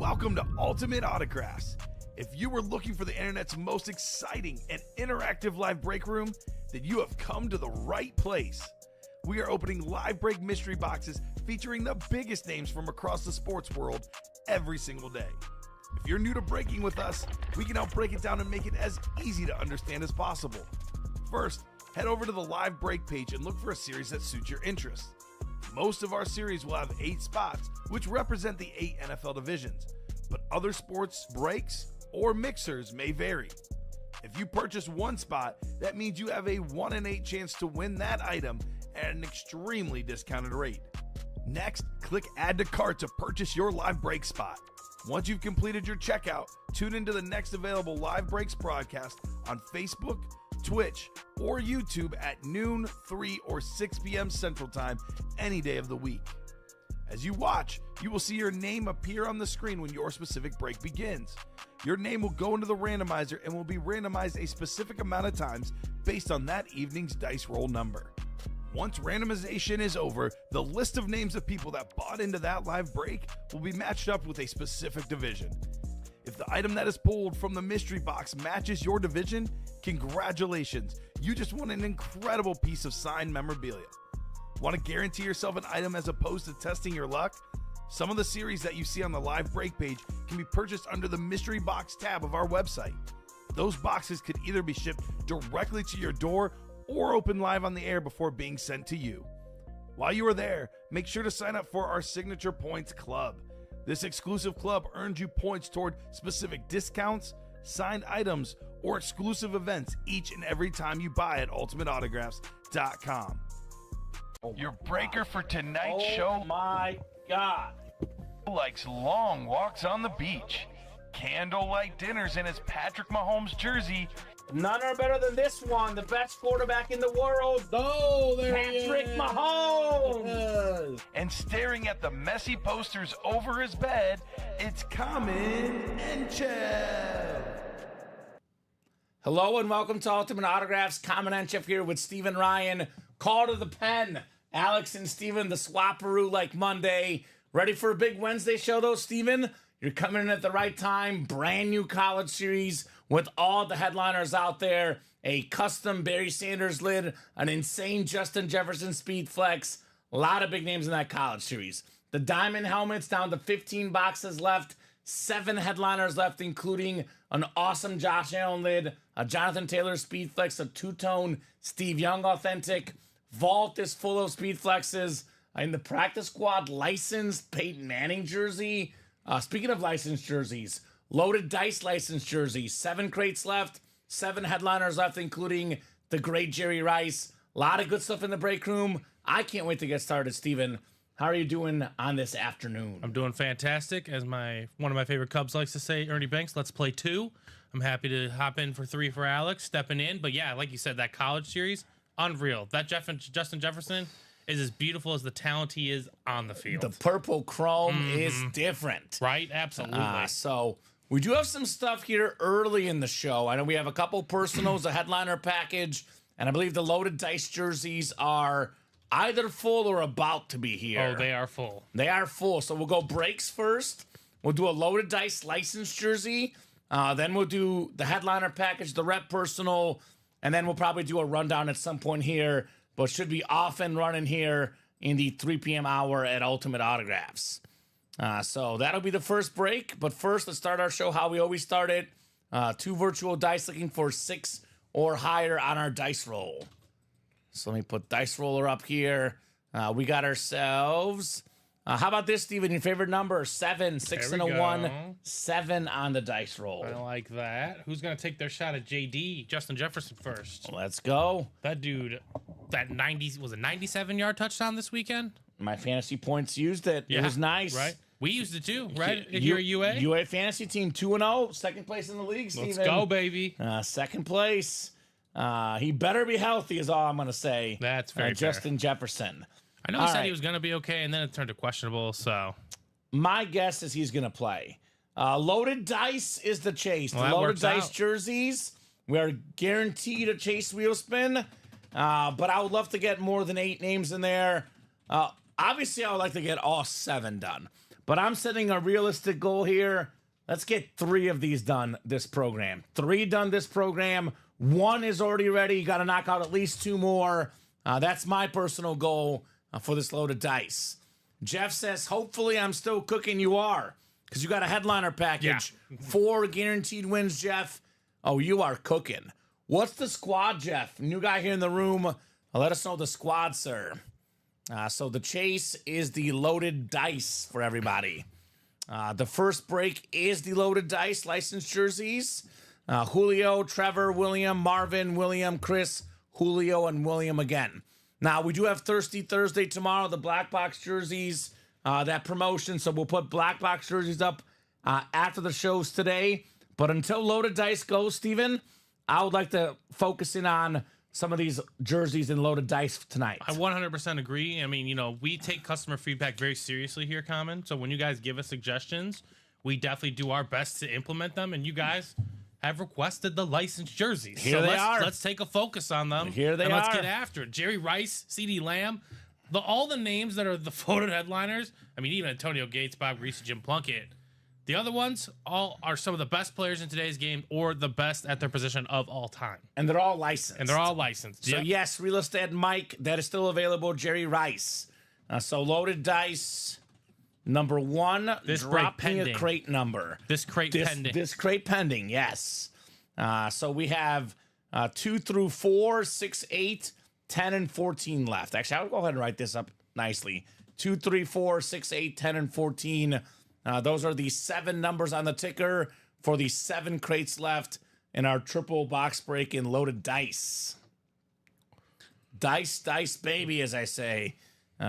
Welcome to Ultimate Autographs. If you were looking for the internet's most exciting and interactive live break room, then you have come to the right place. We are opening live break mystery boxes featuring the biggest names from across the sports world every single day. If you're new to breaking with us, we can help break it down and make it as easy to understand as possible. First, head over to the live break page and look for a series that suits your interests. Most of our series will have 8 spots, which represent the 8 NFL divisions, but other sports breaks or mixers may vary. If you purchase one spot, that means you have a 1 in 8 chance to win that item at an extremely discounted rate. Next, click Add to Cart to purchase your live break spot. Once you've completed your checkout, tune into the next available live breaks broadcast on Facebook, Twitch, or YouTube at noon, 3, or 6 p.m. Central Time any day of the week. As you watch, you will see your name appear on the screen when your specific break begins. Your name will go into the randomizer and will be randomized a specific amount of times based on that evening's dice roll number. Once randomization is over, the list of names of people that bought into that live break will be matched up with a specific division. If the item that is pulled from the mystery box matches your division, congratulations, you just won an incredible piece of signed memorabilia. Want to guarantee yourself an item as opposed to testing your luck? Some of the series that you see on the live break page can be purchased under the mystery box tab of our website. Those boxes could either be shipped directly to your door or open live on the air before being sent to you. While you are there, make sure to sign up for our Signature Points Club. This exclusive club earns you points toward specific discounts, signed items, or exclusive events each and every time you buy at ultimateautographs.com. Your breaker for tonight's show. Oh my God. Likes long walks on the beach, candlelight dinners in his Patrick Mahomes jersey. None are better than this one, the best quarterback in the world. Oh, there Patrick he is. Mahomes. And staring at the messy posters over his bed, it's Kamen Entchev. Hello and welcome to Ultimate Autographs. Kamen Entchev here with Steven Ryan. Call to the pen. Alex and Steven, the swapperoo like Monday. Ready for a big Wednesday show though, Steven? You're coming in at the right time. Brand new college series with all the headliners out there. A custom Barry Sanders lid, an insane Justin Jefferson speed flex. A lot of big names in that college series. The diamond helmets down to 15 boxes left. 7 headliners left, including an awesome Josh Allen lid, a Jonathan Taylor speed flex, a two-tone Steve Young authentic. Vault is full of speed flexes. In the practice squad, licensed Peyton Manning jersey. Speaking of licensed jerseys, loaded dice licensed jerseys. 7 crates left, 7 headliners left, including the great Jerry Rice. A lot of good stuff in the break room. I can't wait to get started, Steven. How are you doing on this afternoon? I'm doing fantastic. As one of my favorite Cubs likes to say, Ernie Banks, let's play 2. I'm happy to hop in for 3 for Alex, stepping in. But yeah, like you said, that college series, unreal. That Justin Jefferson is as beautiful as the talent he is on the field. The purple chrome is different. Right? Absolutely. So we do have some stuff here early in the show. I know we have a couple personals, a headliner package, and I believe the loaded dice jerseys are either full or about to be here. Oh, they are full. They are full. So we'll go breaks first. We'll do a loaded dice licensed jersey. Then we'll do the headliner package, the rep personal, and then we'll probably do a rundown at some point here, but should be off and running here in the 3 p.m. hour at Ultimate Autographs. So that'll be the first break. But first, let's start our show how we always start it. 2 virtual dice looking for 6 or higher on our dice roll. So let me put dice roller up here. We got ourselves. How about this, Steven? Your favorite number? 7, 6 and a 1, 7 on the dice roll. I like that. Who's going to take their shot at JD? Justin Jefferson first. Let's go. That dude, that 97-yard touchdown this weekend? My fantasy points used it. Yeah, it was nice. Right. We used it too, right? If you're a UA? UA fantasy team 2-0, second place in the league, Steven. Let's go, baby. Second place. He better be healthy is all I'm going to say. That's very fair. Justin Jefferson. I know he said he was going to be okay, and then it turned to questionable, so. My guess is he's going to play. Loaded dice is the chase. Well, the loaded dice out. Jerseys, we are guaranteed a chase wheel spin, but I would love to get more than 8 names in there. Obviously, I would like to get all 7 done. But I'm setting a realistic goal here. Let's get 3 of these done this program. 3 done this program. 1 is already ready. You got to knock out at least 2 more. That's my personal goal for this loaded dice. Jeff says, hopefully I'm still cooking. You are, because you got a headliner package. Yeah. 4 guaranteed wins, Jeff. Oh, you are cooking. What's the squad, Jeff? New guy here in the room. Let us know the squad, sir. So the chase is the loaded dice for everybody. The first break is the loaded dice licensed jerseys. Julio, Trevor, William, Marvin, William, Chris, Julio, and William again. Now, we do have Thirsty Thursday tomorrow, the black box jerseys, that promotion. So we'll put black box jerseys up after the shows today. But until loaded dice goes, Steven, I would like to focus in on some of these jerseys and loaded dice tonight. I 100% agree. I mean, we take customer feedback very seriously here, Kamen. So when you guys give us suggestions, we definitely do our best to implement them. And you guys have requested the licensed jerseys. Here they are. Let's take a focus on them. Here they and are. Let's get after it. Jerry Rice, CeeDee Lamb, all the names that are the voted headliners. I mean, even Antonio Gates, Bob Greasy, Jim Plunkett. The other ones all are some of the best players in today's game or the best at their position of all time. And they're all licensed. So, Yep. yes, Real Estate Mike, that is still available. Jerry Rice. So, loaded dice, number 1, This drop crate me a pending. crate number. This crate pending. This crate pending, yes. So, we have 2 through 4, 6, 8, 10, and 14 left. Actually, I'll go ahead and write this up nicely. 2, 3, 4, 6, 8, 10, and 14. Those are the 7 numbers on the ticker for the 7 crates left in our triple box break in loaded dice. Dice, baby, as I say.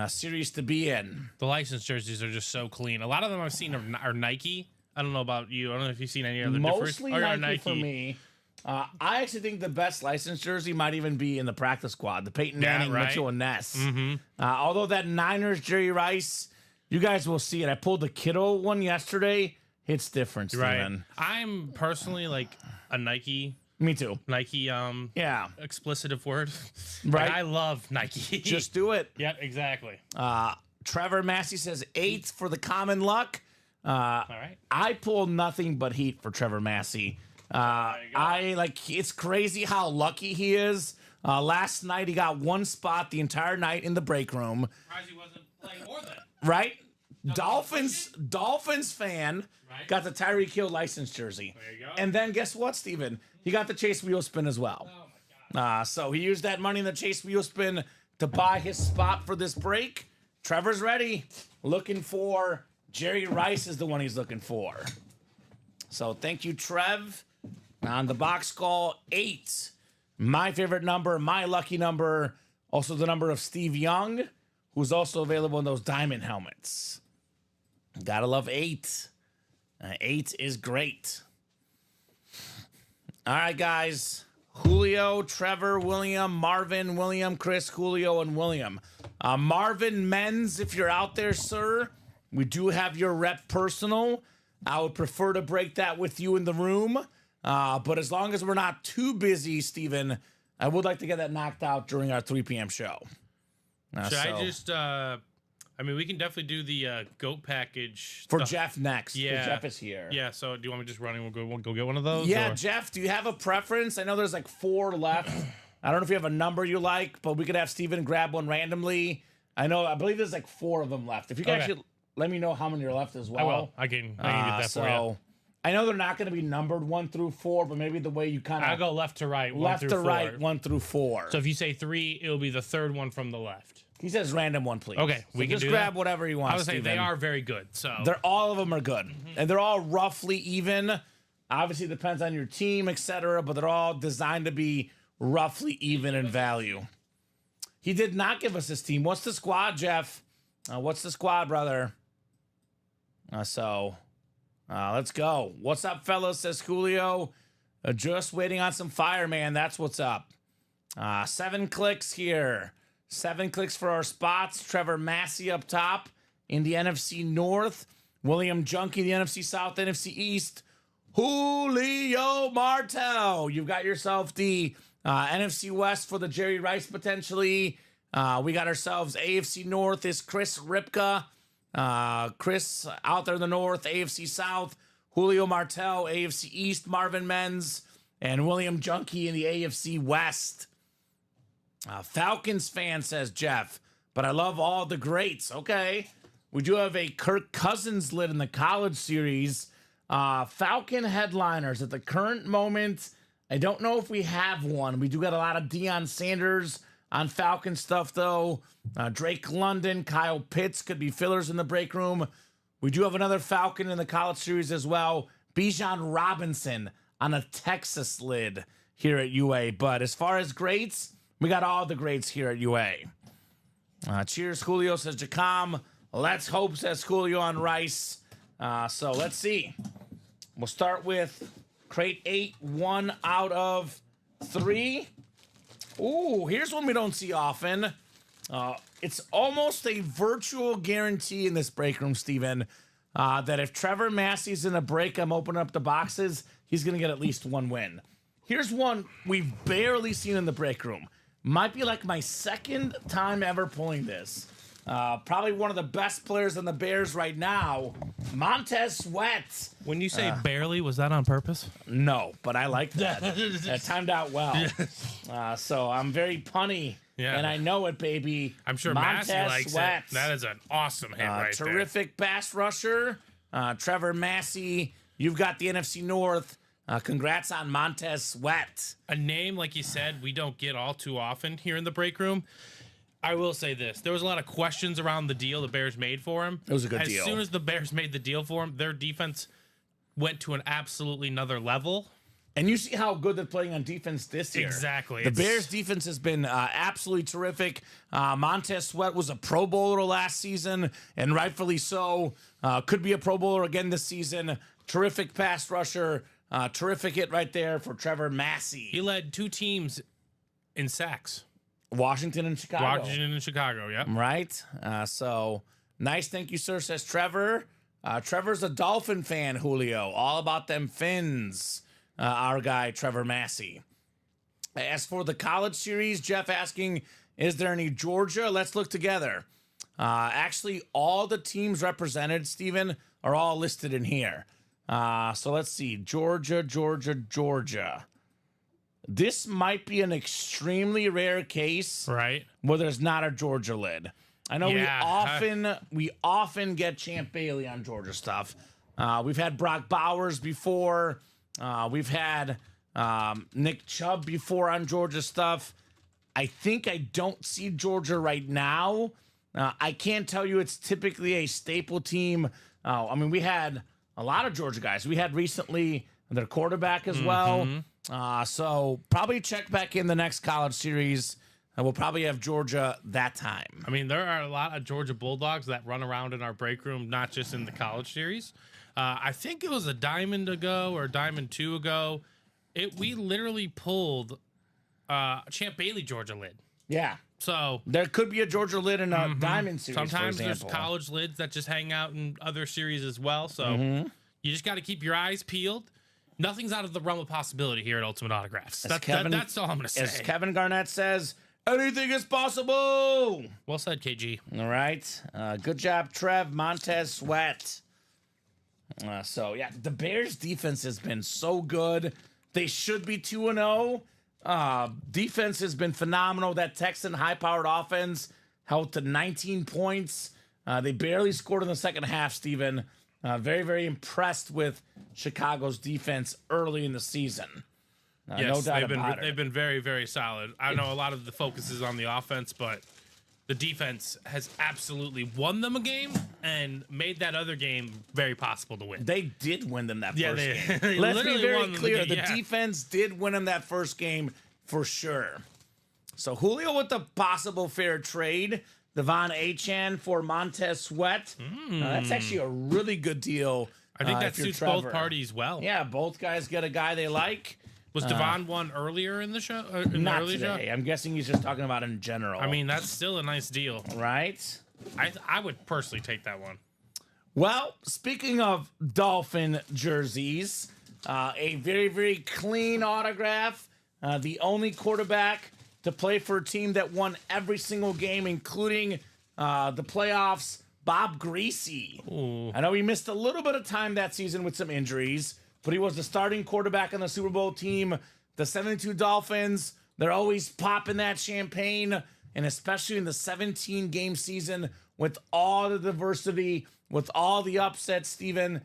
Series to be in. The licensed jerseys are just so clean. A lot of them I've seen are Nike. I don't know about you. I don't know if you've seen any other difference. Mostly Nike for me. I actually think the best licensed jersey might even be in the practice squad. The Peyton Manning, right. Mitchell, and Ness. Mm-hmm. Although that Niners Jerry Rice, you guys will see it. I pulled the Kittle one yesterday. It's different, Steven. I'm personally like a Nike. Me too. Nike, Yeah. explicitive word. Right. Like, I love Nike. Just do it. Yep, exactly. Trevor Massey says 8 for the common luck. All right. I pulled nothing but heat for Trevor Massey. It's crazy how lucky he is. Last night he got 1 spot the entire night in the break room. Surprised he wasn't playing more than. Right? Dolphins fan Right. got the Tyreek Hill license jersey. There you go. And then guess what, Steven? He got the Chase wheel spin as well. Oh my God. So he used that money in the Chase wheel spin to buy his spot for this break. Trevor's ready. Looking for Jerry Rice is the one he's looking for. So thank you, Trev. On the box call, 8. My favorite number, my lucky number. Also the number of Steve Young, who's also available in those diamond helmets. Gotta love 8. 8 is great. All right, guys. Julio, Trevor, William, Marvin, William, Chris, Julio, and William. Marvin Menz, if you're out there, sir, we do have your rep personal. I would prefer to break that with you in the room. But as long as we're not too busy, Steven, I would like to get that knocked out during our 3 p.m. show. Should I just, I mean, we can definitely do the GOAT package. For Jeff next. Yeah. Jeff is here. Yeah, so do you want me just running? We'll go get one of those? Yeah, or? Jeff, do you have a preference? I know there's like 4 left. I don't know if you have a number you like, but we could have Steven grab one randomly. I believe there's like 4 of them left. If you can Okay. actually let me know how many are left as well. I will. I can get that for you. I know they're not going to be numbered 1 through 4, but maybe the way you kind I'll of go left to right. left 1 to through 4. right, 1 through 4. So if you say 3, it'll be the third one from the left. He says random one, please. Okay, So we can just do grab that. whatever you want. I would say they Steven. are very good. So All of them are good, and they're all roughly even. Obviously, it depends on your team, etc. But they're all designed to be roughly even in value. He did not give us his team. What's the squad, Jeff? What's the squad, brother? Let's go. What's up, fellas? Says Julio. Just waiting on some fire, man. That's what's up. 7 clicks here. 7 clicks for our spots. Trevor Massey up top in the NFC North. William Junkie, the NFC South, NFC East. Julio Martel. You've got yourself the NFC West for the Jerry Rice potentially. We got ourselves AFC North is Chris Ripka. Chris out there in the north, AFC South, Julio Martel, AFC East, Marvin Menz, and William Junkie in the AFC West. Falcons fan, says Jeff, but I love all the greats. Okay. We do have a Kirk Cousins lid in the college series. Falcon headliners at the current moment. I don't know if we have one. We do got a lot of Deion Sanders on Falcon stuff, though. Drake London, Kyle Pitts could be fillers in the break room. We do have another Falcon in the college series as well. Bijan Robinson on a Texas lid here at UA. But as far as greats, we got all the greats here at UA. Cheers, Julio, says Jacom. Let's hope, says Julio on Rice. So let's see. We'll start with crate 8, 1 out of 3. Ooh, here's one we don't see often. It's almost a virtual guarantee in this break room, Steven, that if Trevor Massey's in a break, I'm opening up the boxes, he's going to get at least one win. Here's one we've barely seen in the break room. Might be like my second time ever pulling this. Probably one of the best players on the Bears right now, Montez Sweat. When you say barely, was that on purpose? No, but I like that. That timed out well. So I'm very punny, and I know it, baby. I'm sure Montez Massey likes Sweat. it. That is an awesome hit right there. Terrific pass rusher. Trevor Massey, you've got the NFC North. Congrats on Montez Sweat. A name, like you said, we don't get all too often here in the break room. I will say this. There was a lot of questions around the deal the Bears made for him. It was a good deal. As soon as the Bears made the deal for him, their defense went to an absolutely another level. And you see how good they're playing on defense this year. Exactly. The Bears' defense has been absolutely terrific. Montez Sweat was a Pro Bowler last season, and rightfully so. Could be a Pro Bowler again this season. Terrific pass rusher. Terrific hit right there for Trevor Massey. He led 2 teams in sacks. Washington and Chicago. Washington and Chicago, yep. Right? So, nice. Thank you, sir, says Trevor. Trevor's a Dolphin fan, Julio. All about them Fins. Our guy, Trevor Massey. As for the college series, Jeff asking, is there any Georgia? Let's look together. Actually, all the teams represented, Steven, are all listed in here. So let's see. Georgia. This might be an extremely rare case, right, where there's not a Georgia lid. I know we often get Champ Bailey on Georgia stuff. We've had Brock Bowers before. We've had Nick Chubb before on Georgia stuff. I think I don't see Georgia right now. I can't tell you it's typically a staple team. I mean, we had a lot of Georgia guys. We had recently their quarterback as well. So probably check back in the next college series. And we'll probably have Georgia that time. I mean, there are a lot of Georgia Bulldogs that run around in our break room, not just in the college series. I think it was a Diamond ago or Diamond 2 ago. We literally pulled Champ Bailey Georgia lid. Yeah. So there could be a Georgia lid in a Diamond series. Sometimes there's college lids that just hang out in other series as well. So you just got to keep your eyes peeled. Nothing's out of the realm of possibility here at Ultimate Autographs. That's all I'm going to say. As Kevin Garnett says, anything is possible. Well said, KG. All right. Good job, Trev. Montez Sweat. So, yeah, the Bears' defense has been so good. They should be 2-0. Defense has been phenomenal. That Texan high-powered offense held to 19 points. They barely scored in the second half, Steven. Very, very impressed with Chicago's defense early in the season. Yes, no doubt about it. They've been very, very solid. I know a lot of the focus is on the offense, but the defense has absolutely won them a game and made that other game very possible to win. They did win them that first game. They Let's be very won clear. the Defense did win them that first game for sure. So Julio with the possible fair trade. Devon Achane for Montez Sweat. That's actually a really good deal. I think that suits both parties well. Yeah, both guys get a guy they like. Was Devon one earlier in the show? Not today. I'm guessing he's just talking about in general. I mean, that's still a nice deal. Right? I would personally take that one. Well, speaking of Dolphin jerseys, a very, very clean autograph. The only quarterback to play for a team that won every single game, including the playoffs, Bob Greasy. Ooh. I know he missed a little bit of time that season with some injuries, but he was the starting quarterback on the Super Bowl team. The 72 Dolphins, they're always popping that champagne, and especially in the 17-game season with all the diversity, with all the upsets, Steven,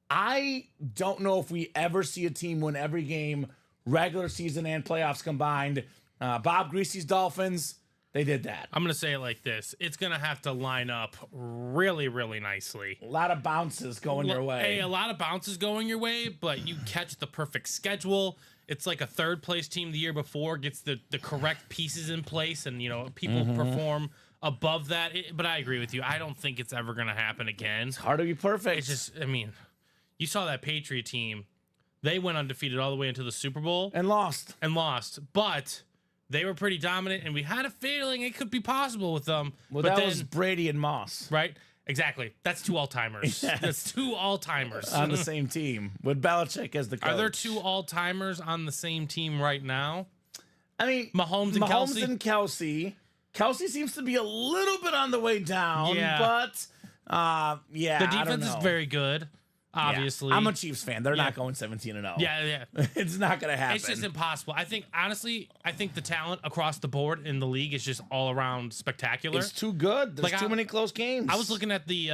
I don't know if we ever see a team win every game, regular season and playoffs combined. Bob Greasy's Dolphins, they did that. I'm going to say it like this. It's going to have to line up really, really nicely. A lot of bounces going your way. Hey, a lot of bounces going your way, but you catch the perfect schedule. It's like a third place team the year before gets the correct pieces in place, and, you know, people perform above that. But I agree with you. I don't think it's ever going to happen again. It's hard to be perfect. It's just, I mean, you saw that Patriot team. They went undefeated all the way into the Super Bowl. And lost. But they were pretty dominant, and we had a feeling it could be possible with them. Well, but that was Brady and Moss. right? Exactly. That's two all-timers. Yes. That's two all-timers. On the same team with Belichick as the coach. Are there two all-timers on the same team right now? I mean, Mahomes and Kelsey? and Kelsey. Kelsey seems to be a little bit on the way down, Yeah. but yeah, The I don't defense is know. very good, obviously. Yeah. I'm a Chiefs fan. They're not going 17-0. Yeah. It's not going to happen. It's just impossible. I think, honestly, the talent across the board in the league is just all around spectacular. It's too good. There's Like, too many close games. I was looking at the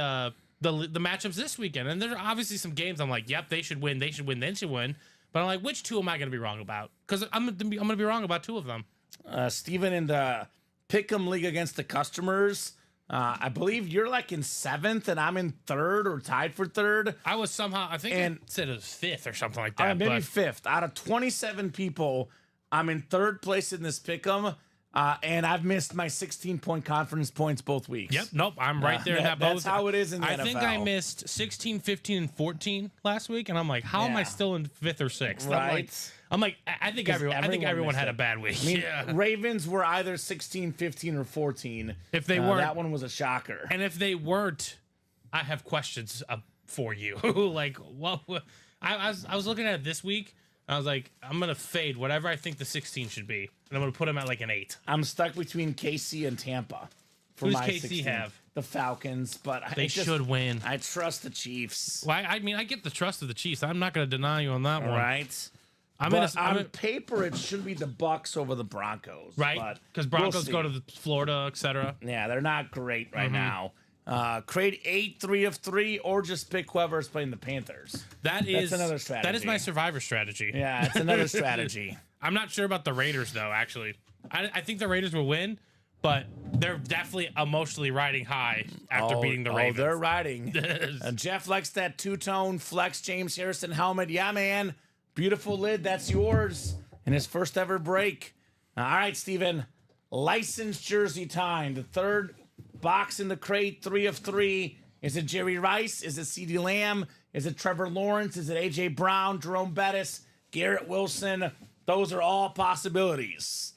matchups this weekend, and there are obviously some games I'm like, yep, they should win, they should win. But I'm like, which two am I going to be wrong about? Because I'm going to be wrong about two of them. Steven, in the Pick'em League against the customers, I believe you're like in 7th, and I'm in 3rd or tied for 3rd. I was somehow, I think And- I said it was 5th or something like that. Maybe but 5th. Out of 27 people, I'm in 3rd place in this Pick'em, and I've missed my 16-point confidence points both weeks. Yep, nope, I'm right there in that boat. That's how it is in the I NFL. think I missed 16, 15, and 14 last week, and I'm like, how am I Yeah. still in 5th or 6th? Right. I'm like, I think everyone missed had it. a bad week. I mean, yeah. Ravens were either 16, 15, or 14. If they weren't- that one was a shocker. And if they weren't, I have questions for you. Like, what? I was looking at it this week. I was like, I'm gonna fade whatever I think the 16 should be, and I'm gonna put him at like an 8. I'm stuck between KC and Tampa. For Who's my KC 16. have? The Falcons, but They should win. I trust the Chiefs. Well, I mean, I get the trust of the Chiefs. I'm not gonna deny you on that one. Right. I'm But gonna, on paper, it should be the Bucks over the Broncos. right? Because we'll Broncos see. go to the Florida, etc. Yeah, they're not great right Mm-hmm. now. Create 8 3 of 3, or just pick whoever's playing the Panthers. That's another strategy. That is my survivor strategy. Yeah, it's another strategy. I'm not sure about the Raiders though. Actually, I think the Raiders will win, but they're definitely emotionally riding high after beating the Ravens. Oh, they're riding. Jeff likes that two-tone flex James Harrison helmet. Yeah, man. Beautiful lid. That's yours. In his first ever break. All right, Steven. Licensed jersey time. The third box in the crate, 3 of 3. Is it Jerry Rice? Is it CeeDee Lamb? Is it Trevor Lawrence? Is it A.J. Brown, Jerome Bettis, Garrett Wilson? Those are all possibilities.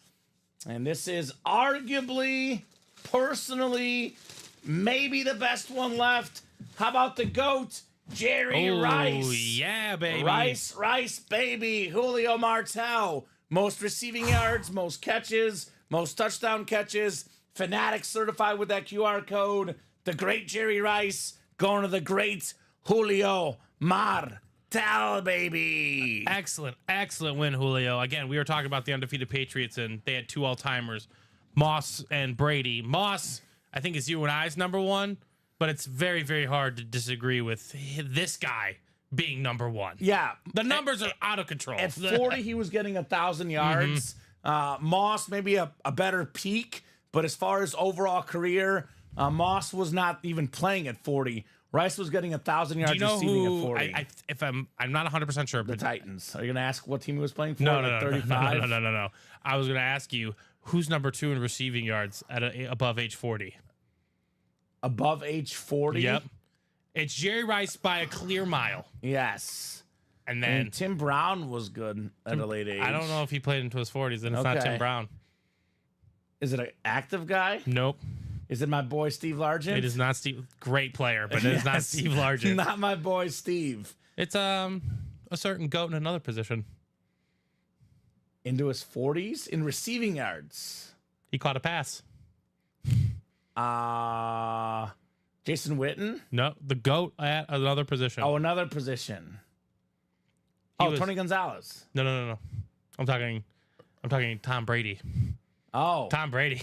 And this is arguably, personally, maybe the best one left. How about the GOAT, Jerry Rice? Oh yeah, baby. Rice, baby. Julio Martel. Most receiving yards, most catches, most touchdown catches. Fanatic certified with that QR code. The great Jerry Rice going to the great Julio Martel, baby. Excellent win, Julio. Again, we were talking about the undefeated Patriots, and they had two all-timers, Moss and Brady. Moss, I think, is you and I's number one, but it's very, very hard to disagree with this guy being number one. Yeah. The numbers are out of control. At 40, he was getting 1,000 yards. Moss, maybe a better peak, but as far as overall career, Moss was not even playing at 40. Rice was getting 1,000 yards Do you know receiving who? at 40. If I'm not 100% sure, The but Titans. Are you going to ask what team he was playing for? no, Like no, 35? no. I was going to ask you who's number 2 in receiving yards at above age 40. Above age 40? Yep, it's Jerry Rice by a clear mile. Yes. And then And Tim Brown was good at a late age. I don't know if he played into his 40s, and it's not Okay. Tim Brown. Is it an active guy? Nope, Is it my boy Steve Largent? it is not Steve. Great player, but it is not Yes. Steve Largent. Not my boy Steve. It's a certain goat in another position. Into his 40s in receiving yards. He caught a pass. Jason Witten? No, the GOAT at another position. Oh, another position. He Oh, was- Tony Gonzalez. No. I'm talking Tom Brady. Oh. Tom Brady.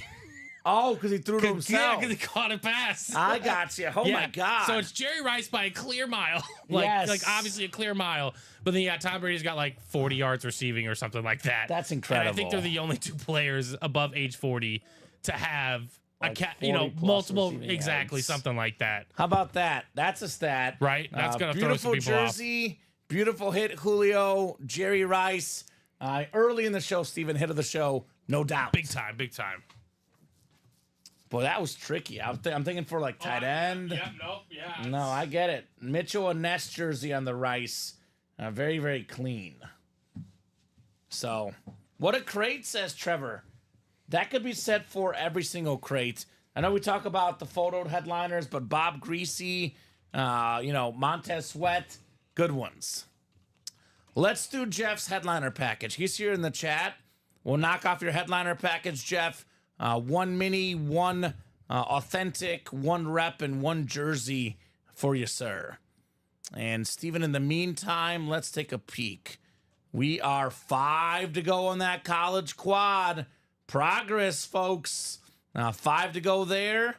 Oh, because he threw to Yeah, himself. because he caught a pass. I got you. Oh, my God. So it's Jerry Rice by a clear mile. Yes. Like obviously a clear mile. But then Tom Brady's got like 40 yards receiving or something like that. That's And incredible. I think they're the only two players above age 40 to have Like 40 plus multiple receiving exactly yards. something like that. How about that? That's a stat. Right? That's gonna throw some beautiful people off. jersey, beautiful hit, Julio, Jerry Rice. Early in the show, Steven, hit of the show, no doubt. Big time. Boy, that was tricky. I'm thinking for like tight end. Yeah. No, I get it. Mitchell and Ness jersey on the Rice. Very, very clean. So, what a crate, says Trevor. That could be set for every single crate. I know we talk about the photo headliners, but Bob Greasy, Montez Sweat, good ones. Let's do Jeff's headliner package. He's here in the chat. We'll knock off your headliner package, Jeff. One mini, one authentic, one rep, and one jersey for you, sir. And Steven, in the meantime, let's take a peek. We are 5 to go on that college quad. Progress, folks. 5 to go there.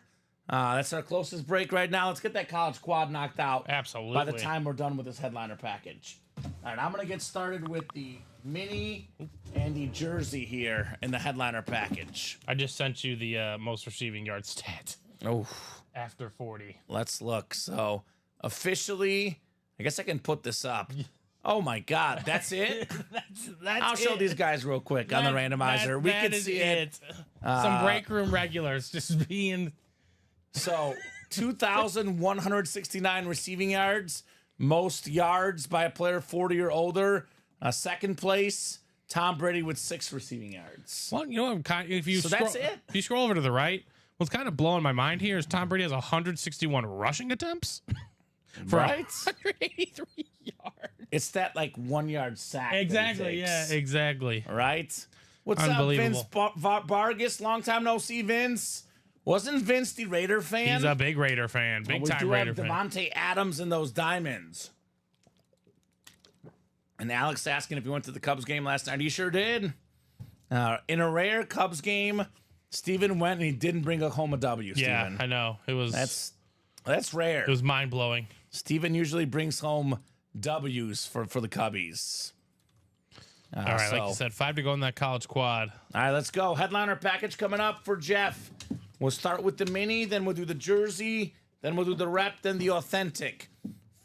That's our closest break right now. Let's get that college quad knocked out. Absolutely. By the time we're done with this headliner package. All right, I'm going to get started with the mini and the jersey here in the headliner package. I just sent you the most receiving yard stat Oh, after 40. let's look. So, officially, I guess I can put this up. Oh, my God. That's it? That's I'll show it. these guys real quick on the randomizer. We That can is see it. Some break room regulars just being. So, 2,169 receiving yards, most yards by a player 40 or older. Second place, Tom Brady with 6 receiving yards. Well, you know, if you So scroll, that's it? If you scroll over to the right, what's kind of blowing my mind here is Tom Brady has 161 rushing attempts for Right? 183 yards. It's that like 1 yard sack. that he Exactly. Yeah. takes. Exactly. Right? What's up, Unbelievable. Vince Vargas? Long time no see, Vince. Wasn't Vince the Raider fan? He's a big Raider fan. Big we time do Raider have fan. Devontae Adams in those diamonds. And Alex asking if he went to the Cubs game last night. He sure did. In a rare Cubs game, Steven went and he didn't bring home a W, Yeah, Steven. I know. It was That's rare. it was mind blowing. Steven usually brings home W's for the Cubbies. All right, like you said, 5 to go in that college quad. All right, let's go. Headliner package coming up for Jeff. We'll start with the mini, then we'll do the jersey, then we'll do the rep, then the authentic.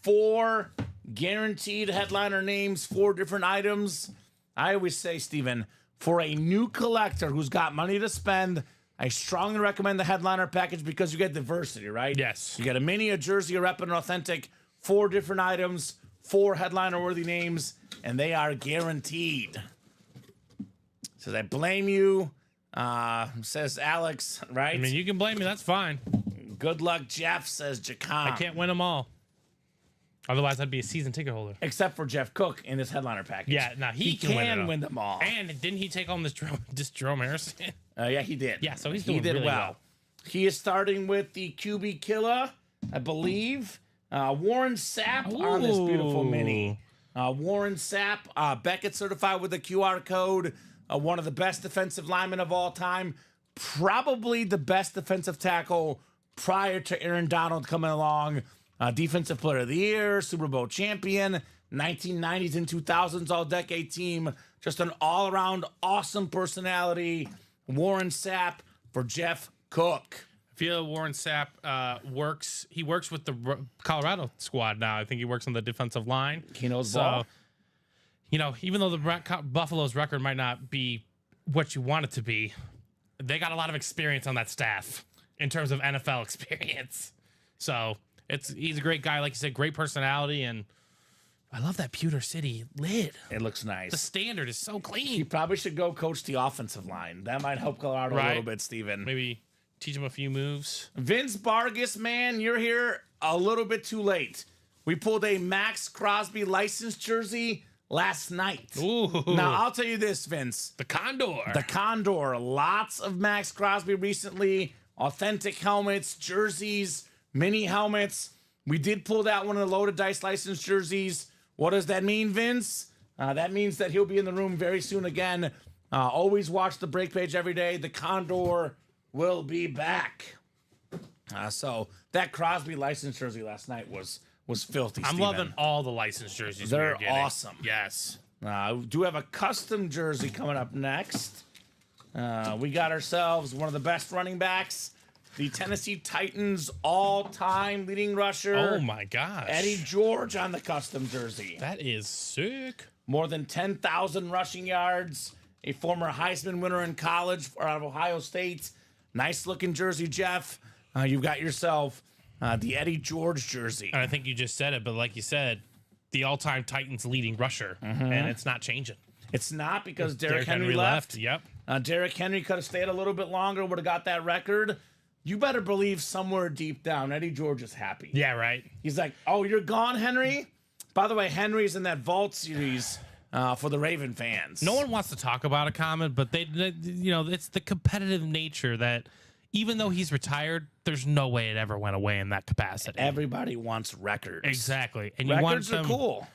4 guaranteed headliner names, 4 different items. I always say, Steven, for a new collector who's got money to spend, I strongly recommend the headliner package because you get diversity, right? Yes. You get a mini, a jersey, a rep, and an authentic. 4 different items, 4 headliner-worthy names, and they are guaranteed. Says, I blame you, says Alex, right? I mean, you can blame me. That's fine. Good luck, Jeff, says Jacon. I can't win them all. Otherwise, I'd be a season ticket holder. Except for Jeff Cook in his headliner package. Yeah, now he can win it all. them all. And didn't he take home this Jerome Harrison? Yeah, he did. Yeah, so he's he doing did really well. He is starting with the QB killer, I believe. Warren Sapp on this beautiful mini. Warren Sapp, Beckett certified with the QR code. One of the best defensive linemen of all time. Probably the best defensive tackle prior to Aaron Donald coming along. Defensive Player of the Year, Super Bowl champion, 1990s and 2000s All-Decade team. Just an all-around awesome personality. Warren Sapp for Jeff Cook. I feel Warren Sapp works. He works with the Colorado squad now. I think he works on the defensive line. He knows ball. You know, even though the Buffalo's record might not be what you want it to be, they got a lot of experience on that staff in terms of NFL experience. So he's a great guy, like you said, great personality, and I love that Pewter City lid. It looks nice. The standard is so He clean. probably should go coach the offensive line. That might help Colorado a Right. little bit, Steven. Maybe teach him a few moves. Vince Vargas, man, you're here a little bit too late. We pulled a Max Crosby licensed jersey last night. Ooh, Now, I'll tell you this, Vince. the Condor. The Condor. Lots of Max Crosby recently. Authentic helmets, jerseys, mini helmets. We did pull that one of the loaded dice licensed jerseys. What does that mean, Vince? That means that he'll be in the room very soon again. Always watch the break page every day. The Condor will be back. So that Crosby licensed jersey last night was filthy. I'm Steven. loving all the licensed jerseys. They're we're getting. awesome. Yes. We do have a custom jersey coming up next. We got ourselves one of the best running backs, the Tennessee Titans all-time leading rusher. Oh my gosh. Eddie George on the custom jersey. That is sick. More than 10,000 rushing yards. A former Heisman winner in college out of Ohio State. Nice looking jersey, Jeff. You've got yourself the Eddie George jersey. And I think you just said it, but like you said, the all-time Titans leading rusher, and it's not changing. It's not because Derrick Henry left. Yep. Derrick Henry could have stayed a little bit longer, would have got that record. You better believe somewhere deep down, Eddie George is happy. Yeah, right. He's like, oh, you're gone, Henry? By the way, Henry's in that Vault series for the Raven fans. No one wants to talk about a Kamen, but they it's the competitive nature that even though he's retired, there's no way it ever went away in that capacity. Everybody wants records. Exactly. And Records you want are cool.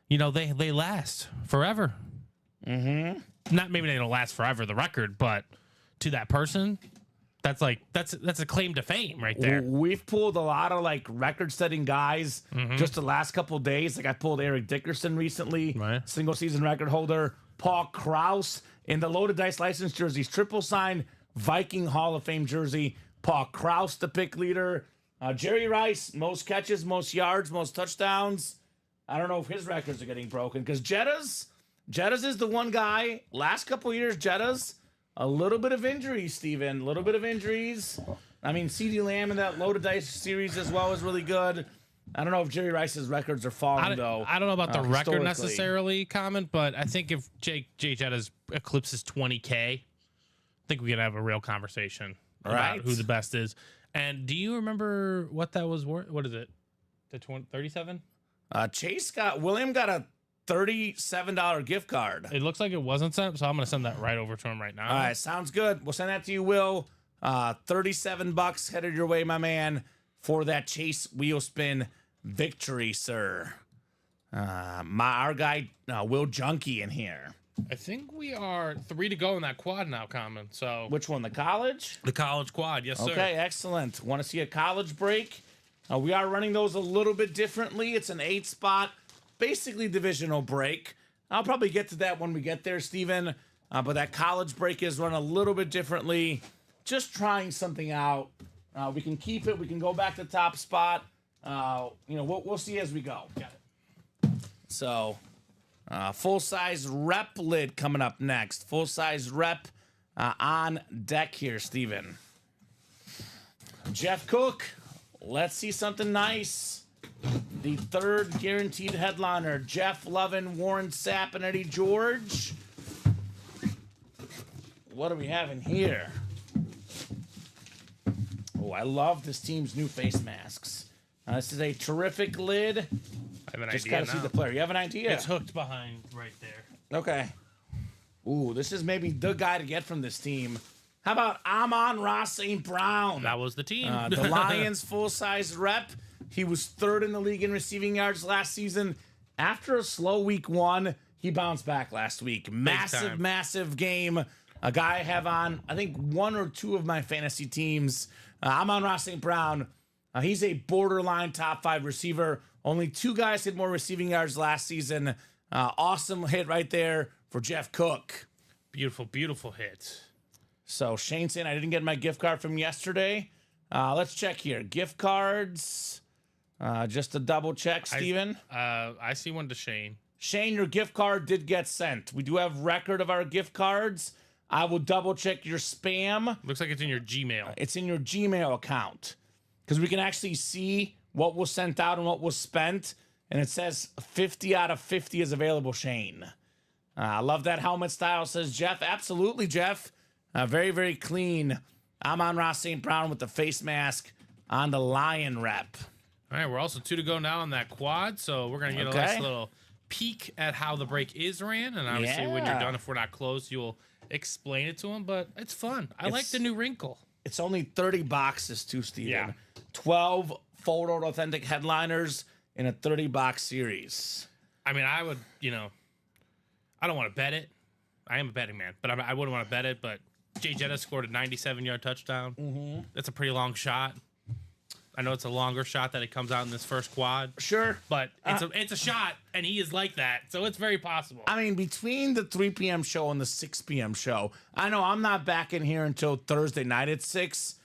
They last forever. Mm-hmm. Not maybe they don't last forever, the record, but to that person, that's a claim to fame right there. We've pulled a lot of like record-setting guys just the last couple days. Like I pulled Eric Dickerson recently, Right. single season record holder. Paul Krause in the loaded dice license jerseys, triple sign Viking Hall of Fame jersey. Paul Krause, the pick leader. Jerry Rice, most catches, most yards, most touchdowns. I don't know if his records are getting broken because Jetta's is the one guy. Last couple years, Jetta's a little bit of injuries, Steven. A little bit of injuries. I mean, CeeDee Lamb in that loaded dice series as well is really good. I don't know if Jerry Rice's records are falling, though. I don't know about the record historically. necessarily, Kamen, but I think if Jay Jetta's eclipses 20K, I think we could have a real conversation about who the best is. And do you remember what that was worth? What is it? The 37? William got a $37 gift card. It looks like it wasn't sent, so I'm going to send that right over to him right now. All right, sounds good. We'll send that to you, Will. $37 headed your way, my man, for that Chase wheel spin victory, sir. Our guy, Will Junkie in here. I think we are 3 to go in that quad now, Kamen. So Which one, the college? the college quad, yes, sir. Okay, excellent. Want to see a college break? We are running those a little bit differently. It's an 8-spot, basically divisional break. I'll probably get to that when we get there, Steven. But that college break is run a little bit differently. Just trying something out. We can keep it. We can go back to top spot. We'll see as we go. Got it. So, full-size rep lid coming up next. Full-size rep on deck here, Steven. Jeff Cook, let's see something nice. The third guaranteed headliner, Jeff Lovin, Warren Sapp, and Eddie George. What are we having here? Oh, I love this team's new face masks. This is a terrific lid. I have an Just idea gotta see now. the player. You have an idea? It's hooked behind right there. Okay. Ooh, this is maybe the guy to get from this team. How about Amon-Ra St. Brown? That was the team. The Lions full-size rep. He was third in the league in receiving yards last season. After a slow week 1, he bounced back last week. Massive, massive game. A guy I have on, I think, 1 or 2 of my fantasy teams. Amon-Ra St. Brown. He's a borderline top 5 receiver. Only 2 guys had more receiving yards last season. Awesome hit right there for Jeff Cook. Beautiful, beautiful hit. So Shane saying I didn't get my gift card from yesterday. Let's check here. Gift cards. Just to double check, Steven. I see one to Shane. Shane, your gift card did get sent. We do have record of our gift cards. I will double check your spam. Looks like it's in your Gmail. It's in your Gmail account. Because we can actually see what was sent out and what was spent. And it says 50 out of 50 is available, Shane. I love that helmet style, says Jeff. Absolutely, Jeff. Very, very clean. Amon-Ra St. Brown with the face mask on the Lion rep. All right, we're also 2 to go now on that quad, so we're going to get a nice little peek at how the break is ran. And obviously, when you're done, if we're not close, you'll explain it to them. But it's fun. I like the new wrinkle. It's only 30 boxes, too, Steven. Yeah. 12 photoed authentic headliners in a 30-box series. I mean, I would, I don't want to bet it. I am a betting man, but I wouldn't want to bet it. But Jay Jetta scored a 97-yard touchdown. Mm-hmm. That's a pretty long shot. I know it's a longer shot that it comes out in this first quad. Sure. But it's a shot, and he is like that, so it's very possible. I mean, between the 3 p.m. show and the 6 p.m. show, I know I'm not back in here until Thursday night at 6.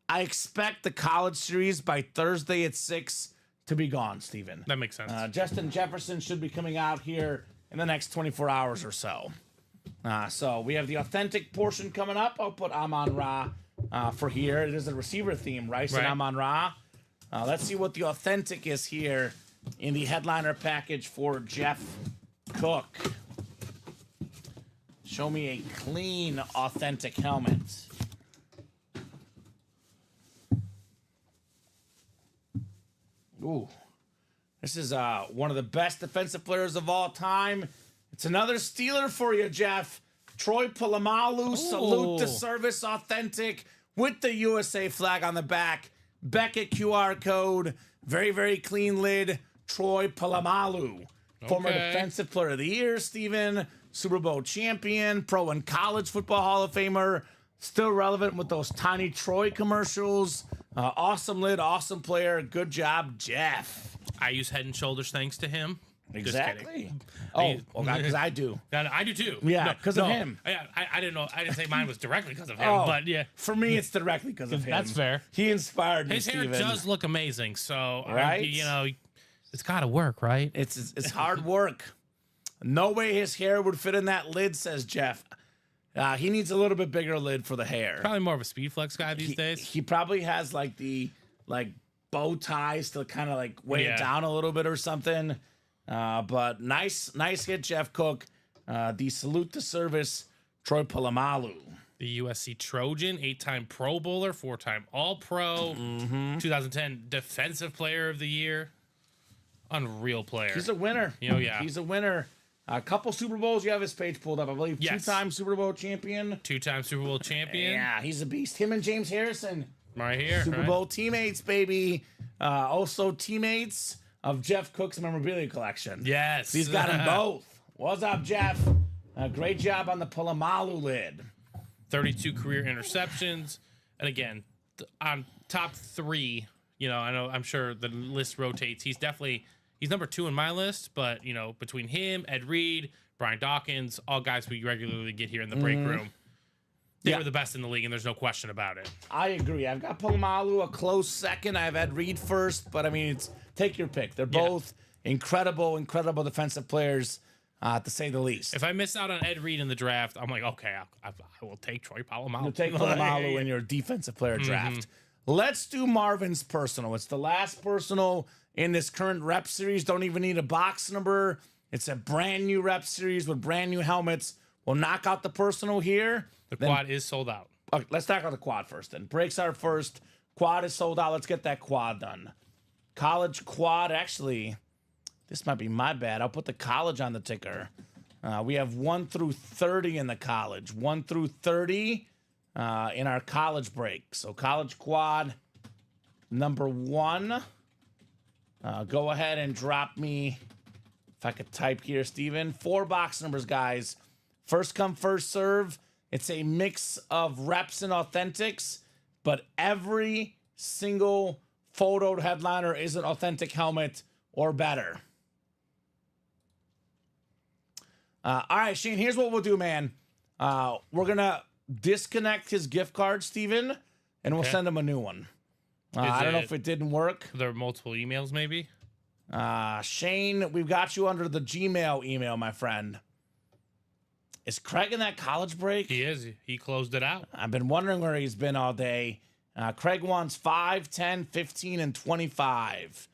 I expect the college series by Thursday at 6 to be gone, Steven. That makes sense. Justin Jefferson should be coming out here in the next 24 hours or so. So we have the authentic portion coming up. I'll put Amon Ra for here. It is a receiver theme, Rice and Amon Ra. Let's see what the authentic is here in the headliner package for Jeff Cook. Show me a clean, authentic helmet. Ooh. This is one of the best defensive players of all time. It's another Steeler for you, Jeff. Troy Polamalu, salute to service, authentic, with the USA flag on the back. Beckett QR code, very, very clean lid. Troy Polamalu, former Defensive Player of the Year, Steven, Super Bowl champion, pro and college football Hall of Famer, still relevant with those tiny Troy commercials. Awesome lid, awesome player. Good job, Jeff. I use Head and Shoulders thanks to him. Exactly. Because I do. I do too. Yeah, because of him. I didn't know. I didn't say mine was directly because of him, but yeah. For me, it's directly because of him. That's fair. He inspired me. His hair Steven. does look amazing, so right? It's got to work, right? It's hard work. No way his hair would fit in that lid, says Jeff. He needs a little bit bigger lid for the hair. Probably more of a speed flex guy these days. He probably has like the bow ties to kind of weigh it down a little bit or something. But nice hit, Jeff Cook. The salute to service, Troy Polamalu. The USC Trojan, 8-time Pro Bowler, 4-time All-Pro, 2010 Defensive Player of the Year. Unreal player. He's a winner. He's a winner. A couple Super Bowls. You have his page pulled up, I believe. Yes. 2-time Super Bowl champion. 2-time Super Bowl champion. Yeah, he's a beast. Him and James Harrison. Right here. Super Bowl teammates, baby. Also teammates of Jeff Cook's memorabilia collection. Yes. He's got them both. What's up, Jeff? Great job on the Polamalu lid. 32 career interceptions. And again, on top 3, I'm sure the list rotates. He's number 2 in my list, but, between him, Ed Reed, Brian Dawkins, all guys we regularly get here in the break room, they were the best in the league, and there's no question about it. I agree. I've got Polamalu a close second. I have Ed Reed first, but, take your pick. They're both incredible defensive players, to say the least. If I miss out on Ed Reed in the draft, I'm like, okay, I will take Troy Polamalu. You'll take Polamalu in your defensive player draft. Let's do Marvin's personal. It's the last personal in this current rep series. Don't even need a box number. It's a brand new rep series with brand new helmets. We'll knock out the personal here. The quad is sold out. Okay, let's knock out the quad first then. Breaks are first. Quad is sold out. Let's get that quad done. College quad, actually, this might be my bad. I'll put the college on the ticker. We have 1 through 30 in the college. 1 through 30 in our college break. So college quad number 1. Go ahead and drop me, if I could type here, Steven. 4 box numbers, guys. First come, first serve. It's a mix of reps and authentics, but every single photoed headliner is an authentic helmet or better. All right, Shane, here's what we'll do, man. We're going to disconnect his gift card, Steven, and we'll send him a new one. I don't know if it didn't work. There are multiple emails, maybe? Shane, we've got you under the Gmail email, my friend. Is Craig in that college break? He is. He closed it out. I've been wondering where he's been all day. Craig wants 5, 10, 15, and 25.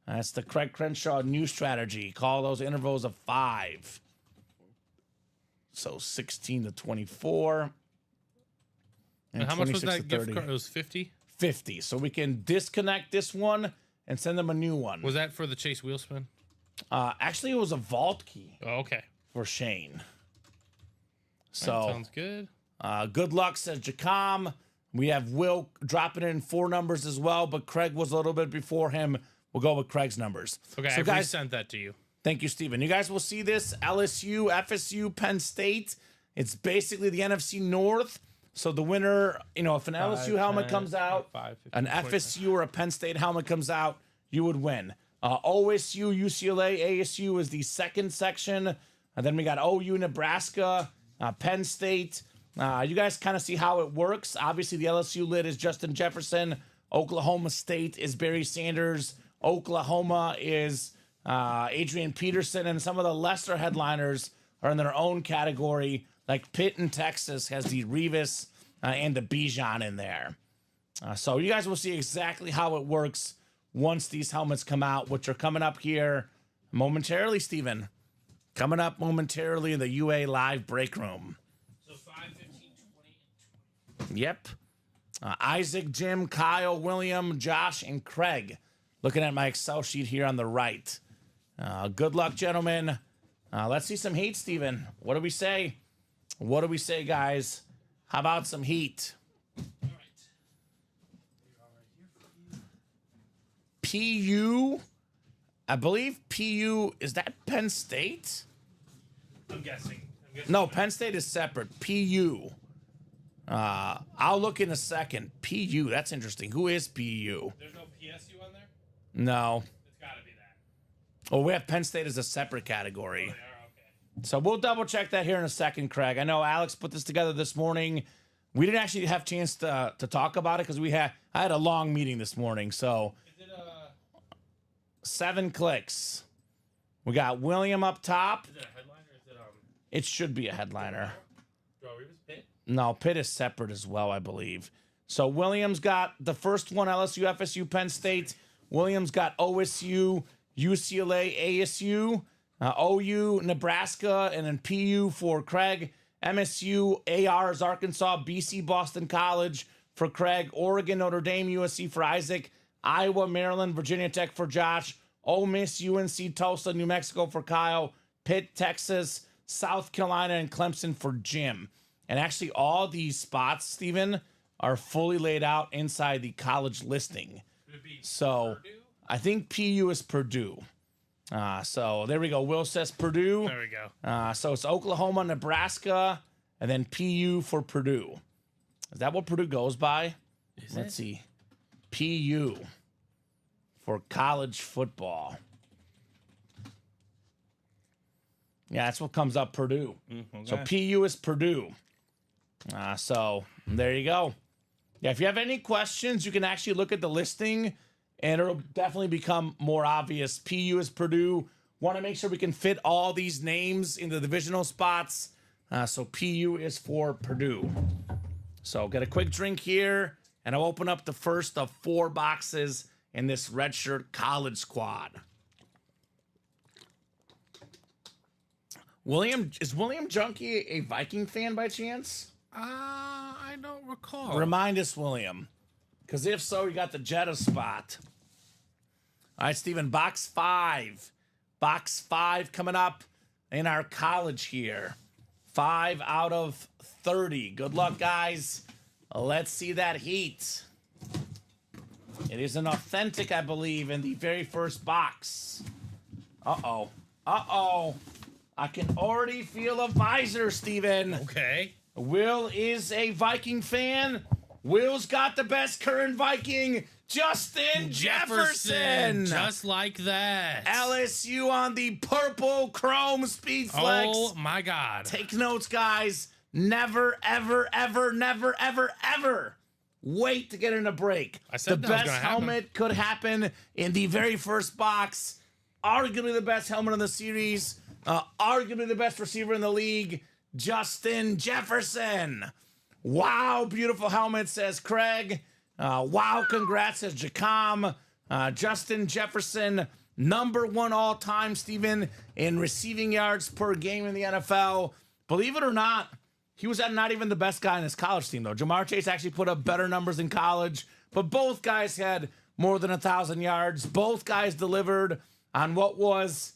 That's the Craig Crenshaw new strategy. Call those intervals of 5. So 16 to 24. And how much was that gift card? It was 50? 50. So we can disconnect this one and send them a new one. Was that for the Chase Wheelspin? Actually, it was a vault key. Oh, okay. For Shane. So that sounds good. Good luck, says Jacom. We have Will dropping in 4 numbers as well, but Craig was a little bit before him. We'll go with Craig's numbers. Okay, so I guys, sent that to you. thank you, Steven. You guys will see this. LSU, FSU, Penn State. It's basically the NFC North. So the winner, if an LSU helmet comes out, 5, 15, an 20. FSU or a Penn State helmet comes out, you would win. OSU, UCLA, ASU is the second section. And then we got OU, Nebraska, Penn State. You guys kind of see how it works. Obviously, the LSU lid is Justin Jefferson. Oklahoma State is Barry Sanders. Oklahoma is Adrian Peterson. And some of the lesser headliners are in their own category. Like Pitt in Texas has the Revis and the Bijan in there. So you guys will see exactly how it works once these helmets come out, which are coming up here momentarily, Steven. Coming up momentarily in the UA Live break room. So 5, 15, 20. Yep. Isaac, Jim, Kyle, William, Josh, and Craig. Looking at my Excel sheet here on the right. Good luck, gentlemen. Let's see some heat, Steven. What do we say? What do we say, guys? How about some heat? All right. PU, I believe PU, is that Penn State? I'm guessing. No, Penn State is separate. PU. I'll look in a second. PU, that's interesting. Who is PU? There's no PSU on there? No. It's got to be that. Oh, we have Penn State as a separate category. They are, okay. So we'll double check that here in a second, Craig. I know Alex put this together this morning. We didn't actually have a chance to talk about it because I had a long meeting this morning. So Is it 7 clicks. We got William up top. is it a headliner? Is it It should be a headliner. Revis Pitt? No, Pitt is separate as well, I believe. So Williams got the first one, LSU, FSU, Penn State. Williams got OSU, UCLA, ASU, OU, Nebraska, and then PU for Craig. MSU, AR is Arkansas, BC, Boston College for Craig. Oregon, Notre Dame, USC for Isaac. Iowa, Maryland, Virginia Tech for Josh. Ole Miss, UNC, Tulsa, New Mexico for Kyle. Pitt, Texas, South Carolina, and Clemson for Jim. And actually, all these spots, Steven, are fully laid out inside the college listing. Would it be So Purdue? I think PU is Purdue. So there we go. Will says Purdue. There we go. So it's Oklahoma, Nebraska, and then PU for Purdue. Is that what Purdue goes by? Let's see. PU for college football. Yeah, that's what comes up, Purdue. So PU is Purdue. So there you go. Yeah, if you have any questions, you can actually look at the listing, and it'll definitely become more obvious. PU is Purdue. Want to make sure we can fit all these names in the divisional spots. So PU is for Purdue. So get a quick drink here, and I'll open up the first of 4 boxes in this redshirt college squad. Is William Junkie a Viking fan by chance? I don't recall. Remind us, William. Because if so, you got the Jetta spot. All right, Steven, box 5. Box 5 coming up in our college here. 5 out of 30. Good luck, guys. Let's see that heat. It is an authentic, I believe, in the very first box. Uh-oh. Uh-oh. I can already feel a visor, Steven. Okay. Will is a Viking fan. Will's got the best current Viking, Justin Jefferson. Just like that. LSU on the purple chrome speed flex. Oh, my God. Take notes, guys. Never, ever, ever, never, ever, ever wait to get in a break. I said the that was best gonna happen. helmet could happen in the very first box. Arguably the best helmet in the series. Arguably the best receiver in the league, Justin Jefferson. Wow, beautiful helmet, says Craig. Wow, congrats, says Jacom. Justin Jefferson, #1 all-time, Steven, in receiving yards per game in the NFL. Believe it or not, he was not even the best guy in his college team, though. Jamar Chase actually put up better numbers in college, but both guys had more than 1,000 yards. Both guys delivered on what was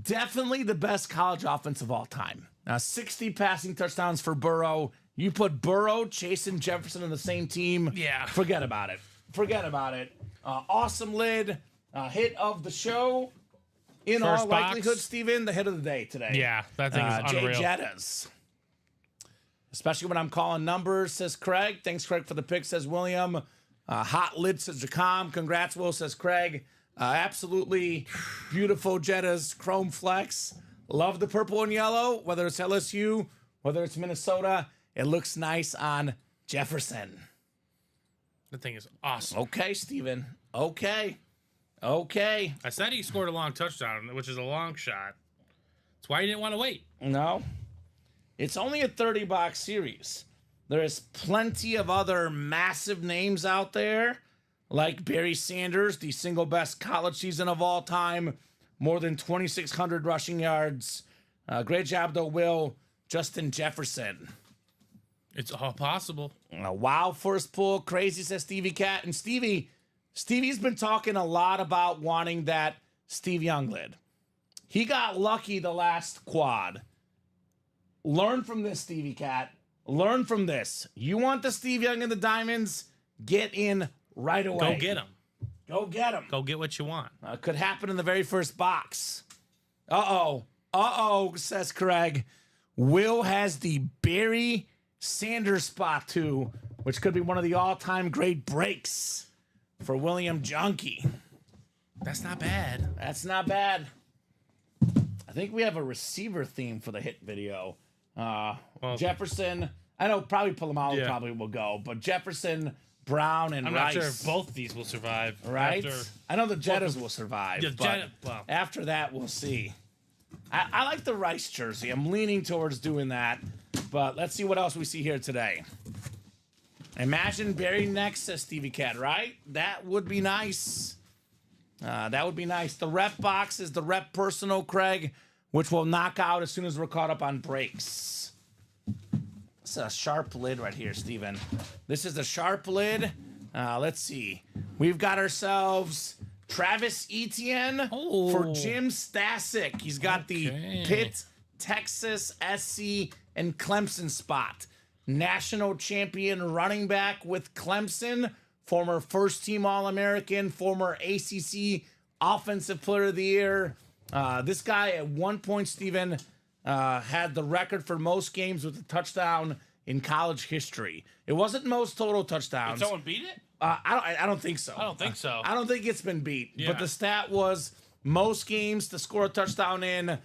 definitely the best college offense of all time. 60 passing touchdowns for Burrow, You put Burrow, Chase, and Jefferson on the same team. Yeah. Forget about it. Forget about it. Awesome lid. Hit of the show. In First all box. likelihood, Steven, the hit of the day today. Yeah, that thing is Jay unreal. Jettas. Especially when I'm calling numbers, says Craig. Thanks, Craig, for the pick, says William. Hot lid, says Jacom. Congrats, Will, says Craig. Absolutely beautiful Jettas Chrome Flex. Love the purple and yellow, whether it's LSU, whether it's Minnesota. It looks nice on Jefferson. That thing is awesome. Okay, Steven. Okay. I said he scored a long touchdown, which is a long shot. That's why he didn't want to wait. No. It's only a 30-box series. There is plenty of other massive names out there, like Barry Sanders, the single best college season of all time, more than 2,600 rushing yards. Great job, though, Will. Justin Jefferson. It's all possible. Wow, first pull. Crazy, says Stevie Cat. And Stevie's been talking a lot about wanting that Steve Young lid. He got lucky the last quad. Learn from this, Stevie Cat. Learn from this. You want the Steve Young and the Diamonds? Get in right away. Go get him. Go get him. Go get what you want. Could happen in the very first box. Uh-oh, says Craig. Will has the Barry Sanders spot too, which could be one of the all-time great breaks for William Junkie. That's not bad. That's not bad. I think we have a receiver theme for the hit video. Jefferson, I know probably Palomalu probably will go, but Jefferson, Brown, and I'm Rice. not sure if both these will survive. Right? After, I know the Jettas will survive, Yeah, but after that, we'll see. I like the Rice jersey. I'm leaning towards doing that, but let's see what else we see here today. Imagine Barry next, says Stevie Cat, right? That would be nice. That would be nice. The rep box is the rep personal, Craig, which will knock out as soon as we're caught up on breaks. It's a sharp lid right here, Steven. This is the sharp lid. Let's see. We've got ourselves Travis Etienne for Jim Stasic. He's got the Pitt, Texas, SC, and Clemson spot. National champion running back with Clemson, former first-team All-American, former ACC Offensive Player of the Year. This guy at one point, Steven, had the record for most games with a touchdown in college history. It wasn't most total touchdowns. Did someone beat it? I don't think so. I don't think so. I don't think it's been beat. Yeah. But the stat was most games to score a touchdown in.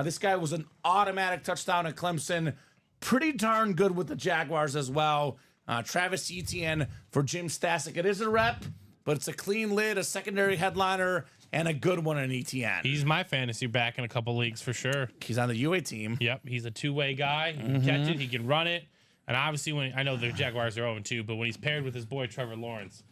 This guy was an automatic touchdown at Clemson. Pretty darn good with the Jaguars as well. Travis Etienne for Jim Stasic. It is a rep, but it's a clean lid, a secondary headliner, and a good one in Etienne. He's my fantasy back in a couple leagues for sure. He's on the UA team. Yep, he's a two-way guy. He can catch it, he can run it. And obviously, when I know the Jaguars are 0-2, but when he's paired with his boy Trevor Lawrence,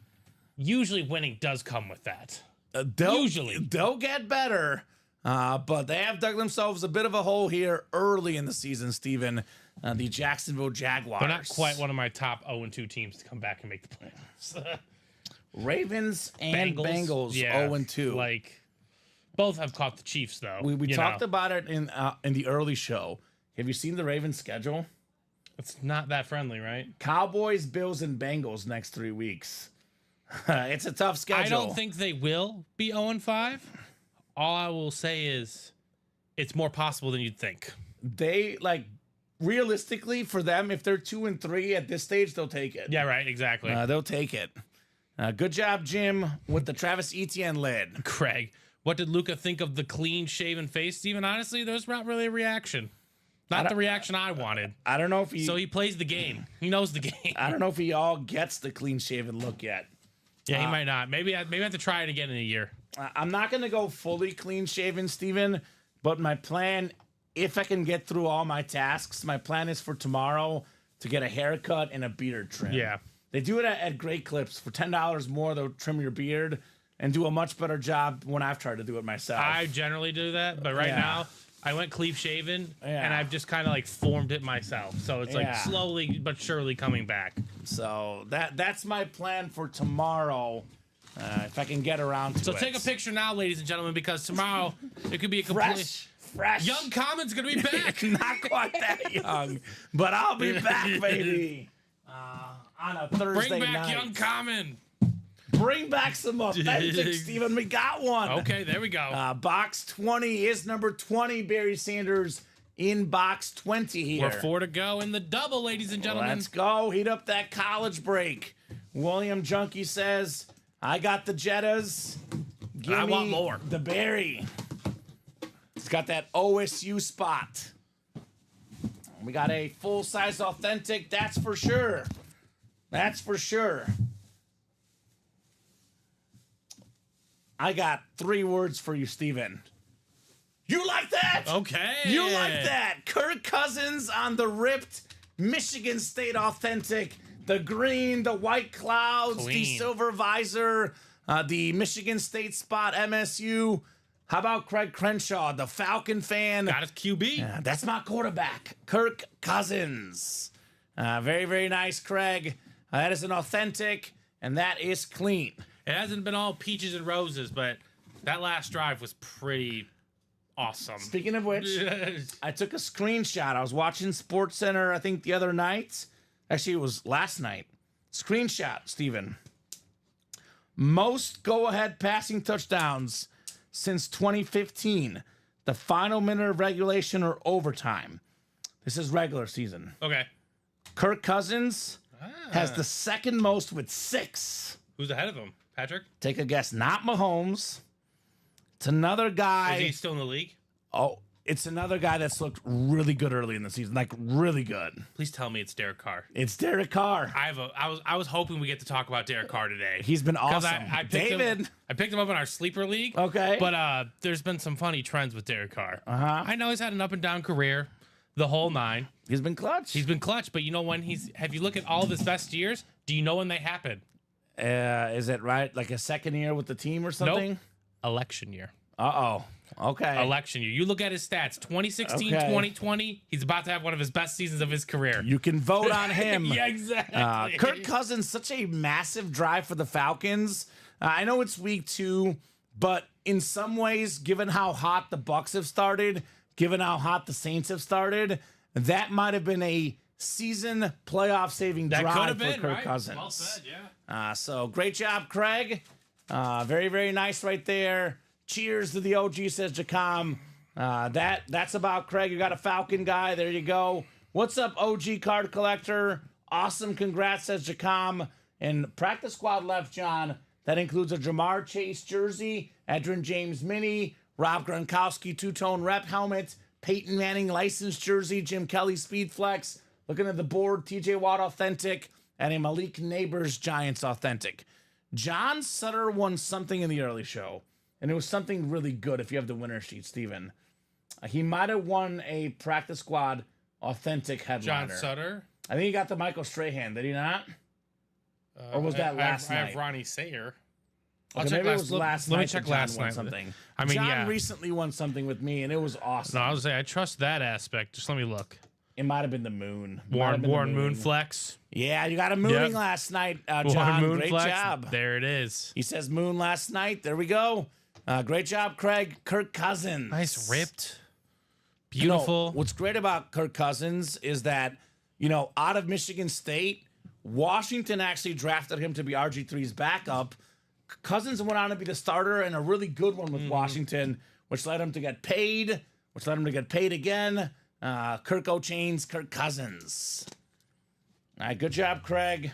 usually winning does come with that. They'll get better, but they have dug themselves a bit of a hole here early in the season, Steven. The Jacksonville Jaguars. They're not quite one of my top 0-2 teams to come back and make the playoffs. Ravens and Bengals 0-2. Like, both have caught the Chiefs, though. We talked about it in the early show. Have you seen the Ravens schedule? It's not that friendly, right? Cowboys, Bills, and Bengals next 3 weeks. It's a tough schedule. I don't think they will be 0-5. All I will say is it's more possible than you'd think. Realistically, for them, if they're 2-3 at this stage, they'll take it. Yeah, right, exactly. They'll take it. Good job, Jim, with the Travis Etienne lid. Craig, what did Luca think of the clean-shaven face? Steven, honestly, there's not really a reaction. Not the reaction I wanted. I don't know if So he plays the game. He knows the game. I don't know if he all gets the clean-shaven look yet. Yeah, he might not. Maybe I have to try it again in a year. I'm not going to go fully clean-shaven, Steven, but my plan, if I can get through all my tasks, my plan is for tomorrow to get a haircut and a beard trim. Yeah. They do it at Great Clips. For $10 more, they'll trim your beard and do a much better job when I've tried to do it myself. I generally do that, but right now I went clean shaven and I've just kind of like formed it myself. So it's like slowly but surely coming back. So that's my plan for tomorrow. If I can get around to it. So take a picture now, ladies and gentlemen, because tomorrow it could be a complete fresh. Young Kamen's gonna be back. Not quite that young, but I'll be back, baby. On a Thursday Bring back night. Young Kamen. Bring back some authentic, Steven. We got one. Okay, there we go. Box 20 is number 20, Barry Sanders in box 20 here. We're 4 to go in the double, ladies and gentlemen. Let's go. Heat up that college break. William Junkie says, I got the Jettas. Give I me want more. The Barry. It's got that OSU spot. We got a full-size authentic, that's for sure. That's for sure. I got 3 words for you, Steven. You like that? Okay. You like that? Kirk Cousins on the ripped Michigan State authentic. The green, the white clouds, the Clean. silver visor, the Michigan State spot, MSU. How about Craig Crenshaw, the Falcon fan? Got his QB. That's my quarterback, Kirk Cousins. Very, very nice, Craig. That is an authentic, and that is clean. It hasn't been all peaches and roses, but that last drive was pretty awesome. Speaking of which, I took a screenshot. I was watching SportsCenter, I think, the other night. Actually, it was last night. Screenshot, Steven. Most go-ahead passing touchdowns since 2015. The final minute of regulation or overtime. This is regular season. Okay. Kirk Cousins has the second most with 6. Who's ahead of him? Patrick? Take a guess. Not Mahomes. It's another guy. Is he still in the league? Oh, it's another guy that's looked really good early in the season, like really good. Please tell me it's Derek Carr. It's Derek Carr. I was hoping we get to talk about Derek Carr today. He's been 'Cause awesome. I picked David. I picked him up in our sleeper league. Okay. But there's been some funny trends with Derek Carr. Uh-huh. I know he's had an up and down career, the whole 9. He's been clutch. He's been clutch, but you know when have you look at all of his best years? Do you know when they happen? Is it right? Like a second year with the team or something? Nope. Election year. Uh-oh. Okay. Election year. You look at his stats, 2016, Okay. 2020, he's about to have one of his best seasons of his career. You can vote on him. Yeah, exactly. Kirk Cousins, such a massive drive for the Falcons. I know it's week 2, but in some ways, given how hot the Bucks have started, given how hot the Saints have started, that might have been a season playoff saving That could drive have for been, Kirk right? Cousins. Well said, yeah. So great job, Craig. Very, very nice right there. Cheers to the OG, says Jacom. That's about Craig. You got a Falcon guy. There you go. What's up, OG card collector? Awesome. Congrats, says Jacom. And practice squad left, John. That includes a Jamar Chase jersey, Edrin James mini, Rob Gronkowski two-tone rep helmet, Peyton Manning licensed jersey, Jim Kelly Speed Flex. Looking at the board, TJ Watt authentic, and a Malik Neighbors Giants authentic. John Sutter won something in the early show, and it was something really good if you have the winner sheet, Steven. He might have won a practice squad authentic headliner. John Sutter. I think he got the Michael Strahan, did he not? Or was that last I night? have Ronnie Sayer. Okay, maybe it was last night. Let me check that John last won night. something. I mean, John yeah. recently won something with me, and it was awesome. No, I was say I trust that aspect. Just let me look. It might have been the moon. Warren Moonflex. Yeah, you got a mooning Yep. last night, Warren John. Moonflex. Great job. There it is. He says moon last night. There we go. Great job, Craig. Kirk Cousins. Nice ripped. You know, Beautiful. what's great about Kirk Cousins is that, out of Michigan State, Washington actually drafted him to be RG3's backup. Cousins went on to be the starter and a really good one with Washington, which led him to get paid, which led him to get paid again. Kirk O'Chains, Kirk Cousins. All right, good job, Craig.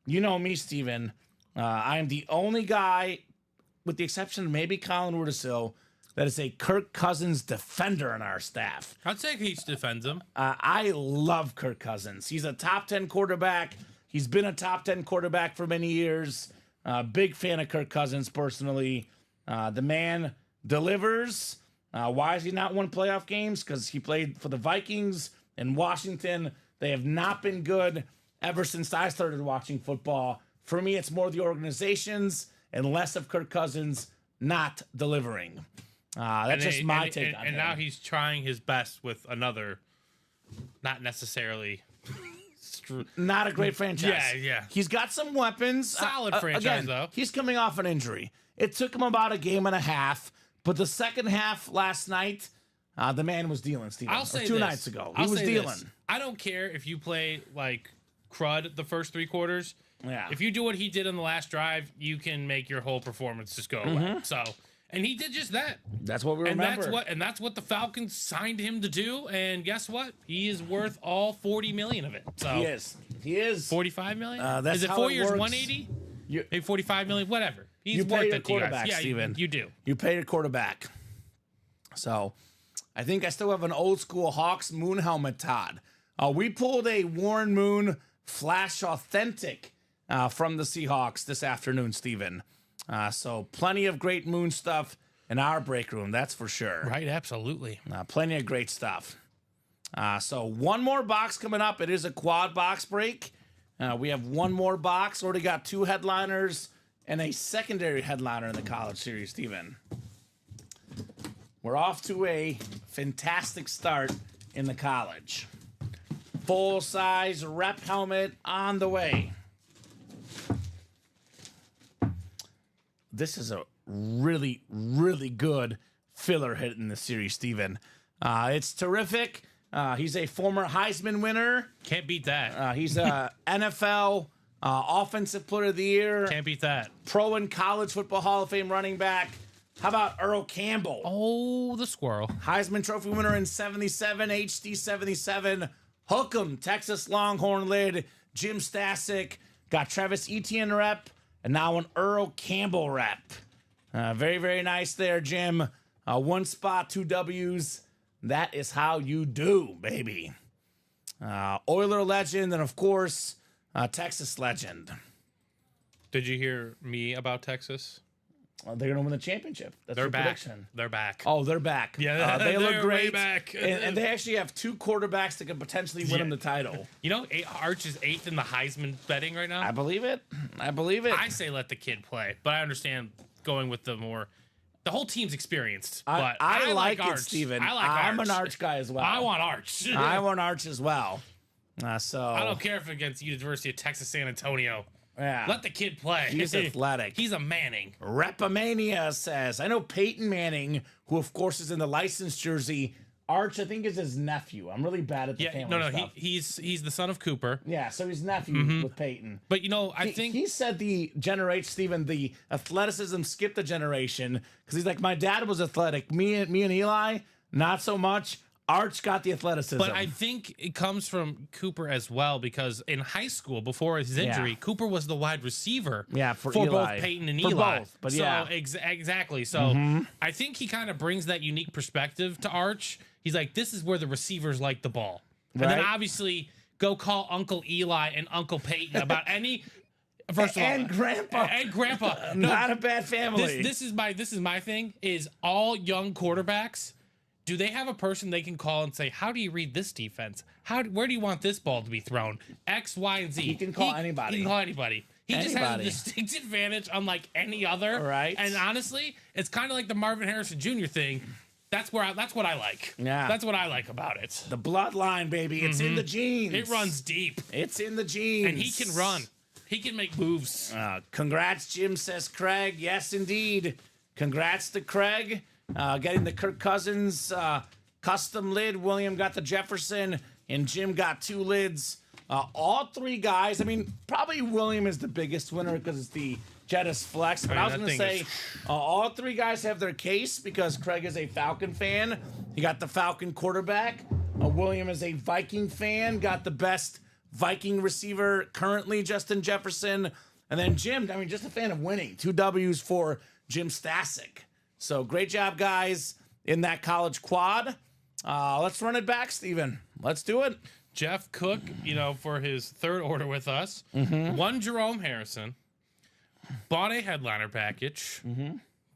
You know me, Steven. I am the only guy, with the exception of maybe Colin Rudisil, that is a Kirk Cousins defender on our staff. I'd say he defends him. I love Kirk Cousins. He's a top 10 quarterback. He's been a top 10 quarterback for many years. Big fan of Kirk Cousins personally. The man delivers. Why has he not won playoff games? Because he played for the Vikings and Washington. They have not been good ever since I started watching football. For me, it's more the organizations and less of Kirk Cousins not delivering. That's just my take on him. And now he's trying his best with another, not necessarily. Not a great franchise. Yeah. He's got some weapons. Solid franchise, again, though. He's coming off an injury. It took him about a game and a half, but the second half last night, The man was dealing, Steven. I'll say two this. nights ago. He I'll was say dealing. this. I don't care if you play like crud the first 3 quarters. Yeah. If you do what he did in the last drive, you can make your whole performance just go away. So, and he did just that. That's what we And remember. that's what the Falcons signed him to do. And guess what? He is worth all 40 million of it. So He is. He is. 45 million? That's is it how 4 it years, works. 180? You- Maybe 45 million, whatever. He's You pay worth your it to you guys. quarterback, Yeah, Steven. you do. You pay your quarterback. So, I think I still have an old school Hawks Moon helmet, Todd. We pulled a Warren Moon Flash Authentic from the Seahawks this afternoon, Steven. So, plenty of great Moon stuff in our break room, that's for sure. Right, absolutely. Plenty of great stuff. So, one more box coming up. It is a quad box break. We have one more box. Already got 2 headliners and a secondary headliner in the college series, Steven. We're off to a fantastic start in the college. Full-size rep helmet on the way. This is a really, really good filler hit in the series, Steven. It's terrific. He's a former Heisman winner. Can't beat that. He's a NFL Offensive Player of the Year. Can't beat that. Pro and College Football Hall of Fame running back. How about Earl Campbell? Oh, the squirrel. Heisman Trophy winner in 77, HD 77. Hook'em, Texas Longhorn lid. Jim Stasic. Got Travis Etienne rep. And now an Earl Campbell rep. Very, very nice there, Jim. 1 spot, 2 W's. That is how you do, baby. Oiler legend, and of course, Texas legend. Did you hear me about Texas? They're going to win the championship. That's They're your back. prediction. They're back. Oh, they're back. Yeah, they look they're great. way back. And they actually have 2 quarterbacks that could potentially win them the title. You know, Arch is 8th in the Heisman betting right now. I believe it. I believe it. I say let the kid play, but I understand going with the whole team's experienced. But I like it, Arch. Steven. I like I'm Arch. an Arch guy as well. I want Arch. I want Arch as well. So I don't care if against University of Texas San Antonio. Yeah. Let the kid play. He's athletic. He's a Manning. Repomania says, I know Peyton Manning, who of course is in the licensed jersey. Arch, I think, is his nephew. I'm really bad at the family stuff. He's the son of Cooper. Yeah, so he's nephew with Peyton. But you know, I think he said the athleticism skipped a generation because he's like, my dad was athletic. Me and Eli, not so much. Arch got the athleticism. But I think it comes from Cooper as well, because in high school, before his injury, Cooper was the wide receiver for both Eli. Peyton and For Eli. both, but so, yeah. Exactly. So I think he kind of brings that unique perspective to Arch. He's like, this is where the receivers like the ball. And then Right. obviously go call Uncle Eli and Uncle Peyton about any... First of all, and Grandpa. And Grandpa. No, Not a bad family. this is my thing, is all young quarterbacks... Do they have a person they can call and say, how do you read this defense? Where do you want this ball to be thrown? X, Y, and Z. He can call anybody. He can call anybody. He just has a Anybody. distinct advantage unlike any other. Right. And honestly, it's kind of like the Marvin Harrison Jr. thing. That's what I like. Yeah. That's what I like about it. The bloodline, baby. It's in the genes. It runs deep. It's in the genes. And he can run. He can make moves. Congrats, Jim, says Craig. Yes, indeed. Congrats to Craig. Getting the Kirk Cousins custom lid. William got the Jefferson, and Jim got 2 lids. All 3 guys. I mean, probably William is the biggest winner because it's the Jettis Flex. But I was going to say, all 3 guys have their case because Craig is a Falcon fan. He got the Falcon quarterback. William is a Viking fan. Got the best Viking receiver currently, Justin Jefferson. And then Jim, I mean, just a fan of winning. 2 W's for Jim Stasic. So great job, guys, in that college quad. Let's run it back, Steven. Let's do it. Jeff Cook, for his 3rd order with us, won Jerome Harrison, bought a headliner package,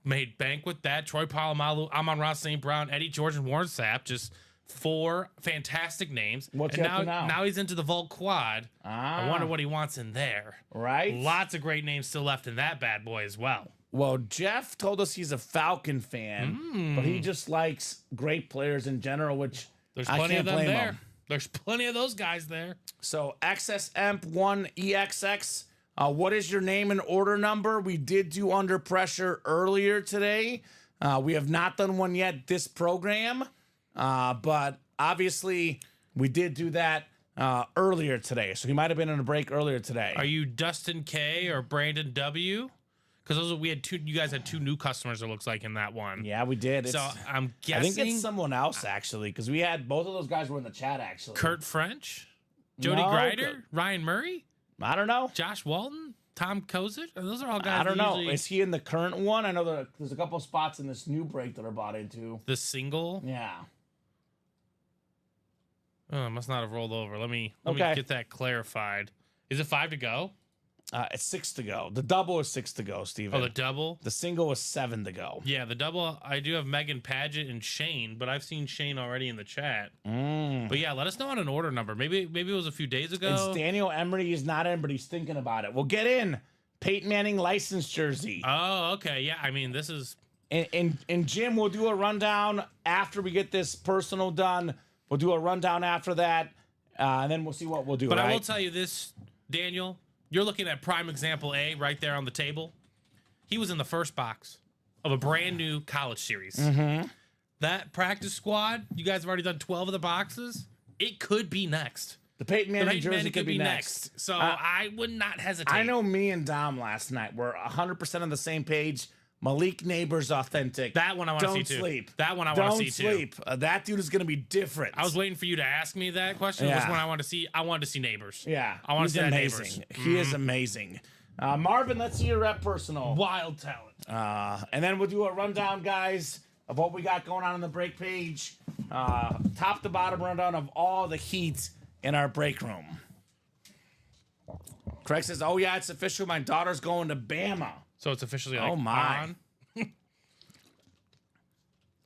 made bank with that. Troy Polamalu, Amon-Ra St. Brown, Eddie George, and Warren Sapp, just 4 fantastic names. What's and he up to now? Now he's into the Vault Quad. I wonder what he wants in there. Right. Lots of great names still left in that bad boy as well. Well, Jeff told us he's a Falcon fan, but he just likes great players in general, which There's I plenty can't of them blame there. him. There's plenty of those guys there. So XSMP1EXX, what is your name and order number? We did do Under Pressure earlier today. We have not done one yet this program. But obviously we did do that earlier today. So he might have been on a break earlier today. Are you Dustin K or Brandon W? Because we had two. You guys had 2 new customers. It looks like in that one. Yeah, we did. So I'm I guessing think it's someone else actually, because we had both of those guys were in the chat actually. Kurt French, Jody No, Grider, Ryan Murray, I don't know. Josh Walton, Tom Kozik. Those are all guys. I don't that know. usually- Is he in the current one? I know there's a couple spots in this new break that are bought into. The single. Yeah. Oh, it must not have rolled over. Let me Okay. get that clarified. Is it 5 to go? It's 6 to go. The double is 6 to go, Steven. Oh, the double. The single is 7 to go. Yeah, the double. I do have Megan Paget and Shane, but I've seen Shane already in the chat. But yeah, let us know on an order number. Maybe it was a few days ago. It's Daniel Emery. He's not in, but he's thinking about it. We'll get in. Peyton Manning licensed jersey. Oh, okay. Yeah, I mean, this is. And Jim, we'll do a rundown after we get this personal done. We'll do a rundown after that, and then we'll see what we'll do. But right? I will tell you this, Daniel. You're looking at prime example A right there on the table. He was in the first box of a brand new college series. That practice squad, you guys have already done 12 of the boxes. It could be next. The Peyton The Manning Peyton jersey Manning could be next. So I would not hesitate. I know me and Dom last night were 100% on the same page. Malik Neighbors authentic. That one I want to see Don't too. sleep. That one I want to see too. Don't sleep. That dude is going to be different. I was waiting for you to ask me that question. Yeah. Which one I want to see? I wanted to see Neighbors. Yeah. I want to he's see that amazing. Neighbors. He is amazing. Marvin, let's see your rep personal. Wild talent. And then we'll do a rundown, guys, of what we got going on the break page. Top to bottom rundown of all the heat in our break room. Craig says, oh, yeah, it's official. My daughter's going to Bama. So it's officially like Oh, my. on.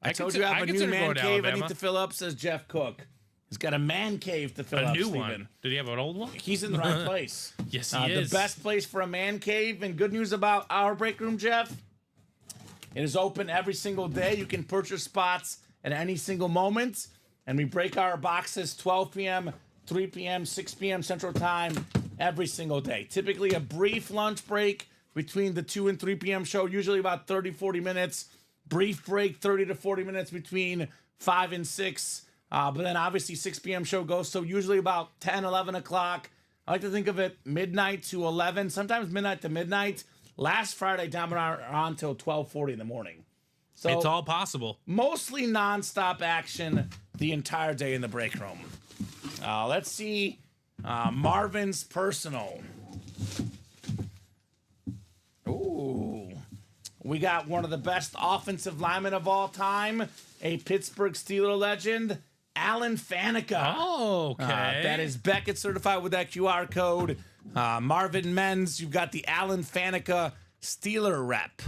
I told you I have a new consider man going to cave I Alabama. need to fill up, says Jeff Cook. He's got a man cave to fill A up, new Steven. one. Did he have an old one? He's in the right place. Yes, he is. The best place for a man cave. And good news about our break room, Jeff. It is open every single day. You can purchase spots at any single moment. And we break our boxes 12 p.m., 3 p.m., 6 p.m. Central Time every single day. Typically a brief lunch break between the 2 and 3 p.m. show, usually about 30, 40 minutes. Brief break, 30 to 40 minutes between 5 and 6. But then obviously 6 p.m. show goes, so usually about 10, 11 o'clock. I like to think of it midnight to 11, sometimes midnight to midnight. Last Friday, down on until 12:40 in the morning. So It's all possible. mostly nonstop action the entire day in the break room. Let's see Marvin's personal. Ooh. We got one of the best offensive linemen of all time, a Pittsburgh Steelers legend, Alan Faneca. Oh, okay. That is Beckett certified with that QR code. Marvin Menz, you've got the Alan Faneca Steeler rep.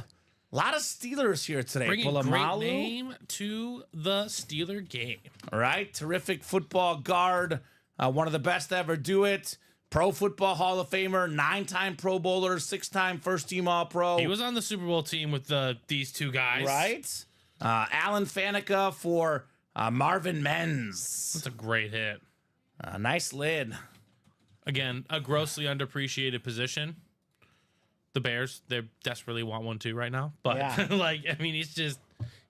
A lot of Steelers here today. Bringing great Polamalu, name to the Steeler game. all right, terrific football guard, one of the best to ever do it. Pro Football Hall of Famer, 9-time Pro Bowler, 6-time First Team All-Pro. He was on the Super Bowl team with these two guys. right. Alan Faneca for Marvin Menz. That's a great hit. Nice lid. Again, a grossly underappreciated position. The Bears, they desperately want one too right now. But, Yeah.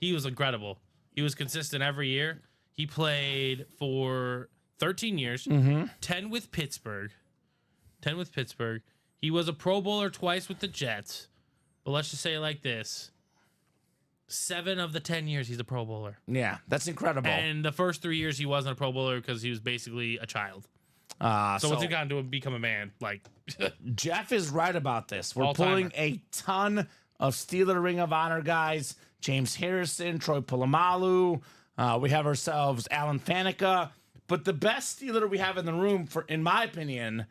he was incredible. He was consistent every year. He played for 13 years, 10 with Pittsburgh. He was a Pro Bowler twice with the Jets. But let's just say it like this. 7 of the 10 years, he's a Pro Bowler. Yeah, that's incredible. And the first 3 years, he wasn't a Pro Bowler because he was basically a child. So what's he gotten to become a man? Like, Jeff is right about this. We're All-timer. pulling a ton of Steeler Ring of Honor guys. James Harrison, Troy Polamalu. We have ourselves Alan Faneca. But the best Steeler we have in the room, in my opinion,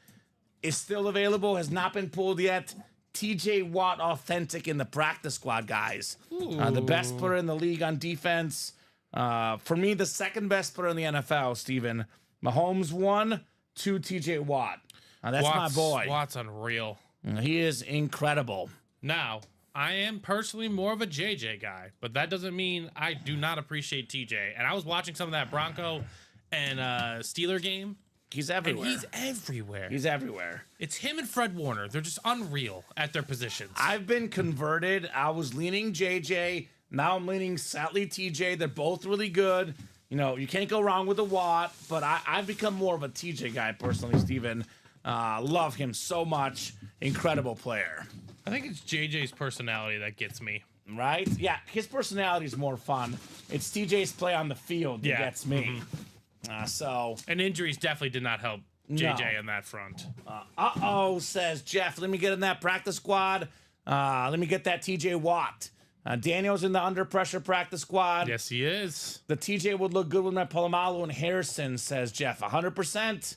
is still available, has not been pulled yet. TJ Watt authentic in the practice squad, guys. The best player in the league on defense. For me, the second best player in the NFL, Steven. Mahomes 1, 2 TJ Watt. That's my boy. Watt's unreal. He is incredible. Now, I am personally more of a JJ guy, but that doesn't mean I do not appreciate TJ. And I was watching some of that Bronco and Steeler game. He's And everywhere. he's everywhere. He's everywhere. It's him and Fred Warner. They're just unreal at their positions. I've been converted. I was leaning JJ. Now I'm leaning slightly TJ. They're both really good. You can't go wrong with the Watt, but I've become more of a TJ guy personally, Steven. Love him so much. Incredible player. I think it's JJ's personality that gets me. Right? Yeah, his personality is more fun. It's TJ's play on the field that gets me. And injuries definitely did not help JJ on that front. Says Jeff. Let me get in that practice squad. Let me get that TJ Watt. Daniel's in the under pressure practice squad. Yes, he is. The TJ would look good with my Palomalu and Harrison, says Jeff. 100%.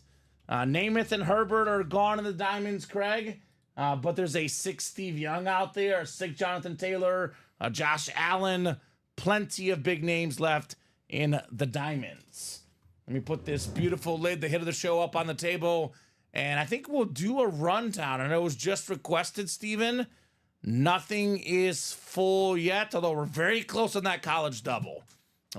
Namath and Herbert are gone in the Diamonds, Craig. But there's a sick Steve Young out there, a sick Jonathan Taylor, Josh Allen. Plenty of big names left in the Diamonds. Let me put this beautiful lid, the hit of the show, up on the table. And I think we'll do a rundown. I know it was just requested, Steven. Nothing is full yet, although we're very close on that college double.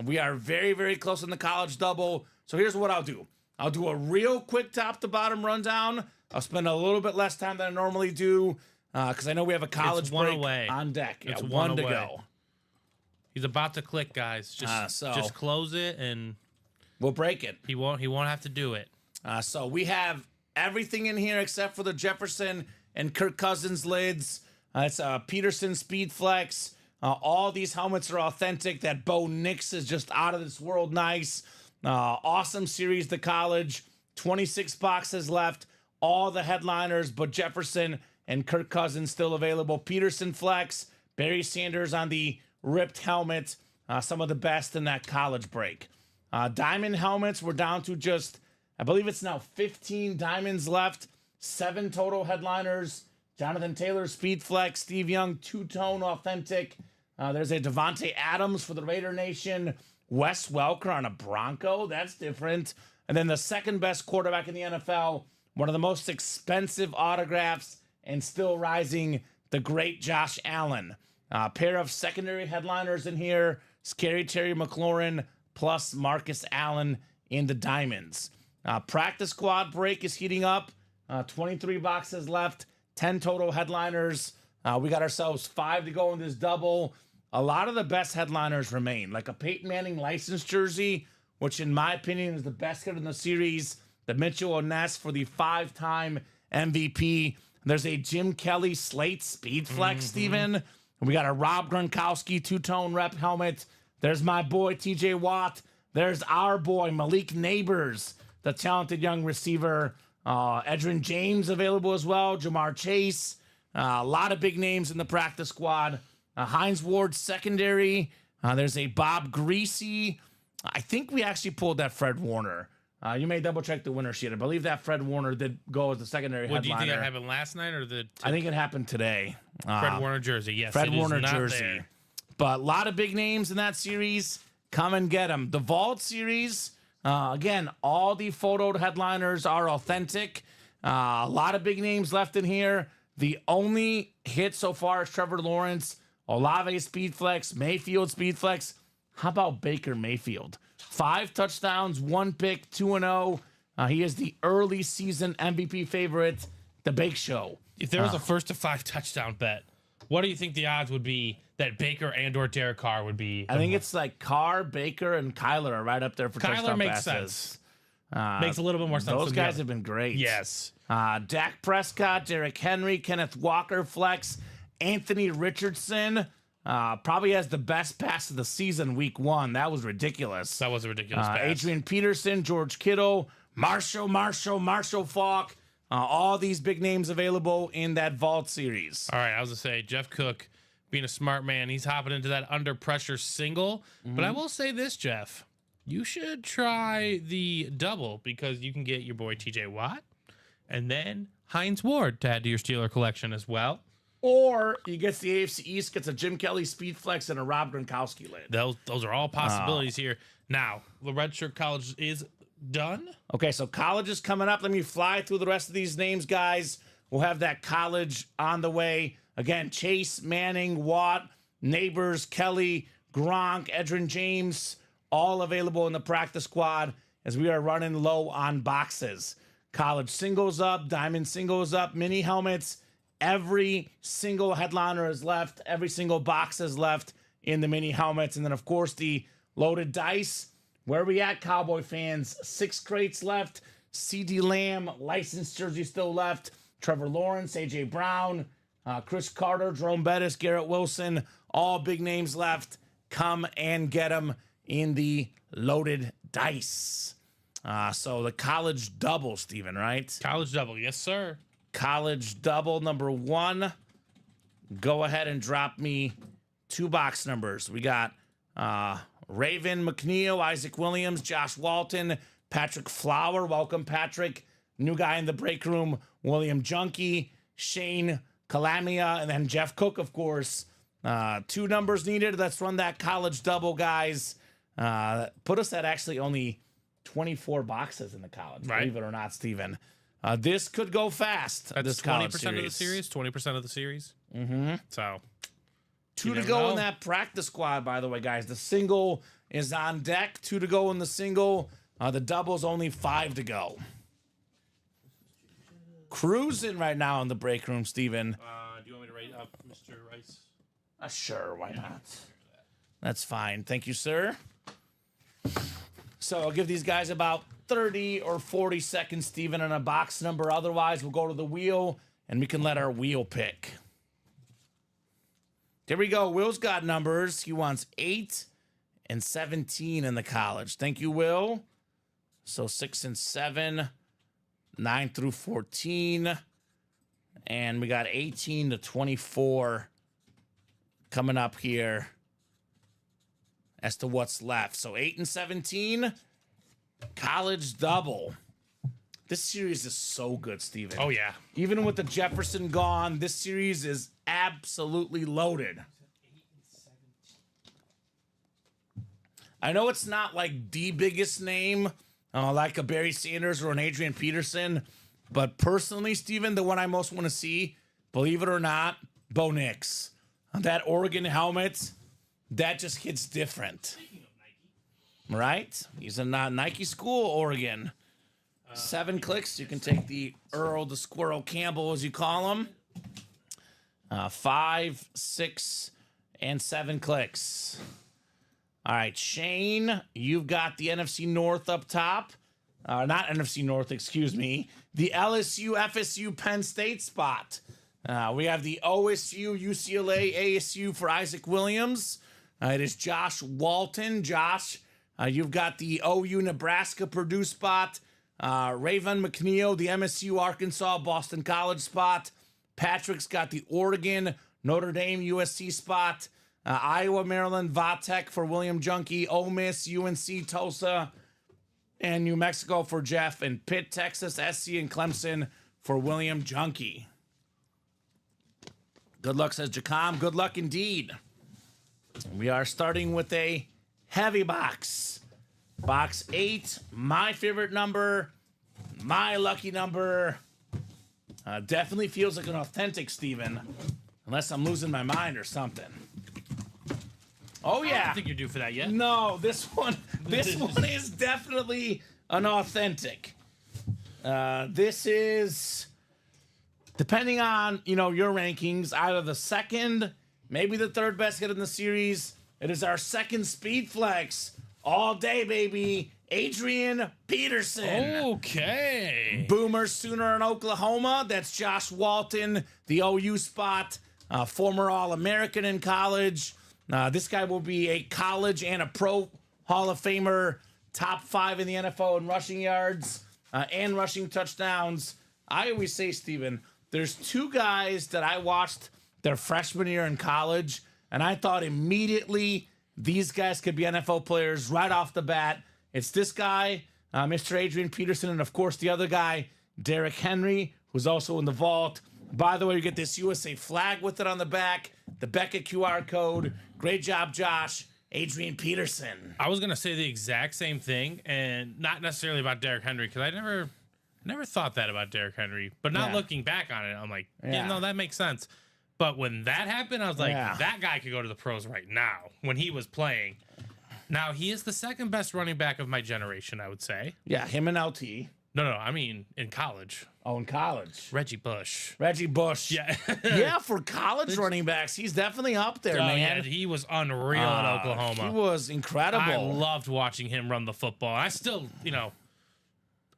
We are very, very close on the college double. So here's what I'll do. I'll do a real quick top-to-bottom rundown. I'll spend a little bit less time than I normally do because I know we have a college break on deck. It's one to go. He's about to click, guys. Just close it, and we'll break it. He won't have to do it. So we have everything in here except for the Jefferson and Kirk Cousins lids. It's a Peterson Speed Flex. All these helmets are authentic. That Bo Nix is just out of this world nice. Awesome series to college. 26 boxes left. All the headliners, but Jefferson and Kirk Cousins still available. Peterson Flex. Barry Sanders on the ripped helmet. Some of the best in that college break. Diamond helmets, we're down to just, I believe it's now 15 diamonds left. 7 total headliners. Jonathan Taylor, Speed Flex, Steve Young, two-tone authentic. There's a Devontae Adams for the Raider Nation. Wes Welker on a Bronco. That's different. And then the second best quarterback in the NFL, one of the most expensive autographs and still rising, the great Josh Allen. A pair of secondary headliners in here. Scary Terry McLaurin plus Marcus Allen in the diamonds. Practice squad break is heating up. 23 boxes left. 10 total headliners. We got ourselves 5 to go in this double. A lot of the best headliners remain, like a Peyton Manning licensed jersey, which in my opinion is the best hit in the series. The Mitchell Oness for the 5-time MVP. There's a Jim Kelly Slate Speed Flex, Steven. We got a Rob Gronkowski two-tone rep helmet. There's my boy TJ Watt. There's our boy Malik Neighbors, the talented young receiver. Edgerrin James available as well. Jamar Chase. A lot of big names in the practice squad. Hines Ward secondary. There's a Bob Greasy. I think we actually pulled that Fred Warner. You may double check the winner sheet. I believe that Fred Warner did go as the secondary headliner. Do you think that happened last night or I think it happened today. Fred Warner jersey, yes. Fred Warner jersey. There. But a lot of big names in that series. Come and get them. The Vault series, again, all the photoed headliners are authentic. A lot of big names left in here. The only hit so far is Trevor Lawrence, Olave Speedflex, Mayfield Speedflex. How about Baker Mayfield? 5 touchdowns, 1 pick, 2-0. He is the early season MVP favorite, the Bake Show. If there was a first to 5 touchdown bet, what do you think the odds would be that Baker and or Derek Carr would be? I think it's like Carr, Baker, and Kyler are right up there for touchdown makes passes. Sense. Makes a little bit more sense. Those guys have been great. Yes. Dak Prescott, Derrick Henry, Kenneth Walker, Flex, Anthony Richardson. Probably has the best pass of the season week 1. That was ridiculous. That was a ridiculous pass. Adrian Peterson, George Kittle, Marshall Falk. All these big names available in that Vault series. All right, I was going to say, Jeff Cook, being a smart man, he's hopping into that under pressure single. But I will say this, Jeff. You should try the double because you can get your boy TJ Watt and then Hines Ward to add to your Steeler collection as well. Or he gets the AFC East, gets a Jim Kelly Speed Flex and a Rob Gronkowski lid. Those are all possibilities here. Now, the Redshirt College is done. Okay, so college is coming up. Let me fly through the rest of these names, guys. We'll have that college on the way. Again, Chase, Manning, Watt, Neighbors, Kelly, Gronk, Edgerrin James, all available in the practice squad as we are running low on boxes. College singles up, diamond singles up, mini helmets. Every single headliner is left. Every single box is left in the mini helmets. And then, of course, the loaded dice. Where are we at, Cowboy fans? 6 crates left. CD Lamb, licensed jersey still left. Trevor Lawrence, A.J. Brown, Chris Carter, Jerome Bettis, Garrett Wilson, all big names left. Come and get them in the loaded dice. So the college double, Steven, right? College double, yes, sir. College double number 1. Go ahead and drop me 2 box numbers. We got Raven McNeil, Isaac Williams, Josh Walton, Patrick Flower. Welcome, Patrick. New guy in the break room, William Junkie, Shane Calamia, and then Jeff Cook, of course. 2 numbers needed. Let's run that college double, guys. Put us at actually only 24 boxes in the college, right? Believe it or not, Steven. This could go fast. That's this 20% of the series. 20% of the series. Mm-hmm. So 2 to go in that practice squad, by the way, guys. The single is on deck. 2 to go in the single. The double's only 5 to go. Cruising right now in the break room, Steven. Do you want me to rate up Mr. Rice? Sure, why not? That's fine. Thank you, sir. So I'll give these guys about 30 or 40 seconds, Steven, on a box number. Otherwise, we'll go to the wheel, and we can let our wheel pick. There we go. Will's got numbers. He wants 8 and 17 in the college. Thank you, Will. So 6 and 7, 9 through 14, and we got 18 to 24 coming up here as to what's left. So 8 and 17, college double. This series is so good, Steven. Oh, yeah. Even with the Jefferson gone, this series is absolutely loaded. I know it's not like the biggest name, like a Barry Sanders or an Adrian Peterson, but personally, Steven, the one I most want to see, believe it or not, Bo Nix. That Oregon helmet, that just hits different. Right? He's in Nike school, Oregon. 7 clicks. You can take the Earl the Squirrel Campbell, as you call him. 5, 6, and 7 clicks. All right, Shane, you've got the NFC North up top. Not NFC North, excuse me. The LSU, FSU, Penn State spot. We have the OSU, UCLA, ASU for Isaac Williams. It is Josh Walton. Josh, you've got the OU, Nebraska, Purdue spot. Raven McNeil, the MSU, Arkansas, Boston College spot. Patrick's got the Oregon, Notre Dame, USC spot. Iowa, Maryland, Vatek for William Junkie. Ole Miss, UNC, Tulsa, and New Mexico for Jeff. And Pitt, Texas, SC, and Clemson for William Junkie. Good luck, says Jacom. Good luck indeed. We are starting with a heavy box. Box 8, my favorite number, my lucky number. Definitely feels like an authentic, Steven. Unless I'm losing my mind or something. Oh, yeah. I don't think you're due for that yet. No, this one is definitely an authentic. This is, depending on, your rankings, either the second, maybe the third best hit in the series. It is our second speed flex. All day, baby. Adrian Peterson. Okay. Boomer Sooner in Oklahoma. That's Josh Walton, the OU spot. Former All-American in college. This guy will be a college and a pro Hall of Famer. Top 5 in the NFL in rushing yards and rushing touchdowns. I always say, Steven, there's 2 guys that I watched their freshman year in college, and I thought immediately these guys could be NFL players right off the bat. It's this guy, Mr. Adrian Peterson, and of course the other guy, Derrick Henry, who's also in the vault. By the way, you get this USA flag with it on the back, the Beckett QR code. Great job, Josh. Adrian Peterson. I was gonna say the exact same thing, and not necessarily about Derrick Henry, because I never thought that about Derrick Henry. But now looking back on it, I'm like, yeah, no, that makes sense. But when that happened, I was like, that guy could go to the pros right now when he was playing. Now, he is the second best running back of my generation, I would say. Yeah, him and LT. No, I mean in college. Oh, in college. Reggie Bush. Reggie Bush. Yeah. Yeah, for college running backs, he's definitely up there, man. Yeah, he was unreal at Oklahoma. He was incredible. I loved watching him run the football. I still,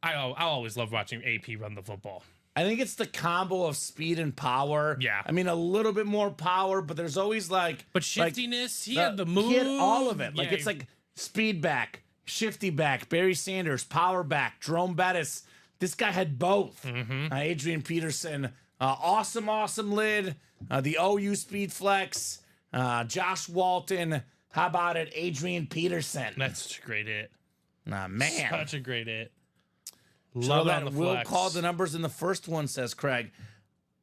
I always love watching AP run the football. I think it's the combo of speed and power. Yeah. I mean, a little bit more power, but there's always But shiftiness, he had the move. He had all of it. Like, Yeah, it's like speed back, shifty back, Barry Sanders, power back, Jerome Bettis. This guy had both. Adrian Peterson, awesome lid. The OU speed flex. Josh Walton. How about it, Adrian Peterson? That's such a great hit. Man. Such a great hit. So Love that on the we'll flex. call the numbers in the first one, says Craig.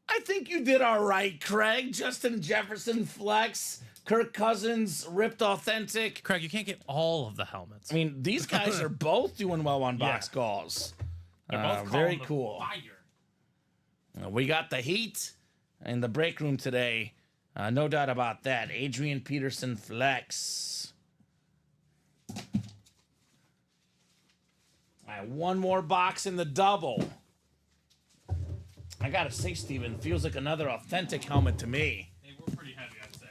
I think you did all right, Craig. Justin Jefferson flex. Kirk Cousins ripped authentic. Craig, you can't get all of the helmets. I mean, these guys are both doing well on box calls. They're both very calling the cool. fire. We got the heat in the break room today. No doubt about that. Adrian Peterson flex. All right, one more box in the double. I gotta say, Steven, feels like another authentic helmet to me. They were pretty heavy, I'd say.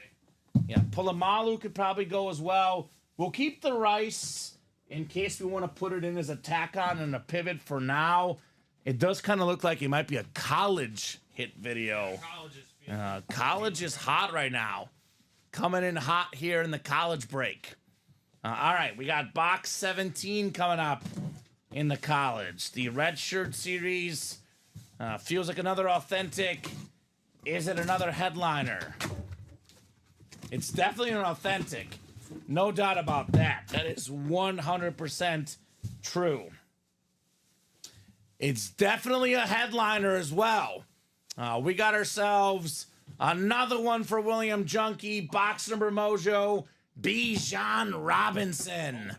Yeah, Polamalu could probably go as well. We'll keep the Rice in case we want to put it in as a tack on and a pivot for now. It does kind of look like it might be a college hit video. College is hot right now. Coming in hot here in the college break. All right, we got box 17 coming up in the college. The Red Shirt Series feels like another authentic. Is it another headliner? It's definitely an authentic. No doubt about that. That is 100% true. It's definitely a headliner as well. We got ourselves another one for William Junkie. Box number mojo. Bijan Robinson.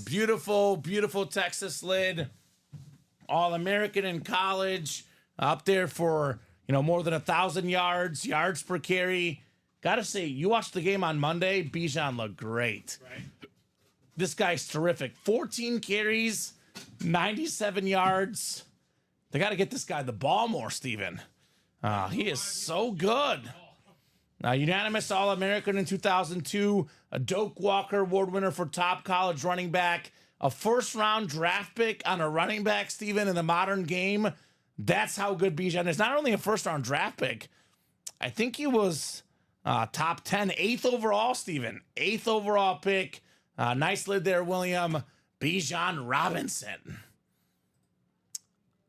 Beautiful, beautiful Texas lid. All-American in college. Up there for, more than 1,000 yards per carry. Gotta say, you watched the game on Monday. Bijan looked great. Right. This guy's terrific. 14 carries, 97 yards. They got to get this guy the ball more, Steven. He is so good. Unanimous All-American in 2002. A Doak Walker Award winner for top college running back. A first-round draft pick on a running back, Steven, in the modern game. That's how good Bijan is. Not only a first-round draft pick, I think he was top 10, 8th overall, Steven. 8th overall pick. Nice lid there, William. Bijan Robinson.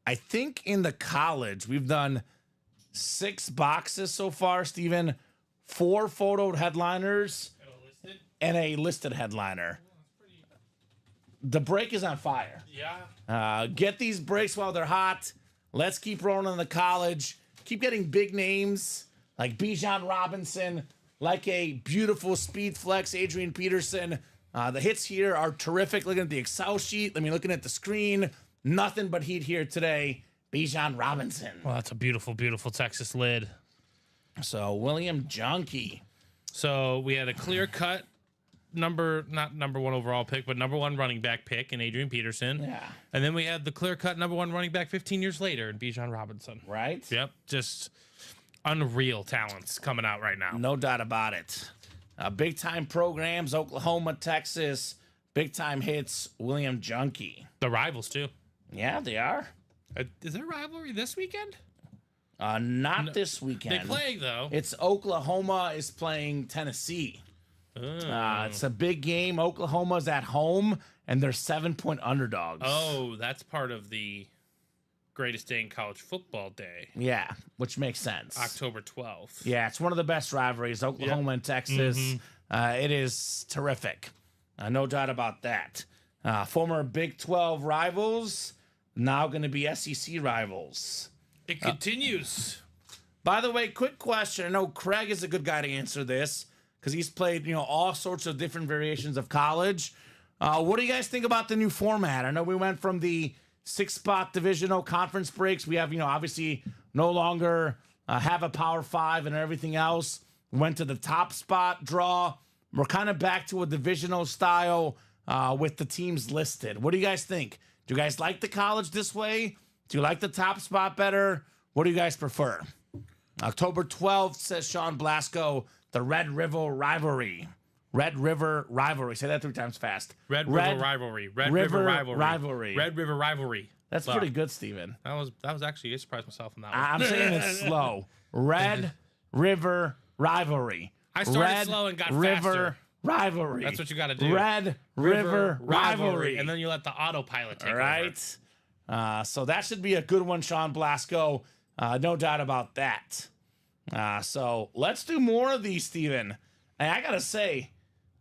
I think in the college, we've done 6 boxes so far, Steven. 4 photoed headliners and a listed headliner. The break is on fire. Yeah. Get these breaks while they're hot. Let's keep rolling in the college. Keep getting big names like Bijan Robinson, like a beautiful speed flex, Adrian Peterson. The hits here are terrific. Looking at the Excel sheet. Looking at the screen. Nothing but heat here today. Bijan Robinson. Well, that's a beautiful, beautiful Texas lid. So, William Junkie. So we had a clear-cut not number 1 overall pick, but number 1 running back pick in Adrian Peterson. Yeah. And then we had the clear-cut number 1 running back 15 years later in Bijan Robinson. Right? Yep. Just unreal talents coming out right now. No doubt about it. Big-time programs, Oklahoma, Texas. Big-time hits, William Junkie. The rivals, too. Yeah, they are. Is there rivalry this weekend? Not this weekend. They play, though. It's Oklahoma is playing Tennessee. It's a big game. Oklahoma's at home, and they're 7-point underdogs. Oh, that's part of the greatest day in college football day. Yeah, which makes sense. October 12th. Yeah, it's one of the best rivalries, Oklahoma and Texas. It is terrific. No doubt about that. Former Big 12 rivals, now going to be SEC rivals. It continues. By the way, quick question. I know Craig is a good guy to answer this because he's played, all sorts of different variations of college. What do you guys think about the new format? I know we went from the 6-spot divisional conference breaks. We have, obviously no longer have a Power 5 and everything else. We went to the top spot draw. We're kind of back to a divisional style with the teams listed. What do you guys think? Do you guys like the college this way? Do you like the top spot better? What do you guys prefer? October 12th, says Sean Blasco, the Red River Rivalry. Red River Rivalry. Say that 3 times fast. Red River Rivalry. Red River Rivalry. Red River Rivalry. That's pretty good, Steven. That was actually, I surprised myself on that one. I'm saying it slow. Red River Rivalry. I started slow and got River faster. Rivalry. That's what you got to do. Red River Rivalry. And then you let the autopilot take over. Right? So that should be a good one, Sean Blasco. No doubt about that. So let's do more of these, Steven. And I got to say,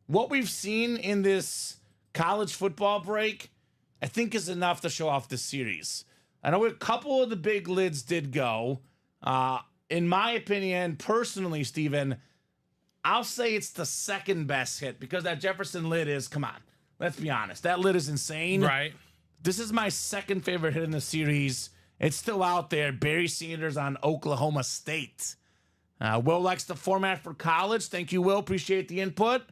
what we've seen in this college football break, I think is enough to show off this series. I know a couple of the big lids did go. In my opinion, personally, Steven, I'll say it's the second best hit because that Jefferson lid is, come on, let's be honest. That lid is insane. Right. This is my second favorite hit in the series. It's still out there. Barry Sanders on Oklahoma State. Will likes the format for college. Thank you, Will. Appreciate the input.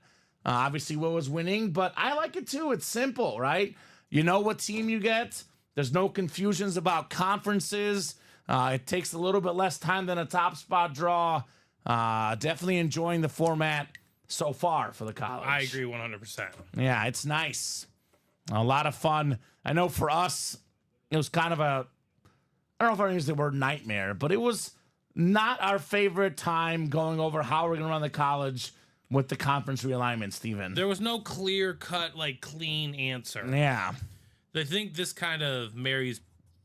Obviously, Will was winning, but I like it too. It's simple, right? You know what team you get. There's no confusions about conferences. It takes a little bit less time than a top spot draw. Definitely enjoying the format so far for the college. I agree 100%. Yeah, it's nice. A lot of fun. I know for us, it was kind of a, I don't know if I use the word nightmare, but it was not our favorite time going over how we're going to run the college with the conference realignment, Steven. There was no clear-cut, like, clean answer. Yeah. I think this kind of marries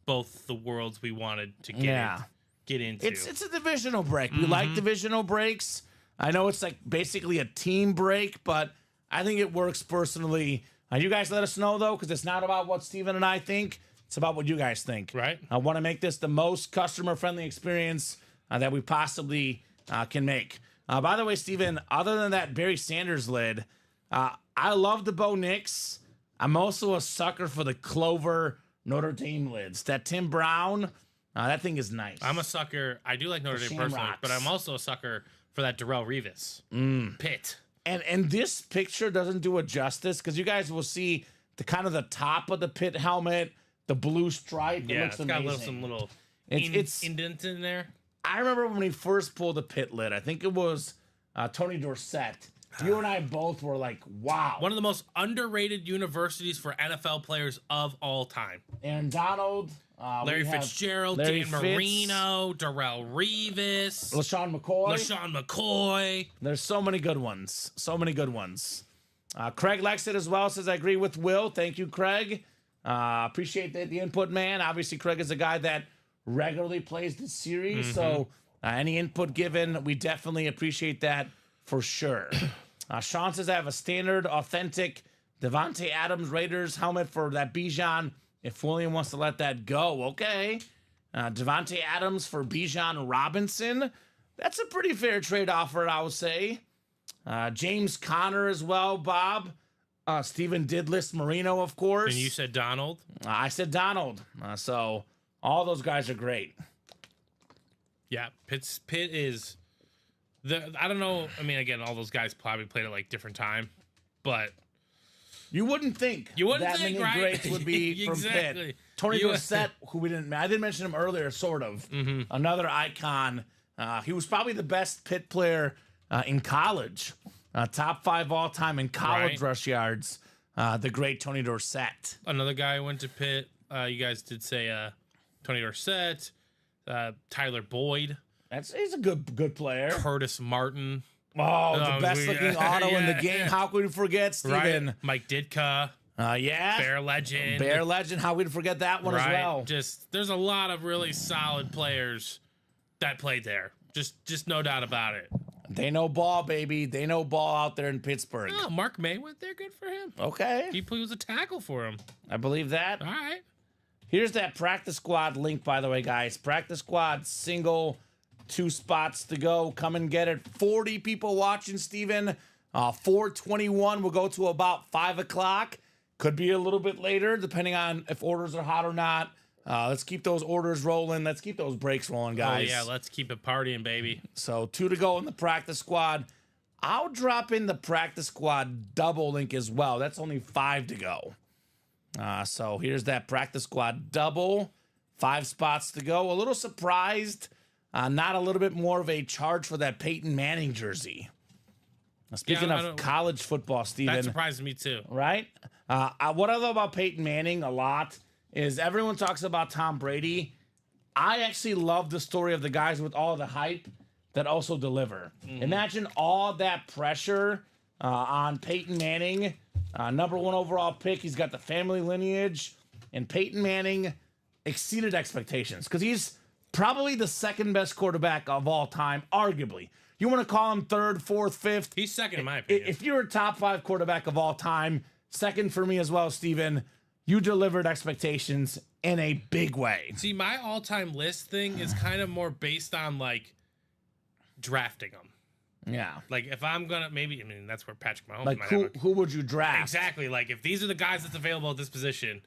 both the worlds we wanted to get into. It's a divisional break. We like divisional breaks. I know it's like basically a team break, but I think it works personally. You guys let us know, though, because it's not about what Steven and I think. It's about what you guys think. Right. I want to make this the most customer-friendly experience that we possibly can make. By the way, Steven, other than that Barry Sanders lid, I love the Bo Nix. I'm also a sucker for the Clover Notre Dame lids. That Tim Brown, that thing is nice. I'm a sucker. I do like Notre Dame personally, but I'm also a sucker for that Darrelle Revis. Pitt. And this picture doesn't do it justice because you guys will see the kind of the top of the Pitt helmet, the blue stripe. Yeah, it looks it's got amazing. some little It's indents in there. I remember when he first pulled the Pitt lid. I think it was Tony Dorsett. You and I both were like, wow. One of the most underrated universities for NFL players of all time. Aaron Donald. Larry Fitzgerald, Dan Marino, Darrelle Revis. LaShawn McCoy. There's so many good ones. So many good ones. Craig likes it as well. Says, I agree with Will. Thank you, Craig. Appreciate the input, man. Obviously, Craig is a guy that regularly plays the series. So any input given, we definitely appreciate that for sure. Sean says, I have a standard, authentic Devontae Adams Raiders helmet for that Bijan. If William wants to let that go, okay. Devontae Adams for Bijan Robinson. That's a pretty fair trade offer, I would say. James Conner as well, Bob. Steven did list Marino, of course. And you said Donald? I said Donald. So all those guys are great. Yeah, Pitt is... I don't know. I mean, again, all those guys probably played at like different time, but... You wouldn't think that many right? greats would be from Pitt. Tony Dorsett, who I didn't mention him earlier, sort of. Another icon. He was probably the best Pitt player in college. Top 5 all-time in college rush yards. The great Tony Dorsett. Another guy who went to Pitt. You guys did say Tony Dorsett. Tyler Boyd. He's a good player. Curtis Martin. Oh, the best-looking auto in the game. How could we forget, Steven? Right. Mike Ditka. Yeah. Bear Legend. Bear Legend. How could we forget that one as well? There's a lot of really solid players that played there. Just no doubt about it. They know ball, baby. They know ball out there in Pittsburgh. Oh, Mark May went there. Good for him. Okay. He was a tackle for him. I believe that. All right. Here's that practice squad link, by the way, guys. Practice squad single, 2 spots to go. Come and get it. 40 people watching, Steven. 4:21 will go to about 5 o'clock. Could be a little bit later, depending on if orders are hot or not. Let's keep those orders rolling. Let's keep those breaks rolling, guys. Oh, yeah, let's keep it partying, baby. So 2 to go in the practice squad. I'll drop in the practice squad double link as well. That's only 5 to go. So here's that practice squad double. 5 spots to go. A little surprised. Not a little bit more of a charge for that Peyton Manning jersey. Speaking of college football, Steven. That surprises me too. Right? What I love about Peyton Manning a lot is everyone talks about Tom Brady. I actually love the story of the guys with all the hype that also deliver. Imagine all that pressure on Peyton Manning, number 1 overall pick. He's got the family lineage, and Peyton Manning exceeded expectations because he's probably the 2nd best quarterback of all time, arguably. You want to call him 3rd, 4th, 5th? He's 2nd in my opinion. If you're a top 5 quarterback of all time, 2nd for me as well, Steven. You delivered expectations in a big way. See, my all-time list thing is kind of more based on like drafting them. Yeah. Like if I'm gonna that's where Patrick Mahomes like might who would you draft? Exactly. Like if these are the guys that's available at this position,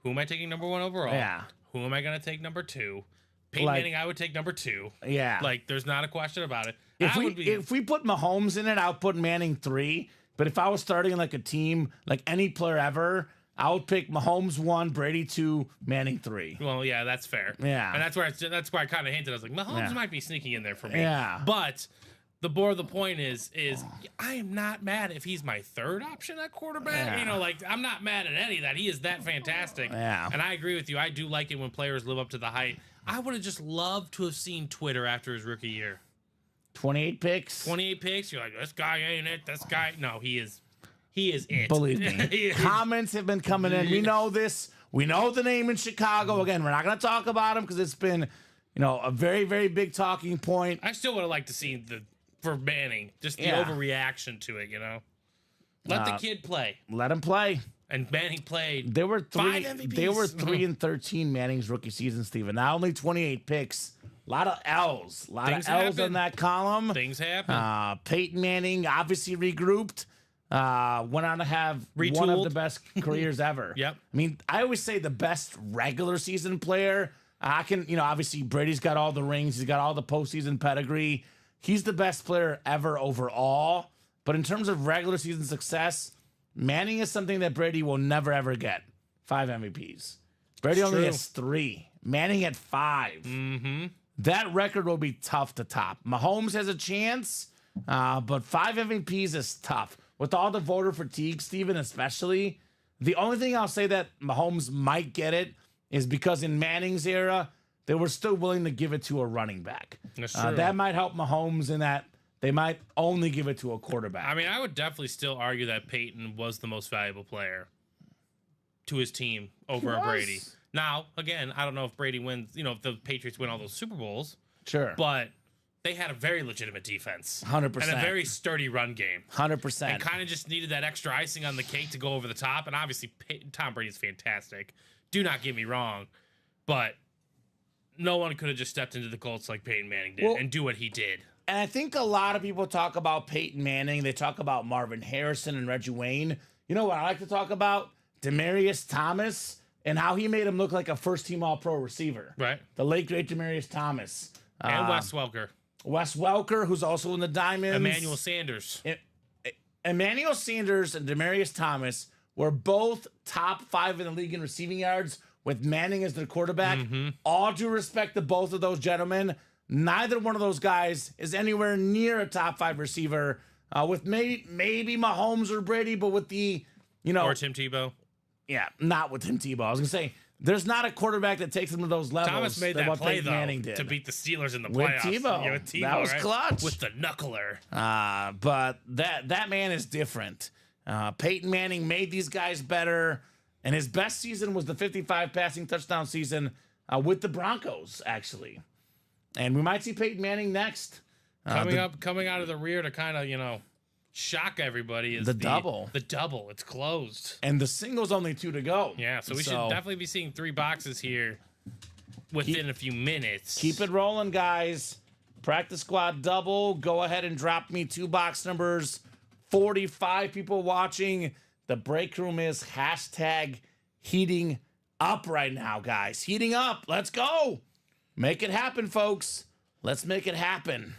who am I taking number 1 overall? Yeah. Who am I gonna take number 2? Peyton Manning, I would take number 2. Yeah. Like there's not a question about it. If we put Mahomes in it, I'll put Manning 3. But if I was starting like a team, like any player ever, I would pick Mahomes 1, Brady 2, Manning 3. Well, yeah, that's fair. Yeah. And that's where I kind of hinted. I was like, Mahomes might be sneaking in there for me. Yeah. But the more the point is I am not mad if he's my 3rd option at quarterback. Yeah. You know, like I'm not mad at any of that. He is that fantastic. Yeah. And I agree with you. I do like it when players live up to the hype. I would have just loved to have seen Twitter after his rookie year. 28 picks. 28 picks. You're like, this guy ain't it. This guy. No, he is. He is it. Believe me. Comments have been coming in. We know this. We know the name in Chicago. Again, we're not going to talk about him because it's been, a very, very big talking point. I still would have liked to see for Manning, just the overreaction to it, Let the kid play. Let him play. And Manning played. There were 5 MVPs. There were 3-13 Manning's rookie season, Steven. Not only 28 picks, a lot of L's. A lot Things of L's happen. in that column. Things happen. Peyton Manning obviously regrouped. Went on to have one of the best careers ever. Yep. I mean, I always say the best regular season player. I can, obviously Brady's got all the rings. He's got all the postseason pedigree. He's the best player ever overall. But in terms of regular season success, Manning is something that Brady will never, ever get. 5 MVPs. Brady only has 3. Manning had 5. Mm-hmm. That record will be tough to top. Mahomes has a chance, but 5 MVPs is tough. With all the voter fatigue, Steven, especially, the only thing I'll say that Mahomes might get it is because in Manning's era, they were still willing to give it to a running back. That's true. That might help Mahomes in that they might only give it to a quarterback. I mean, I would definitely still argue that Peyton was the most valuable player to his team over Brady. Now, again, I don't know if Brady wins, if the Patriots win all those Super Bowls. Sure. But they had a very legitimate defense. 100%. And a very sturdy run game. 100%. And kind of just needed that extra icing on the cake to go over the top. And obviously, Tom Brady is fantastic. Do not get me wrong. But no one could have just stepped into the Colts like Peyton Manning did and do what he did. And I think a lot of people talk about Peyton Manning. They talk about Marvin Harrison and Reggie Wayne. You know what I like to talk about? Demaryius Thomas and how he made him look like a first-team All-Pro receiver. Right. The late, great Demaryius Thomas. And Wes Welker. Wes Welker, who's also in the Diamonds. Emmanuel Sanders. Emmanuel Sanders and Demaryius Thomas were both top 5 in the league in receiving yards with Manning as their quarterback. Mm-hmm. All due respect to both of those gentlemen, neither one of those guys is anywhere near a top 5 receiver with maybe Mahomes or Brady, but with the, Or Tim Tebow. Yeah, not with Tim Tebow. I was going to say, there's not a quarterback that takes them to those levels. Thomas made that play, though, to beat the Steelers in the playoffs. With Tebow. Yeah, with Tebow, that was clutch. With the knuckler. But that man is different. Peyton Manning made these guys better, and his best season was the 55 passing touchdown season with the Broncos, actually. And we might see Peyton Manning next. Coming out of the rear to kind of, shock everybody is the double. The double. It's closed. And the single's only 2 to go. Yeah, so we should definitely be seeing 3 boxes here within a few minutes. Keep it rolling, guys. Practice squad double. Go ahead and drop me 2 box numbers. 45 people watching. The break room is #heating up right now, guys. Heating up. Let's go. Make it happen, folks. Let's make it happen.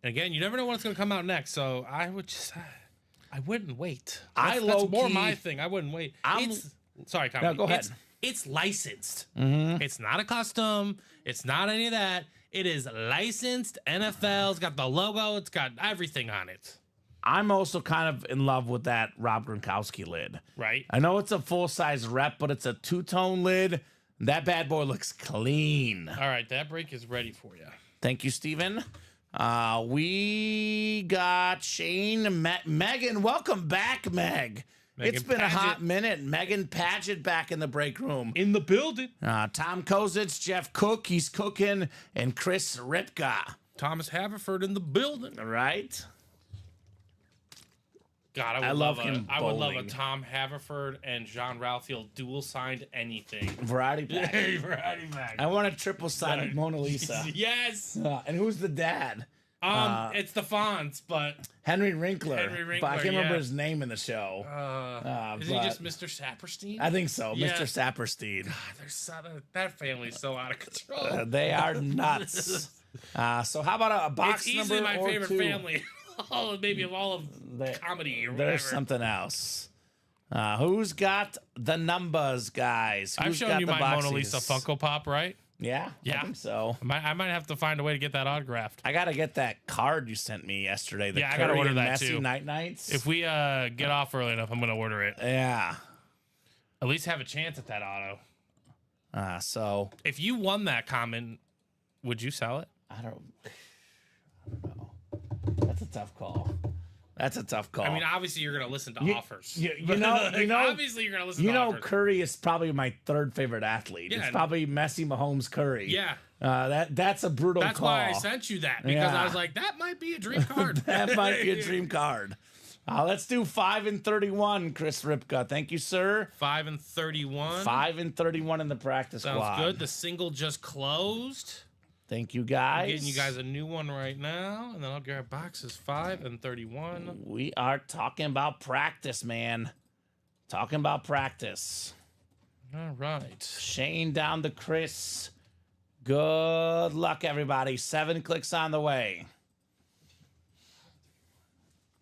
Again, you never know what's going to come out next, so I wouldn't wait. That's more my thing. I wouldn't wait. It's Sorry, Kamen. No, go ahead. It's licensed. It's not a custom. It's not any of that. It is licensed NFL. It's got the logo. It's got everything on it. I'm also kind of in love with that Rob Gronkowski lid. Right. I know it's a full-size rep, but it's a two-tone lid. That bad boy looks clean. All right, that break is ready for you. Thank you, Steven. We got Shane, Megan. Welcome back, Meg. It's been Paget. a hot minute. Megan Paget back in the break room. In the building. Tom Kozich, Jeff Cook, he's cooking, and Chris Ripka. Thomas Haverford in the building. All right. God, I love him I would love a bowling. Tom Haverford and John Ralphfield dual signed anything. Variety pack. Hey, variety bag. I want a triple-sided Mona Lisa. Yes. And who's the dad? It's the Fonz, but Henry Winkler. Henry But I Winkler, can't remember yeah. his name in the show. is he but just Mr. Saperstein? I think so, Yeah. Mr. Saperstein. That family's so out of control. They are nuts. So how about a box It's number easily my or favorite two? family. Maybe of all of comedy or whatever. There's something else. Who's got the numbers, guys? I've Who's shown got you the my Mona Lisa boxes? Funko Pop, right? Yeah, Yeah. I think so. I might have to find a way to get that autographed. I gotta get that card you sent me yesterday. The Yeah, I gotta Curry order and that Messi too. Nights. If we get off early enough, I'm gonna order it. Yeah. At least have a chance at that auto. So If you won that comment, would you sell it? I don't know. That's a tough call. That's a tough call. I mean, obviously you're gonna listen to offers. you know, obviously you're gonna listen. You to know, offers. Curry is probably my third favorite athlete. Yeah. It's probably Messi, Mahomes, Curry. Yeah. That's a brutal That's call. why I sent you that because Yeah. I was like, that might be a dream card. That might be a dream card. Let's do 5 and 31, Chris Ripka. Thank you, sir. 5 and 31. 5 and 31 in the practice Sounds squad. good. The single just closed. Thank you, guys. Getting you guys a new one right now, and then I'll grab boxes 5 and 31. We are talking about practice, man. Talking about practice. All right. Shane down to Chris. Good luck, everybody. 7 clicks on the way.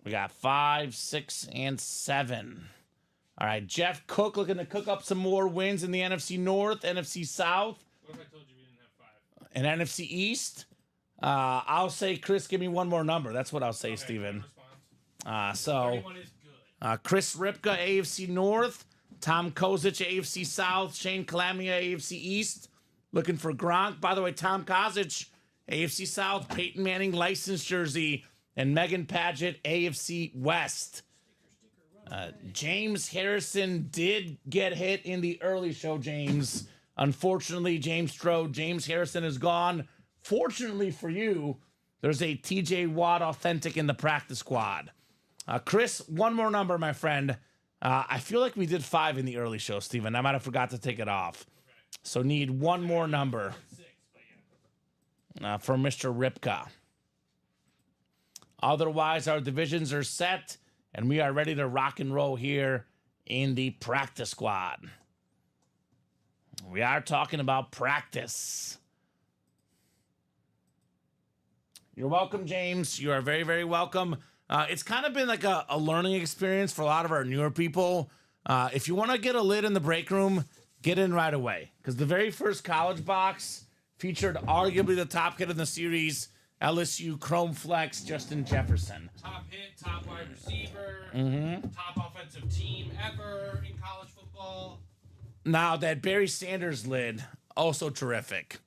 We got 5, 6, and 7. All right, Jeff Cook looking to cook up some more wins in the NFC North, NFC South, What if I told you we didn't have 5? and NFC East. I'll say, Chris, give me one more number. That's what I'll say, Steven. So 31 is good. Chris Ripka, AFC North. Tom Kozich, AFC South. Shane Kalamia, AFC East. Looking for Gronk. By the way, Tom Kozich, AFC South. Peyton Manning, licensed jersey. And Megan Paget, AFC West. James Harrison did get hit in the early show, James. Unfortunately, James Strode. James Harrison is gone. Fortunately for you, there's a TJ Watt authentic in the practice squad. Chris, one more number, my friend. I feel like we did 5 in the early show, Steven. I might have forgot to take it off. So need one more number for Mr. Ripka. Otherwise, our divisions are set, and we are ready to rock and roll here in the practice squad. We are talking about practice. You're welcome, James. You are very, very welcome. It's kind of been like a learning experience for a lot of our newer people. If you want to get a lid in the break room, get in right away. Because the very first college box featured arguably the top hit in the series, LSU Chrome Flex, Justin Jefferson. Top hit, top wide receiver, top offensive team ever in college football. Now, that Barry Sanders lid, also terrific.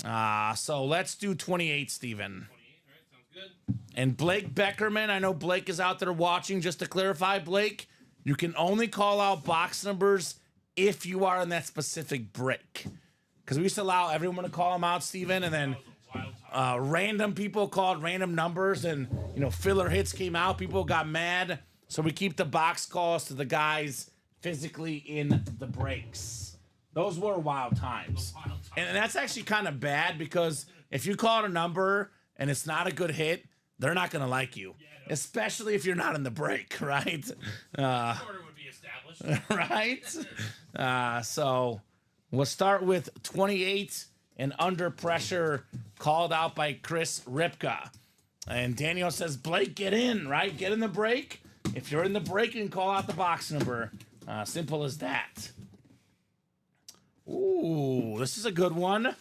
So let's do 28, Steven. 28, right? Sounds good. And Blake Beckerman, I know Blake is out there watching. Just to clarify, Blake, you can only call out box numbers if you are in that specific break. Because we used to allow everyone to call them out, Steven, and then random people called random numbers, and filler hits came out. People got mad, so we keep the box calls to the guys physically in the breaks. Those were wild times, and that's actually kind of bad because if you call it a number and it's not a good hit, they're not gonna like you, especially if you're not in the break, right? Order would be established. Right. So we'll start with 28 and under pressure, called out by Chris Ripka. And Daniel says, Blake, get in, right? Get in the break. If you're in the break, you can call out the box number. Simple as that. Ooh, this is a good one.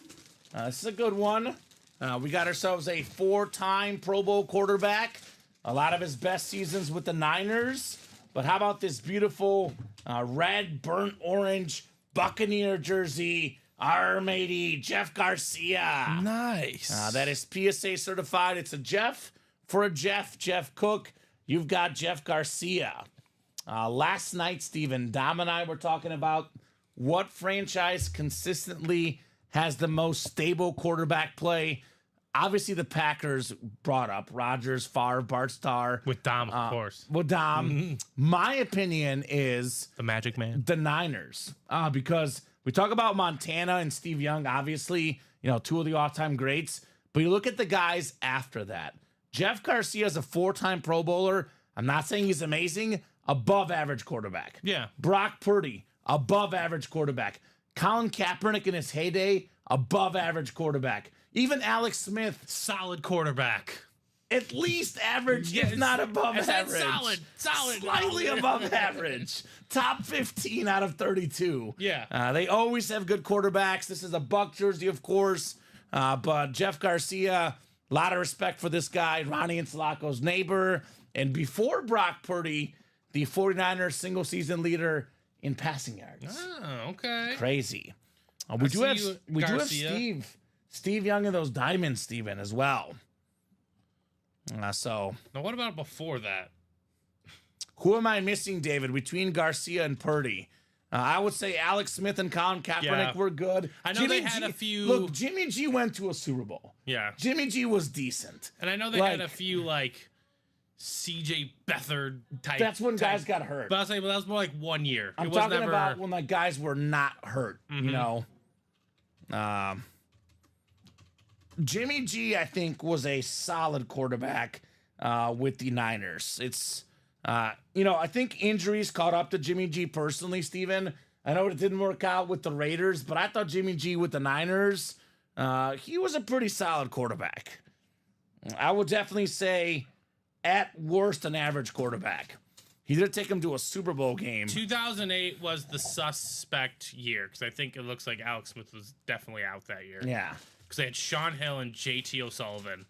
We got ourselves a 4-time Pro Bowl quarterback. A lot of his best seasons with the Niners. But how about this beautiful red, burnt orange Buccaneer jersey, our matey, Jeff Garcia. Nice. That is PSA certified. It's a Jeff for a Jeff Cook. You've got Jeff Garcia. Last night, Steven, Dom and I were talking about what franchise consistently has the most stable quarterback play. Obviously, the Packers brought up Rodgers, Favre, Bart Starr. With Dom, of course. With Dom. My opinion is The Magic Man. the Niners. Because we talk about Montana and Steve Young, obviously, two of the all-time greats. But you look at the guys after that. Jeff Garcia is a 4-time Pro Bowler. I'm not saying he's amazing. Above average quarterback. Yeah. Brock Purdy, above average quarterback. Colin Kaepernick in his heyday, above average quarterback. Even Alex Smith, Solid quarterback. at least average, if not above average. Solid. Slightly above average. Top 15 out of 32. Yeah. They always have good quarterbacks. This is a Buck jersey, of course. But Jeff Garcia, a lot of respect for this guy. Ronnie Insulaco's neighbor. And before Brock Purdy, the 49ers single-season leader in passing yards. Oh, okay. Crazy. We do have Steve Young and those diamonds, Steven, as well. So Now, what about before that? who am I missing, David, between Garcia and Purdy? I would say Alex Smith and Colin Kaepernick were good. I know they had a few. Look, Jimmy G went to a Super Bowl. Yeah. Jimmy G was decent. And I know they had a few, like, CJ Beathard type. That's when guys got hurt. But I was saying, that was more like 1 year. I'm talking about when like guys were not hurt, Jimmy G, I think, was a solid quarterback with the Niners. It's, I think injuries caught up to Jimmy G personally, Steven. I know it didn't work out with the Raiders, but I thought Jimmy G with the Niners, he was a pretty solid quarterback. I would definitely say, at worst, an average quarterback. He did take him to a Super Bowl game. 2008 was the suspect year, because I think it looks like Alex Smith was definitely out that year. Yeah. Because they had Sean Hill and JT O'Sullivan.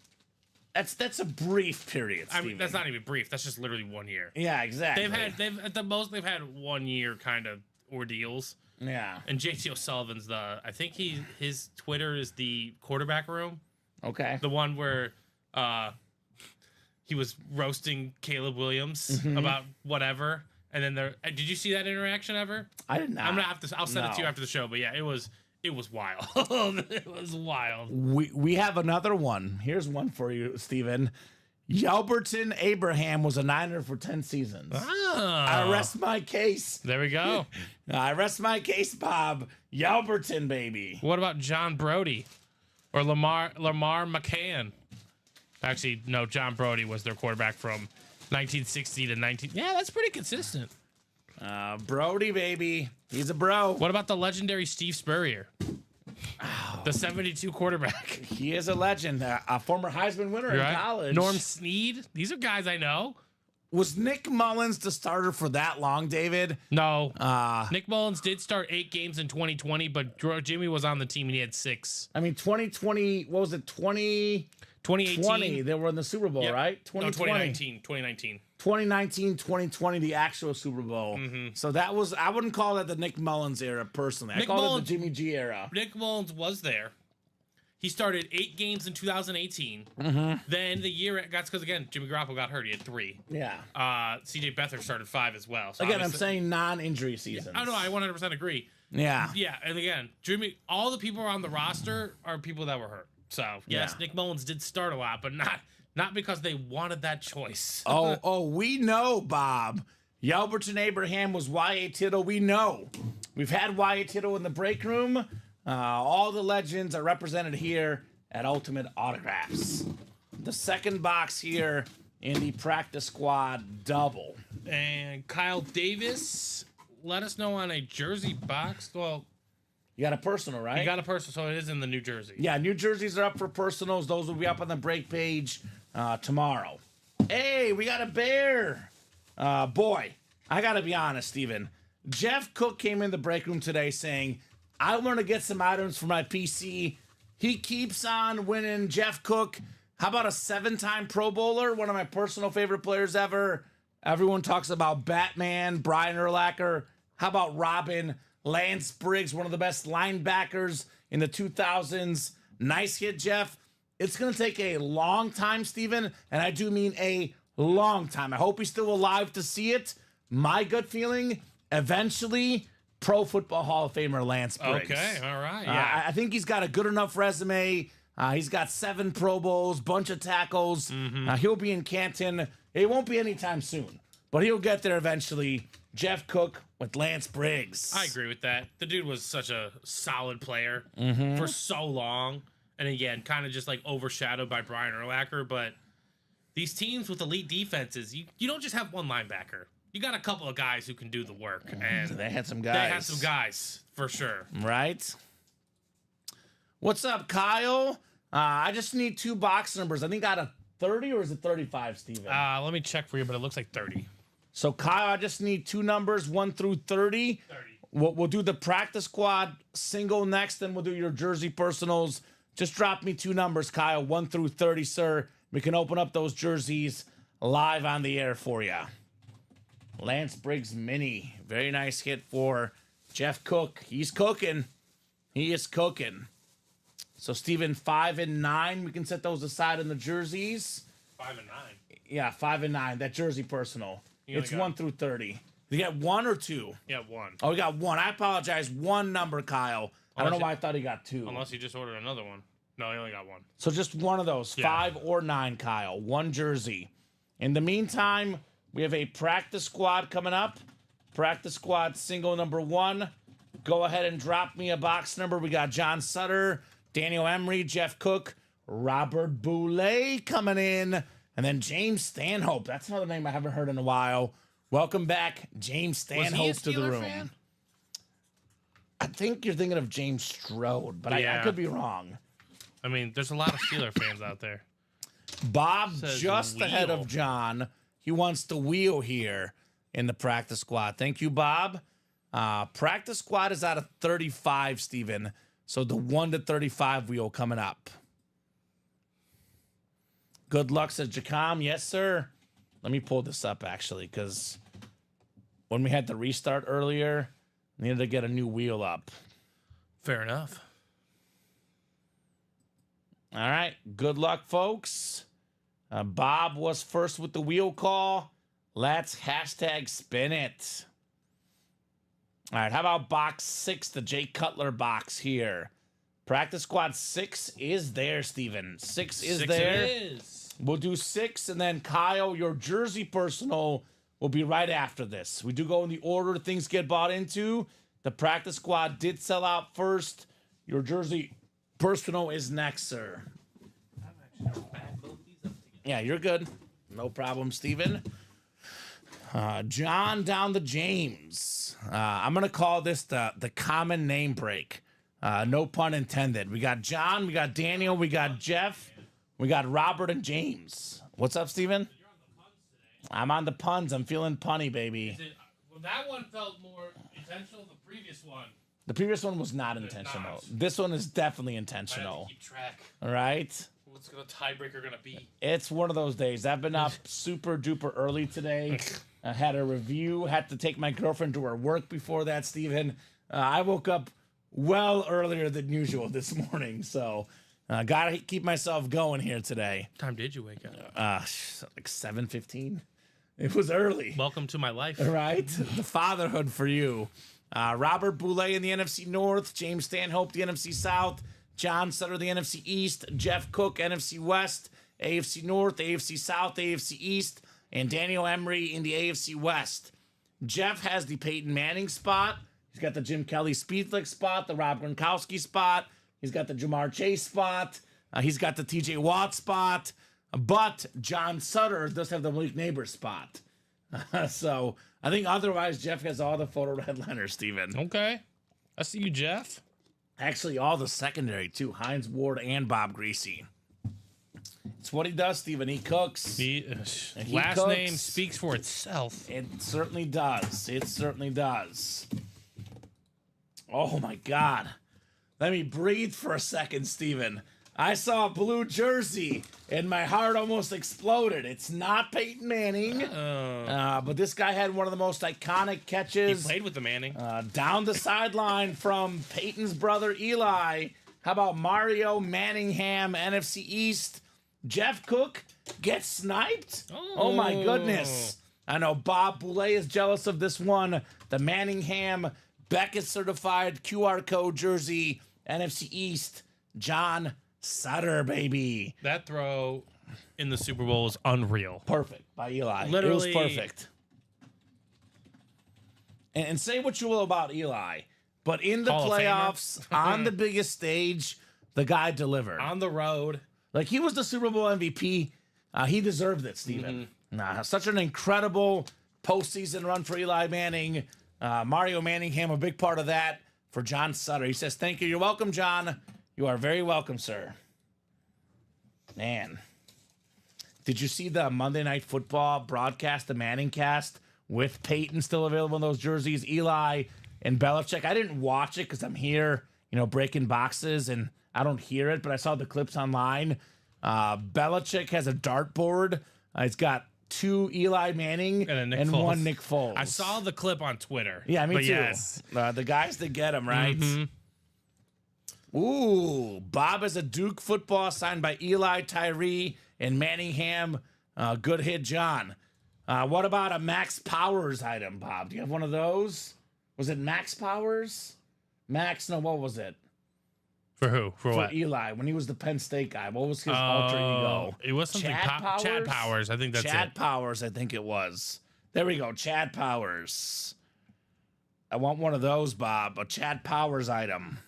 That's a brief period, Steven. I mean, that's not even brief. That's just literally 1 year. Yeah, exactly. They've at the most they've had 1 year kind of ordeals. Yeah. And JT O'Sullivan's I think his Twitter is the quarterback room. Okay. The one where he was roasting Caleb Williams about whatever. And then did you see that interaction ever? I did not. I'll send it to you after the show, but yeah, it was wild. It was wild. We have another one. Here's one for you, Steven. Yelberton Abraham was a Niner for 10 seasons. Oh. I rest my case. There we go. I rest my case, Bob. Yelberton, baby. What about John Brody or Lamar McCann? Actually, no, John Brody was their quarterback from 1960 to 19. Yeah, that's pretty consistent. Brody, baby. He's a bro. What about the legendary Steve Spurrier? The 72 quarterback. He is a legend. A former Heisman winner in college. Norm Snead. These are guys I know. Was Nick Mullins the starter for that long, David? No. Nick Mullins did start 8 games in 2020, but Jimmy was on the team and he had 6. I mean, 2020, what was it, 2018? They were in the Super Bowl, right? 2019. 2019, 2020, the actual Super Bowl. So that was, I wouldn't call that the Nick Mullins era personally. I call it the Jimmy G era. Nick Mullins was there. He started 8 games in 2018. Then the year because again, Jimmy Garoppolo got hurt. He had 3. Yeah. CJ Beathard started 5 as well. So again, I'm saying non-injury seasons. I know. I 100% agree. Yeah. Yeah, and again, all the people on the roster are people that were hurt. So yes, Nick Mullins did start a lot, but not because they wanted that choice. We know, Bob. Yelberton Abraham was Y.A. Tittle. We know. We've had Y.A. Tittle in the break room. All the legends are represented here at Ultimate Autographs. The second box here in the practice squad double. And Kyle Davis, let us know on a jersey box. Well, you got a personal, right? You got a personal, so it is in the New Jersey. Yeah, New Jerseys are up for personals. Those will be up on the break page tomorrow. Hey, we got a bear. Boy, I got to be honest, Steven. Jeff Cook came in the break room today saying, I want to get some items for my PC. He keeps on winning. Jeff Cook, how about a 7-time Pro Bowler? One of my personal favorite players ever. Everyone talks about Batman, Brian Urlacher. How about Robin? Lance Briggs, one of the best linebackers in the 2000s. Nice hit, Jeff. It's going to take a long time, Steven, and I do mean a long time. I hope he's still alive to see it. My gut feeling, eventually, Pro Football Hall of Famer Lance Briggs. Okay, all right. Yeah. I think he's got a good enough resume. He's got 7 Pro Bowls, bunch of tackles. He'll be in Canton. It won't be anytime soon, but he'll get there eventually. Jeff Cook with Lance Briggs. I agree with that. The dude was such a solid player for so long. And again, kind of just like overshadowed by Brian Urlacher. But these teams with elite defenses, you don't just have one linebacker. You got a couple of guys who can do the work. And They had some guys. they had some guys, for sure. Right? What's up, Kyle? I just need 2 box numbers. I think I got a 30 or is it 35, Steven? Let me check for you, but it looks like 30. So, Kyle, I just need 2 numbers, 1 through 30. 30. We'll do the practice squad single next, then we'll do your jersey personals. Just drop me 2 numbers, Kyle, 1 through 30, sir. We can open up those jerseys live on the air for you. Lance Briggs mini. Very nice hit for Jeff Cook. He's cooking. He is cooking. So, Steven, 5 and 9. We can set those aside in the jerseys. 5 and 9. Yeah, 5 and 9. That jersey personal. You It's only got- 1 through 30. You got 1 or 2? Yeah, 1. Oh, we got 1. I apologize. 1 number, Kyle. I don't know Unless why I thought he got 2. Unless you just ordered another one. No, he only got 1. So just one of those, Yeah. 5 or 9, Kyle. 1 jersey. In the meantime, we have a practice squad coming up. Practice squad single number 1. Go ahead and drop me a box number. We got John Sutter, Daniel Emery, Jeff Cook, Robert Boulay coming in, and then James Stanhope. That's another name I haven't heard in a while. Welcome back, James Stanhope, to the Steeler room. fan? I think you're thinking of James Strode, but I Yeah. could be wrong. I mean, there's a lot of Steeler fans out there. Bob Says just ahead wheel. of John. He wants the wheel here in the practice squad. Thank you, Bob. Practice squad is out of 35, Steven. So the 1 to 35 wheel coming up. Good luck, says Jacom. Yes, sir. Let me pull this up, actually, because when we had the restart earlier, we needed to get a new wheel up. Fair enough. All right. Good luck, folks. Bob was first with the wheel call. Let's hashtag spin it. All right. How about box 6, the Jay Cutler box here? Practice squad 6 is there, Steven. 6 is 6 there. It is. We'll do 6, and then Kyle, your jersey personal will be right after this. We do go in the order things get bought into. The practice squad did sell out first. Your jersey personal is next, sir. Yeah, you're good. No problem, Steven. John down to James. I'm going to call this the common name break. No pun intended. We got John, we got Daniel, we got Jeff, we got Robert and James. What's up, Steven? You're on the puns today. I'm on the puns. I'm feeling punny, baby. Well, that one felt more intentional. The previous one. The previous one was not intentional. not. This one is definitely I have to intentional. keep track. All right? What's the tiebreaker gonna be? It's one of those days. I've been up super duper early today. I had a review, had to take my girlfriend to her work before that, Steven. I woke up well earlier than usual this morning, so gotta keep myself going here today. What time did you wake up? Like 7:15. It was early. Welcome to my life. Right? The fatherhood for you. Robert Boulay in the NFC North, James Stanhope, the NFC South, John Sutter, the NFC East, Jeff Cook, NFC West, AFC North, AFC South, AFC East, and Daniel Emery in the AFC West. Jeff has the Peyton Manning spot. He's got the Jim Kelly Speedflick spot, the Rob Gronkowski spot. He's got the Jamar Chase spot. He's got the TJ Watt spot. But John Sutter does have the Malik Neighbors spot. So I think otherwise Jeff has all the photo headliners, Steven. Okay. I see you, Jeff. Actually, all the secondary, too. Hines Ward and Bob Greasy. It's what he does, Steven. He cooks. Last cooks. name speaks for itself. It certainly does. It certainly does. Oh, my God. Let me breathe for a second, Steven. I saw a blue jersey, and my heart almost exploded. It's not Peyton Manning, but this guy had one of the most iconic He catches played with the Manning. down the sideline from Peyton's brother Eli. How about Mario Manningham, NFC East? Jeff Cook gets sniped? Oh my goodness. I know Bob Boulay is jealous of this one. The Manningham Beckett certified QR code jersey, NFC East, John Sutter, baby. That throw in the Super Bowl was unreal. Perfect by Eli. Literally. It was perfect. And say what you will about Eli, but in the Hall of playoffs, on the biggest stage, the guy delivered. On the road. Like, he was the Super Bowl MVP. He deserved it, Steven. Such an incredible postseason run for Eli Manning. Mario Manningham, a big part of that for John Sutter. He says, thank you. You're welcome, John. You are very welcome, sir. Man. Did you see the Monday Night Football broadcast, the Manning cast, with Peyton still available in those jerseys, Eli and Belichick? I didn't watch it because I'm here, breaking boxes, and I don't hear it, but I saw the clips online. Belichick has a dartboard. It's got 2 Eli Manning and 1 Nick Foles. I saw the clip on Twitter. Yeah, me too. Yes. The guys that get him, right? Ooh, Bob has a Duke football signed by Eli, Tyree, and Manningham. Good hit, John. What about a Max Powers item, Bob? Do you have one of those? Was it Max Powers? No, what was it? For who? For what? For Eli, when he was the Penn State guy. What was his alter ego? It was something Chad Powers. I think that's Chad it. Powers, I think it was. There we go, Chad Powers. I want one of those, Bob. A Chad Powers item.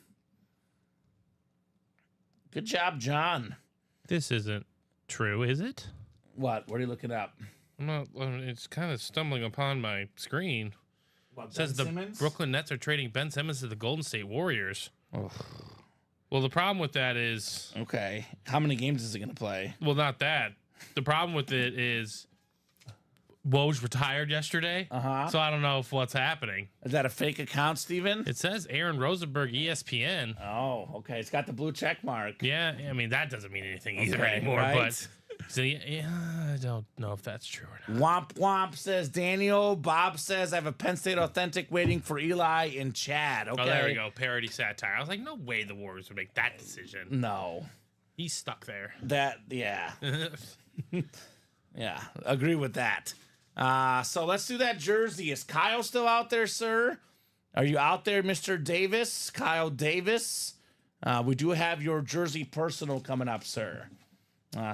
Good job, John. This isn't true, is it? What? What are you looking up? I'm not. It's kind of stumbling upon my screen. What, It says Ben the Simmons? Brooklyn Nets are trading Ben Simmons to the Golden State Warriors. Well, the problem with that is, Okay. How many games is he going to play? well, not that. The problem with it is, Woj retired yesterday, so I don't know if what's happening. Is that a fake account, Steven? It says Aaron Rosenberg, ESPN. Oh, okay. It's got the blue check mark. Yeah, I mean that doesn't mean anything either Okay, anymore. right? But so yeah, I don't know if that's true or not. Womp Womp says Daniel. Bob says I have a Penn State authentic waiting for Eli and Chad. Okay. Oh, there we go. Parody satire. I was like, no way the Warriors would make that decision. No. He's stuck there. Yeah. Yeah. Agree with that. So let's do that jersey. Is Kyle still out there, sir? Are you out there, Mr. Davis? Kyle Davis? We do have your jersey personal coming up, sir.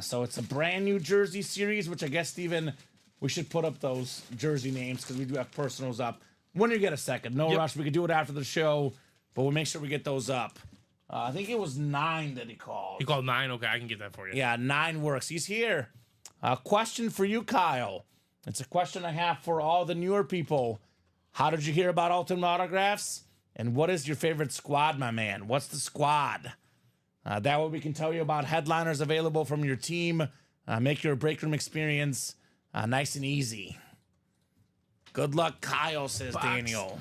So it's a brand new jersey series, which I guess, Steven, we should put up those jersey names because we do have personals up. When you get a second, no rush. We could do it after the show, but we'll make sure we get those up. I think it was 9 that he called. He called 9? Okay, I can get that for you. Yeah, 9 works. He's here. Question for you, Kyle. It's a question I have for all the newer people. How did you hear about Ultimate Autographs? And what is your favorite squad, my man? What's the squad? That way we can tell you about headliners available from your team. Make your break room experience nice and easy. Good luck, Kyle, says Daniel.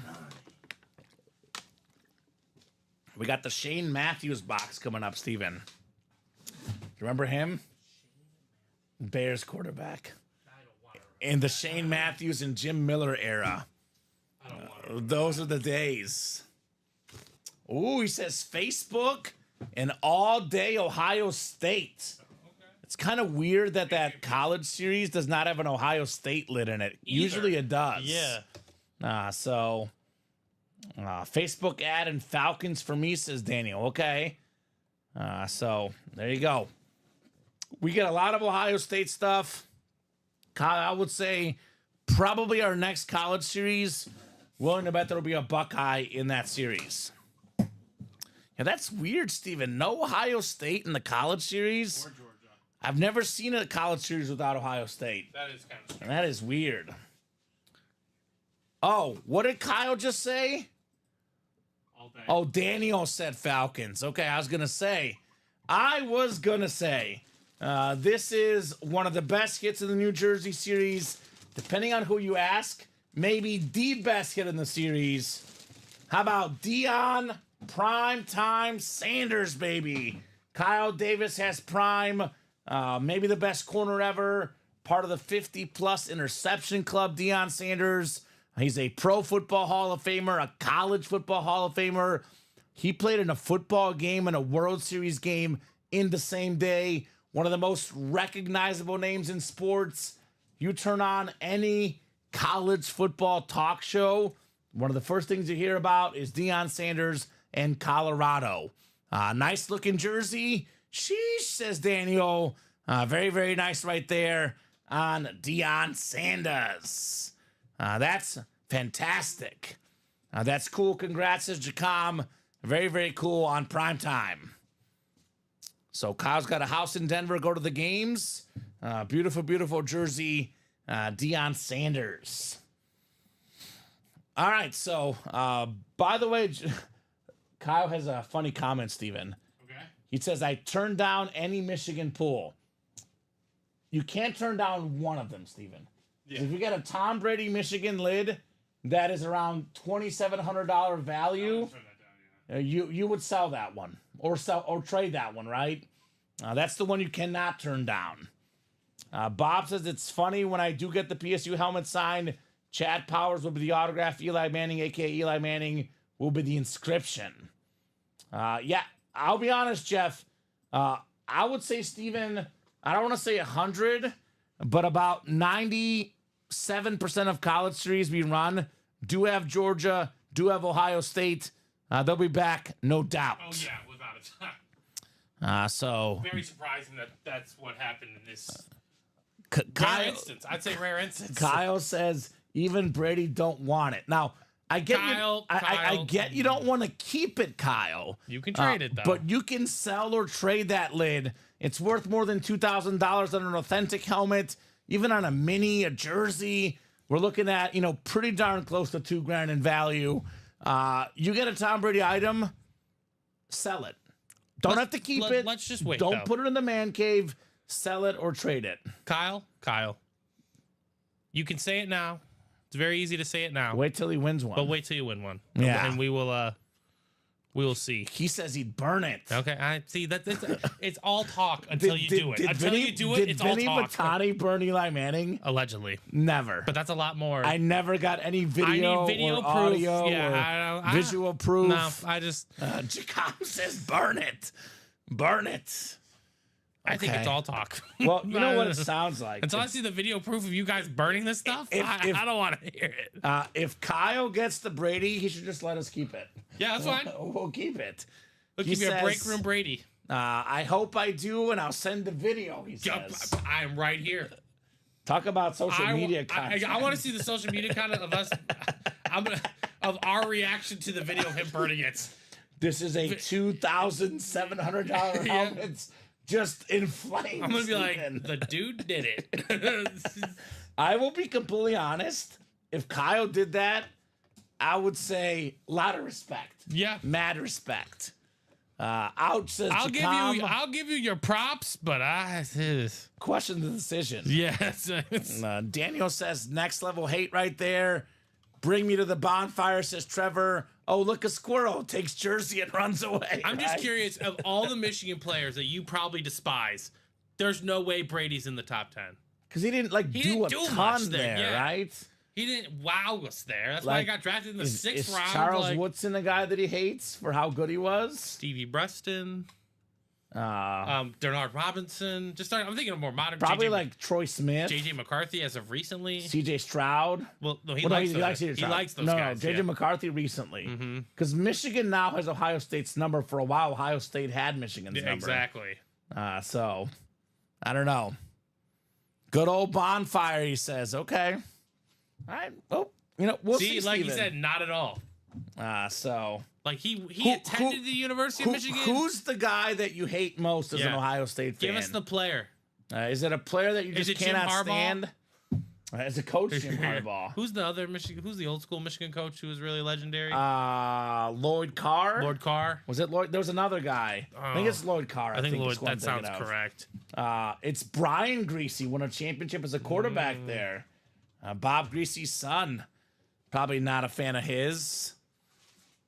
We got the Shane Matthews box coming up, Steven. You remember him? Bears quarterback. In the Shane Matthews and Jim Miller era. Those are the days. Ooh, he says Facebook and All Day Ohio State. It's kind of weird that college series does not have an Ohio State lid in it. Usually it does. Yeah. Facebook ad and Falcons for me, says Daniel. Okay. So there you go. We get a lot of Ohio State stuff. I would say probably our next college series, willing to bet there'll be a Buckeye in that series. Yeah, that's weird, Steven. No Ohio State in the college series. Or Georgia. I've never seen a college series without Ohio State. That is kind of And that is weird. Oh, what did Kyle just say? all day. Oh, Daniel said Falcons. Okay, I was going to say. This is one of the best hits in the New Jersey series. Depending on who you ask, maybe the best hit in the series. How about Deion Primetime Sanders, baby? Kyle Davis has prime, maybe the best corner ever, part of the 50-plus interception club, Deion Sanders. He's a Pro Football Hall of Famer, a College Football Hall of Famer. He played in a football game and a World Series game in the same day. One of the most recognizable names in sports. You turn on any college football talk show, one of the first things you hear about is Deion Sanders and Colorado. Nice looking jersey. Sheesh, says Daniel. Very, very nice right there on Deion Sanders. That's fantastic. That's cool. Congrats, says Jacom. Very, very cool on primetime. So Kyle's got a house in Denver. Go to the games. Beautiful, beautiful jersey. Deion Sanders. All right. So, by the way, Kyle has a funny comment, Steven. Okay. He says, I turned down any Michigan pool. You can't turn down one of them, Steven. Yeah. If you get a Tom Brady Michigan lid that is around $2,700 value, you would sell that one or trade that one, right? That's the one you cannot turn down. Bob says it's funny when I do get the PSU helmet signed. Chad Powers will be the autograph. Eli Manning, aka Eli Manning, will be the inscription. Yeah, I'll be honest, Jeff. I would say, Steven, I don't want to say 100, but about 97% of college series we run do have Georgia, do have Ohio State. They'll be back, no doubt. Oh, yeah, without a doubt. So Very surprising that that's what happened in this Kyle, rare instance. I'd say rare instance. Kyle says even Brady don't want it. Now, I get I get you don't want to keep it, Kyle. You can trade it, though. But you can sell or trade that lid. It's worth more than $2,000 on an authentic helmet, even on a mini, a jersey. We're looking at, pretty darn close to $2,000 in value. You get a Tom Brady item, sell it. Don't have to keep it. Let's just wait. Don't put it in the man cave. Sell it or trade it. Kyle, you can say it now. It's very easy to say it now. Wait till he wins one. But wait till you win one. Yeah. And we will see. He says he'd burn it. Okay, I see that. It's all talk until you do it. Until you do it, it's all talk. Did Vinny burn Eli Manning? Allegedly. Never. But that's a lot more. I never got any video, I need video or proof. audio Yeah, or visual proof. No, I just. Jacom says burn it. Burn it. I think it's all talk. Well, you know what it sounds like. Until I see the video proof of you guys burning this stuff, I don't want to hear it. If Kyle gets the Brady, he should just let us keep it. Yeah, that's fine. We'll keep it. We'll give you a break room Brady. I hope I do, and I'll send the video, he says. I am right here. Talk about social media content. I want to see the social media content of us, of our reaction to the video of him burning it. This is a $2,700 helmet. Just in flames. I'm gonna be like, the dude did it. I will be completely honest. If Kyle did that, I would say a lot of respect. Yeah, mad respect. Ouch, says I'll give you your props, but question the decision. Yes. Daniel says next level hate right there. Bring me to the bonfire, says Trevor. Oh, look, a squirrel takes jersey and runs away. I'm just curious, of all the Michigan players that you probably despise, there's no way Brady's in the top 10. Because he didn't do a ton there, yeah. Right? He didn't wow us there. That's why he got drafted in the 6th round. Charles Woodson a guy that he hates for how good he was? Stevie Breston. Bernard Robinson. I'm thinking of more modern. Probably like Troy Smith, JJ McCarthy as of recently. CJ Stroud. Well, no, he likes CJ Stroud. He likes those guys. No, JJ McCarthy recently. Because Michigan now has Ohio State's number. For a while, Ohio State had Michigan's number. Exactly. So I don't know. Good old bonfire, he says. Okay. All right. Well, we'll see. Like Steven. you said, not at all. Like he attended the University of Michigan. Who's the guy that you hate most as an Ohio State fan? Give us the player. Is it a player that you just cannot stand? As a coach, Jim Harbaugh. Who's the other Michigan? Who's the old school Michigan coach who was really legendary? Lloyd Carr. Lloyd Carr. Was it Lloyd? There was another guy. I think it's Lloyd Carr. I think Lloyd. That sounds correct. It's Brian Greasy won a championship as a quarterback there. Bob Greasy's son. Probably not a fan of his.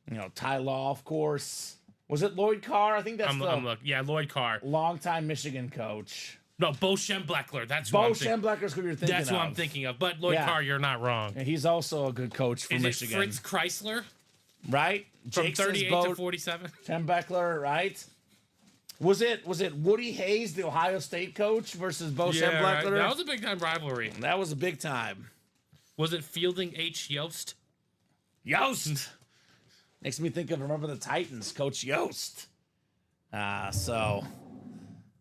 You know, Ty Law, of course. Was it Lloyd Carr? I think that's yeah, Lloyd Carr. longtime Michigan coach. No, Bo Schembechler. That's Bo what I'm thinking. Schembechler's who you're thinking That's of. what I'm thinking of. But Lloyd Yeah. Carr, you're not wrong. And he's also a good coach for Is Michigan. it Fritz Chrysler Right? from Jake says 38 Bo to 47? Schembechler, right? Was it Woody Hayes, the Ohio State coach, versus Bo Schembechler? That was a big time rivalry. That was a big time. Was it Fielding H. Yost? Yost makes me think of Remember the Titans, Coach Yost. So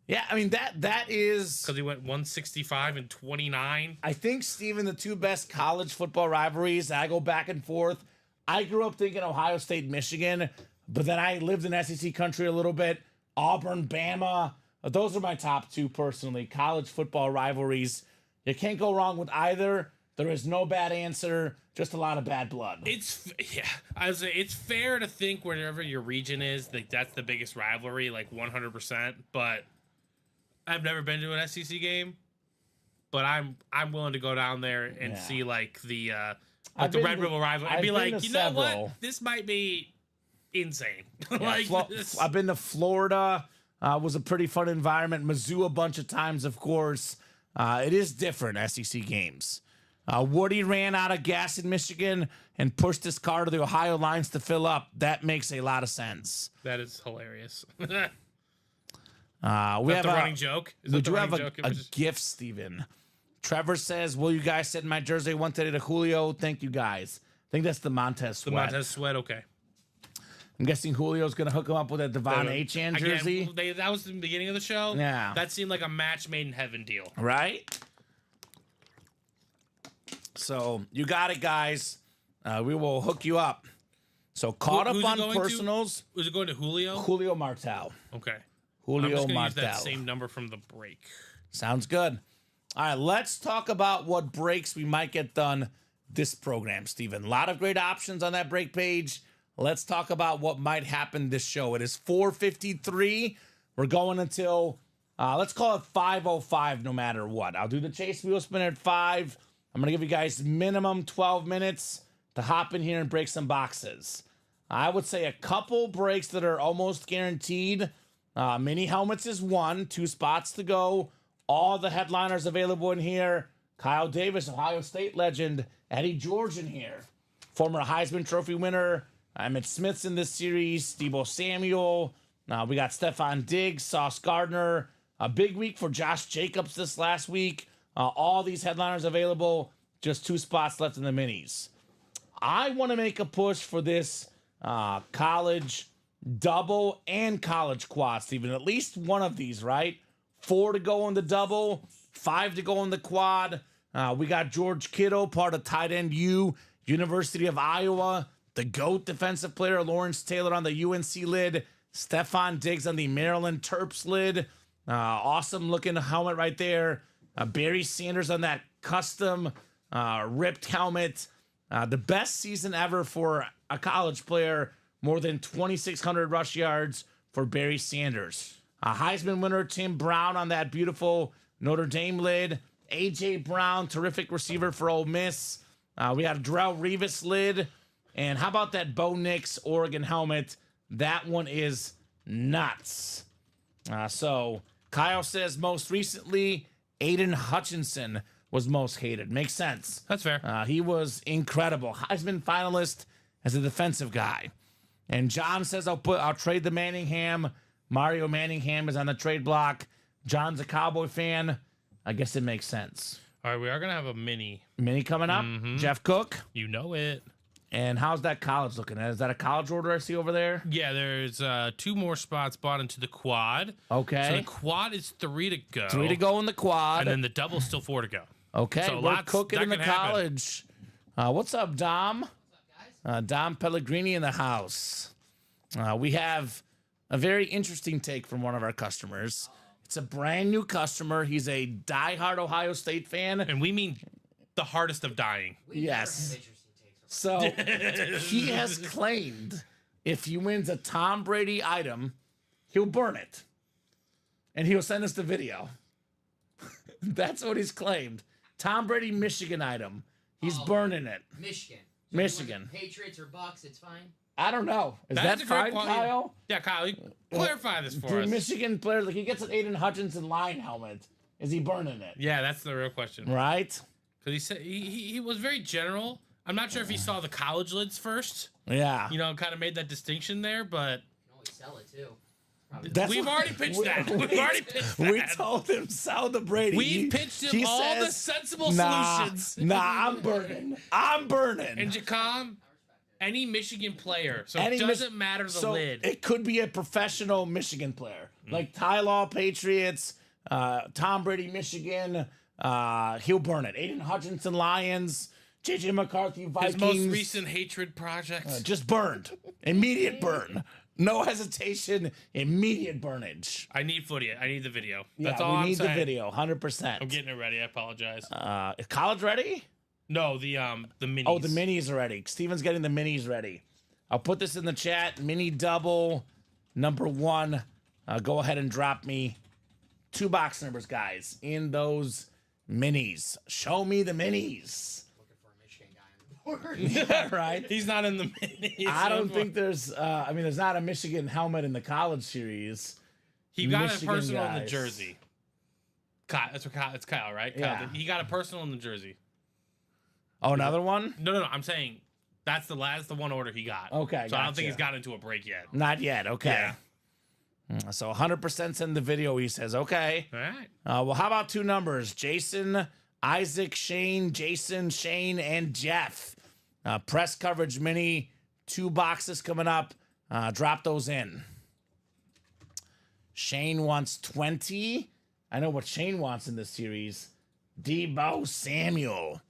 yeah, I mean that is Because he went 165 and 29. I think, Steven, the two best college football rivalries. I go back and forth. I grew up thinking Ohio State, Michigan, but then I lived in SEC country a little bit. Auburn, Bama. Those are my top two personally. College football rivalries. You can't go wrong with either. There is no bad answer, just a lot of bad blood. I was say it's fair to think wherever your region is, like that's the biggest rivalry, like 100%. But I've never been to an SEC game, but I'm willing to go down there and see like the Red River rivalry and be like, you know what, this might be insane. Like I've been to Florida. Was a pretty fun environment. Mizzou a bunch of times, of course. It is different SEC games. Woody ran out of gas in Michigan and pushed his car to the Ohio lines to fill up. That makes a lot of sense. That is hilarious. We have have the running joke. We do have a gift, Steven. Trevor says, will you guys send my jersey one today to Julio? Thank you, guys. I think that's the Montez Sweat. The Montez Sweat, okay. I'm guessing Julio's going to hook him up with a Devon Achane jersey. Again, that was the beginning of the show. Yeah. That seemed like a match made in heaven deal. Right? So, you got it, guys. We will hook you up. So, caught up on personals. Was it going to Julio? Julio Martel. Okay. Julio I'm just gonna Martel. use that same number from the break. Sounds good. All right, let's talk about what breaks we might get done this program, Steven. A lot of great options on that break page. Let's talk about what might happen this show. It is 4:53. We're going until, let's call it 5:05 no matter what. I'll do the Chase Wheel Spin at 5. I'm going to give you guys minimum 12 minutes to hop in here and break some boxes. I would say a couple breaks that are almost guaranteed. Mini helmets is one, 2 spots to go. All the headliners available in here. Kyle Davis, Ohio State legend. Eddie George in here. Former Heisman Trophy winner. Emmitt Smith's in this series. Deebo Samuel. We got Stephon Diggs, Sauce Gardner. A big week for Josh Jacobs this last week. All these headliners available. Just 2 spots left in the minis. I want to make a push for this college double and college quad, Steven. At least one of these, right? 4 to go in the double, 5 to go in the quad. We got George Kittle, part of tight end U, University of Iowa. The GOAT defensive player, Lawrence Taylor, on the UNC lid. Stephon Diggs on the Maryland Terps lid. Awesome looking helmet right there. Barry Sanders on that custom ripped helmet. The best season ever for a college player. More than 2,600 rush yards for Barry Sanders. Heisman winner Tim Brown on that beautiful Notre Dame lid. A.J. Brown, terrific receiver for Ole Miss. We have Darrelle Revis lid. And how about that Bo Nix Oregon helmet? That one is nuts. So Kyle says most recently, Aiden Hutchinson was most hated. Makes sense. That's fair. He was incredible. Heisman finalist as a defensive guy. And John says I'll trade the Manningham. Mario Manningham is on the trade block. John's a Cowboy fan. I guess it makes sense. All right, we are going to have a mini. Mini coming up. Jeff Cook. You know it. And how's that college looking? Is that a college order I see over there? Yeah, there's 2 more spots bought into the quad. Okay. So the quad is 3 to go. 3 to go in the quad. And then the double's still 4 to go. Okay, so we're cooking in the can happen. college. What's up, Dom? What's up, guys? Dom Pellegrini in the house. We have a very interesting take from one of our customers. It's a brand new customer. He's a diehard Ohio State fan. And we mean the hardest of dying. Yes. So he has claimed if he wins a Tom Brady item, he'll burn it. And he'll send us the video. That's what he's claimed. Tom Brady Michigan item. He's burning it. Michigan. Michigan. Patriots or Bucks, it's fine. I don't know. Is That's that a great fine, quality. Kyle? Yeah, Kyle, you clarify this for Do us. Michigan players, like he gets an Aiden Hutchinson line helmet. Is he burning it? Yeah, that's the real question. Right? Because he said he was very general. I'm not sure if he saw the college lids first. Yeah. You know, kind of made that distinction there, but You can always sell it too. we've already pitched that. We've already pitched that. We told him sell the Brady. We pitched him He all the says, sensible nah, solutions. Nah, I'm burning. I'm burning. And Jacom, any Michigan player, so Any it doesn't matter the so lid. It could be a professional Michigan player, like Ty Law, Patriots, Tom Brady, Michigan. He'll burn it. Aiden Hutchinson, Lions, JJ McCarthy, Vikings. His most recent hatred project. Just burned. Immediate burn. No hesitation. Immediate burnage. I need footage. I need the video. Yeah, That's all we I'm need saying. the video. 100%. I'm getting it ready. I apologize. Is college ready? No, the minis. Oh, the minis are ready. Steven's getting the minis ready. I'll put this in the chat. Mini double number 1. Go ahead and drop me 2 box numbers, guys, in those minis. Show me the minis. Looking for a Michigan guy on the board. Yeah, right. He's not in the minis. I don't think there's. There's not a Michigan helmet in the college series. He got Michigan a personal in the guys. jersey. Kyle, that's what Kyle. It's Kyle, right? Yeah. Kyle, he got a personal in the jersey. Oh, another one? No. I'm saying that's the one order he got. Okay, So I don't think gotcha. he's got into a break yet. Not yet. Okay. Yeah. So 100% send the video. He says, okay. All right. Well, how about 2 numbers? Jason, Isaac, Shane, Jason, Shane, and Jeff. Press coverage mini. 2 boxes coming up. Drop those in. Shane wants 20. I know what Shane wants in this series. Debo Samuel.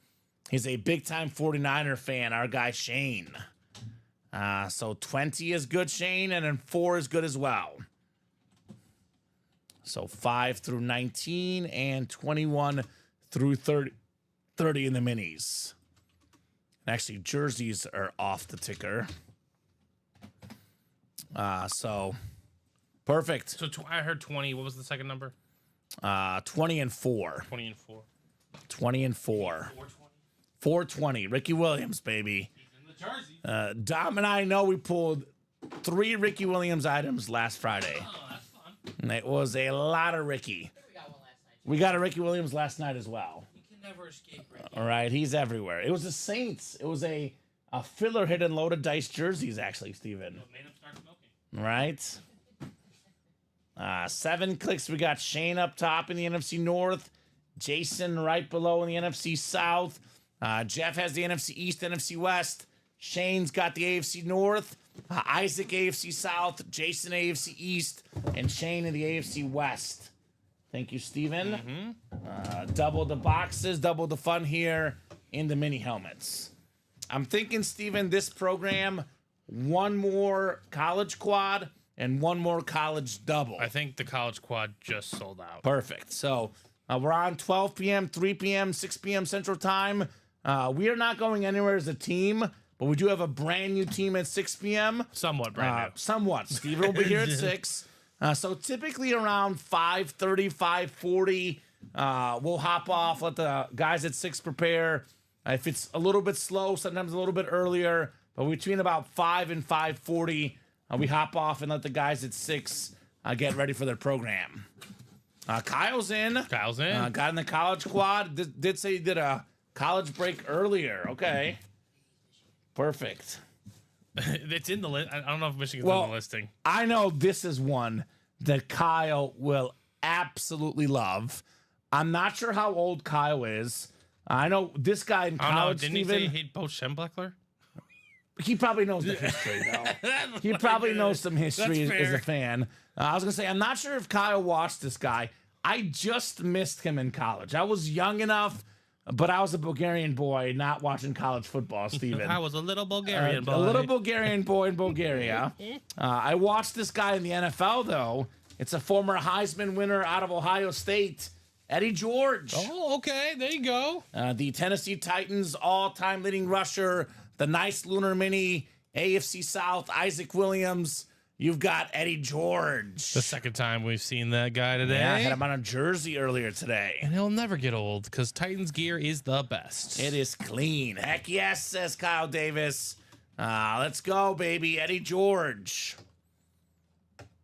He's a big-time 49er fan, our guy Shane. So 20 is good, Shane, and then 4 is good as well. So 5 through 19 and 21 through 30 in the minis. And actually, jerseys are off the ticker. So perfect. So I heard 20. What was the second number? 20 and 4. 20 and 4. 20 and 4. 420. 420. Ricky Williams, baby. He's in the jersey. Dom and I know we pulled 3 Ricky Williams items last Friday. Oh, that's fun. And it was a lot of Ricky. We got one last night. We got a Ricky Williams last night as well. You can never escape Ricky. All right, he's everywhere. It was the Saints. It was a filler hit and loaded dice jerseys, actually, Steven. What made him start smoking? Right? 7 clicks. We got Shane up top in the NFC North. Jason right below in the NFC South. Jeff has the NFC East, NFC West. Shane's got the AFC North. Isaac AFC South. Jason AFC East. And Shane in the AFC West. Thank you, Steven. Double the boxes, double the fun here in the mini helmets. I'm thinking, Steven, this program, 1 more college quad and 1 more college double. I think the college quad just sold out. Perfect. So we're on 12 p.m., 3 p.m., 6 p.m. Central Time. We are not going anywhere as a team, but we do have a brand new team at 6 p.m. Somewhat brand new. Somewhat. Steven will be here at 6. So typically around 5:30, 5:40, we'll hop off, let the guys at 6 prepare. If it's a little bit slow, sometimes a little bit earlier, but between about 5 and 5:40, we hop off and let the guys at 6 get ready for their program. Kyle's in. Kyle's in. Got in the college quad. Did say he did a college break earlier. Okay. Perfect. It's in the list. I don't know if Michigan's Well, in the listing. I know this is one that Kyle will absolutely love. I'm not sure how old Kyle is. I know this guy in I don't know. college, Didn't he say he Steven, hate Bo Schembechler? he probably knows the history, though. He probably knows some history That's as a fair. fan. I was going to say, I'm not sure if Kyle watched this guy. I just missed him in college. I was young enough, but I was a Bulgarian boy not watching college football, Steven. I was a little Bulgarian boy. A little Bulgarian boy in Bulgaria. I watched this guy in the NFL, though. It's a former Heisman winner out of Ohio State, Eddie George. Oh, okay. There you go. The Tennessee Titans all-time leading rusher, the nice Lunar Mini, AFC South, Isaac Williams. You've got Eddie George. The second time we've seen that guy today. Yeah, I had him on a jersey earlier today. And he'll never get old because Titans gear is the best. It is clean. Heck yes, says Kyle Davis. Let's go, baby. Eddie George.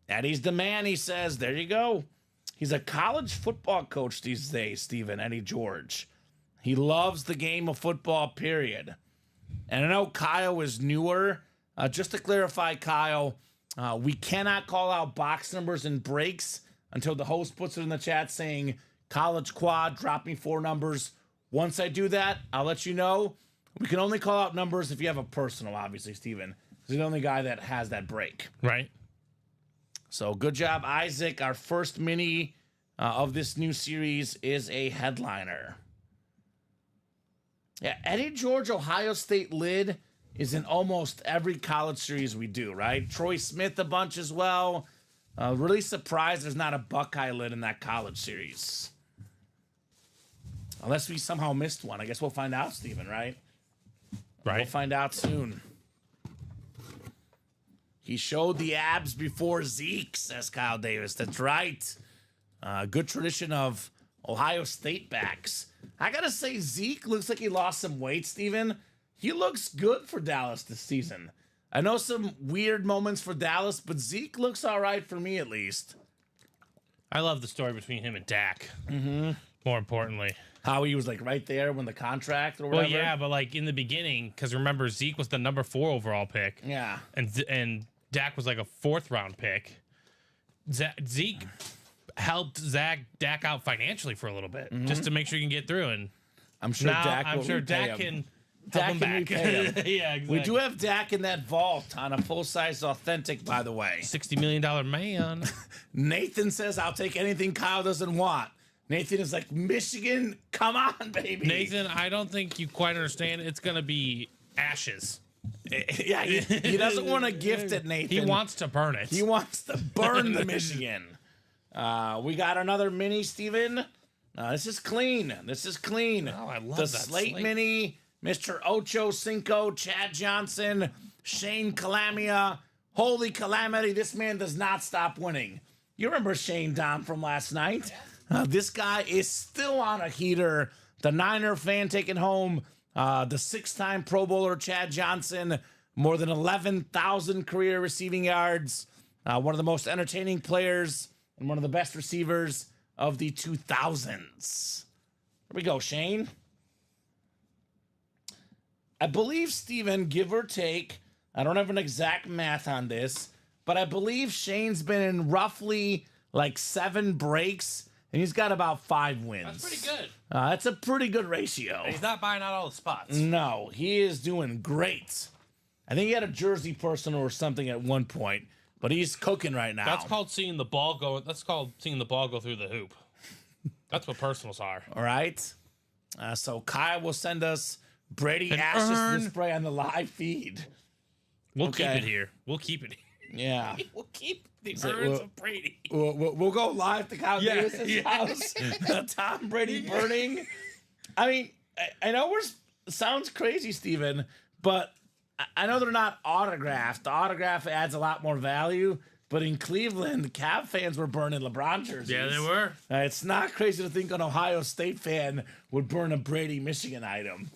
Eddie's the man, he says. There you go. He's a college football coach these days, Steven, Eddie George. He loves the game of football, period. And I know Kyle is newer. Just to clarify, Kyle, we cannot call out box numbers and breaks until the host puts it in the chat saying, college quad, drop me 4 numbers. Once I do that, I'll let you know. We can only call out numbers if you have a personal, obviously, Steven. He's the only guy that has that break. Right. So good job, Isaac. Our first mini of this new series is a headliner. Yeah, Eddie George, Ohio State lid is in almost every college series we do, right? Troy Smith a bunch as well. Really surprised there's not a Buckeye lid in that college series. Unless we somehow missed one. I guess we'll find out, Steven, right? Right. We'll find out soon. He showed the abs before Zeke, says Kyle Davis. That's right. Good tradition of Ohio State backs. I got to say, Zeke looks like he lost some weight, Steven. He looks good for Dallas this season. I know some weird moments for Dallas, but Zeke looks all right for me, at least. I love the story between him and Dak. Mm-hmm. More importantly. How he was like right there when the contract or whatever. Well, yeah, but like in the beginning, because remember, Zeke was the number 4 overall pick. Yeah. And Dak was like a 4th round pick. Zeke helped Dak out financially for a little bit, just to make sure he can get through. And I'm sure Dak can help him back. Repay him. Yeah, exactly. We do have Dak in that vault on a full-size authentic, by the way. $60 million man. Nathan says, I'll take anything Kyle doesn't want. Nathan is like, Michigan, come on, baby. Nathan, I don't think you quite understand. It's going to be ashes. Yeah, he doesn't want to gift it, Nathan. He wants to burn it. He wants to burn the Michigan. We got another mini, Steven. This is clean. This is clean. Oh, I love the that slate slate. mini. Mr. Ocho Cinco, Chad Johnson, Shane Calamia. Holy calamity, this man does not stop winning. You remember Shane Dom from last night? This guy is still on a heater. The Niner fan taking home the 6-time Pro Bowler Chad Johnson, more than 11,000 career receiving yards, one of the most entertaining players and one of the best receivers of the 2000s. Here we go, Shane. I believe, Steven, give or take, I don't have an exact math on this, but I believe Shane's been in roughly like 7 breaks, and he's got about 5 wins. That's pretty good. That's a pretty good ratio. He's not buying out all the spots. No, he is doing great. I think he had a jersey personal or something at one point, but he's cooking right now. That's called seeing the ball go. That's called seeing the ball go through the hoop. That's what personals are. All right. So Kyle will send us Brady ashes display on the live feed. We'll keep it here. We'll keep it here. Yeah. We'll keep the urns of Brady. We'll go live to Kyle Davis's house. Tom Brady burning. I mean, I know sounds crazy, Steven, but I know they're not autographed. The autograph adds a lot more value. But in Cleveland, the Cavs fans were burning LeBron jerseys. Yeah, they were. It's not crazy to think an Ohio State fan would burn a Brady, Michigan item.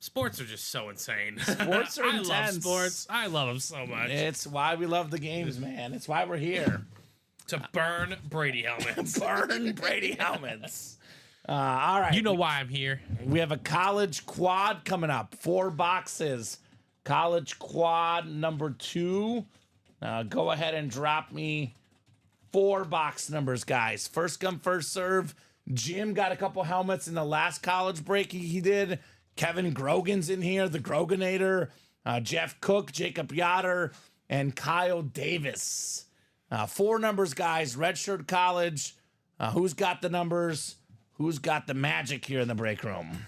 Sports are just so insane. Sports are intense. I love sports. I love them so much. It's why we love the games, man. It's why we're here. To burn Brady helmets. Burn Brady helmets. All right. You know why I'm here. We have a college quad coming up. 4 boxes. College quad number 2. Go ahead and drop me 4 box numbers, guys. First come, first serve. Jim got a couple helmets in the last college break he did. Kevin Grogan's in here, the Groganator. Jeff Cook, Jacob Yoder, and Kyle Davis. 4 numbers, guys. Redshirt college. Who's got the numbers? Who's got the magic here in the break room?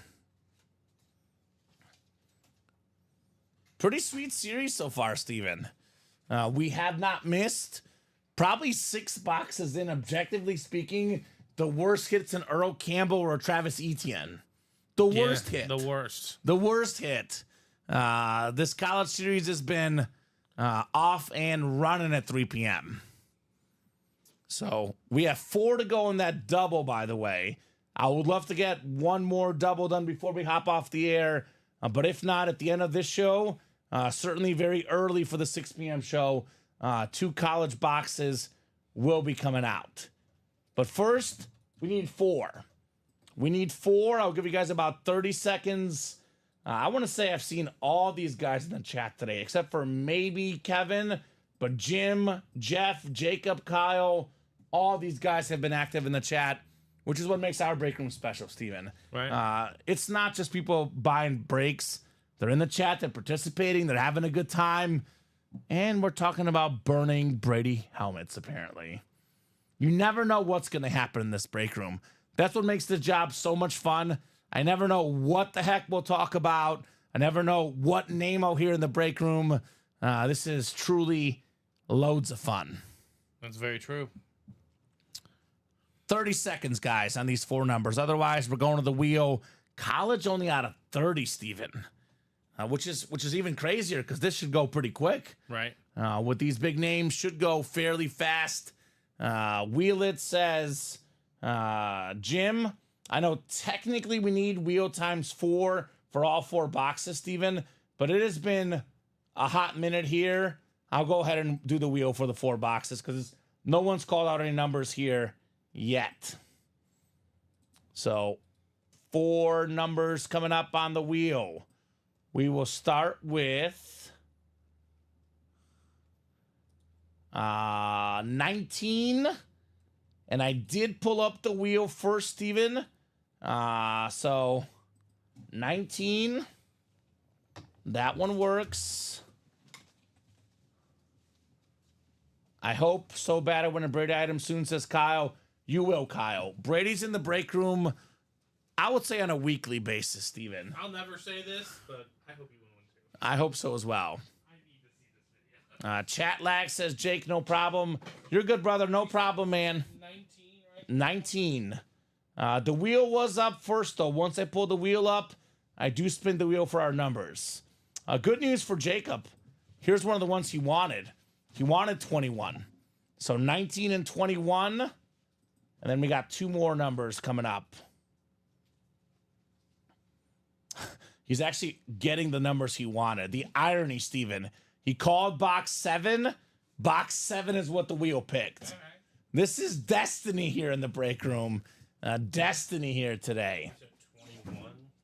Pretty sweet series so far, Steven. We have not missed. Probably 6 boxes in, objectively speaking, the worst hits in Earl Campbell or Travis Etienne. The worst hit. The worst. The worst hit. This college series has been off and running at 3 p.m. So we have 4 to go in that double, by the way. I would love to get one more double done before we hop off the air. But if not, at the end of this show, Certainly very early for the 6 p.m. show. 2 college boxes will be coming out. But first, we need 4. We need 4. I'll give you guys about 30 seconds. I want to say I've seen all these guys in the chat today, except for maybe Kevin, but Jim, Jeff, Jacob, Kyle, all these guys have been active in the chat, which is what makes our break room special, Steven. Right. It's not just people buying breaks. They're in the chat, they're participating, they're having a good time, and we're talking about burning Brady helmets, apparently. You never know what's going to happen in this break room. That's what makes the job so much fun. I never know what the heck we'll talk about. I never know what name I'll hear in the break room. This is truly loads of fun. That's very true. 30 seconds, guys, on these 4 numbers. Otherwise, we're going to the wheel. College only out of 30, Steven. Which is even crazier because this should go pretty quick. Right. With these big names, should go fairly fast. Wheel It says, Jim, I know technically we need wheel times 4 for all 4 boxes, Steven, but it has been a hot minute here. I'll go ahead and do the wheel for the 4 boxes because no one's called out any numbers here yet. So 4 numbers coming up on the wheel. We will start with 19. And I did pull up the wheel first, Steven. So 19. That one works. I hope so bad I win a Brady item soon, says Kyle. You will, Kyle. Brady's in the break room, I would say on a weekly basis, Steven. I'll never say this, but I hope you win one too. I hope so as well. I need to see this video. Chat lag says, Jake, no problem. You're good, brother. No problem, man. 19, right? 19. The wheel was up first, though. Once I pull the wheel up, I do spin the wheel for our numbers. Good news for Jacob. Here's one of the ones he wanted. He wanted 21. So 19 and 21. And then we got 2 more numbers coming up. He's actually getting the numbers he wanted. The irony, Steven. He called box 7. Box 7 is what the wheel picked. All right. This is destiny here in the break room. Destiny here today.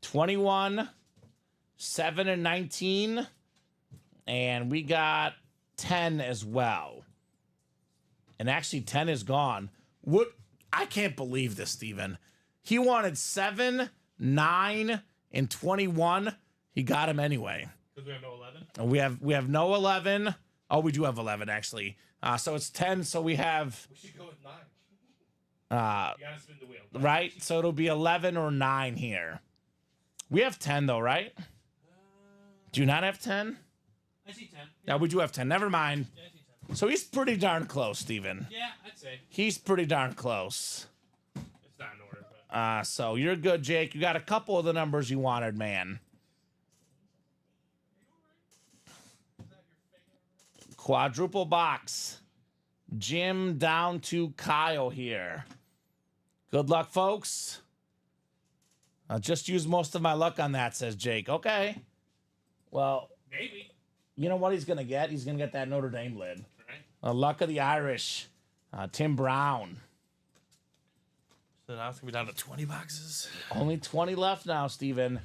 21, 7 and 19. And we got 10 as well. And actually 10 is gone. What? I can't believe this, Steven. He wanted 7, 9, and 21. He got him anyway. Because we have no 11? We have no 11. Oh, we do have 11, actually. So it's 10, so we have... We should go with 9. You gotta spin the wheel. Right? So it'll be 11 or 9 here. We have 10, though, right? Do you not have 10? I see 10. Yeah, we do have 10. Never mind. Yeah, I see 10. So he's pretty darn close, Steven. Yeah, I'd say. He's pretty darn close. It's not in order, but... So you're good, Jake. You got a couple of the numbers you wanted, man. Quadruple box. Jim down to Kyle here. Good luck, folks. I'll just use most of my luck on that, says Jake. Okay. Well, Maybe. you know what he's going to get? He's going to get that Notre Dame lid. Right? Luck of the Irish. Tim Brown. So now it's going to be down to 20 boxes. Only 20 left now, Steven.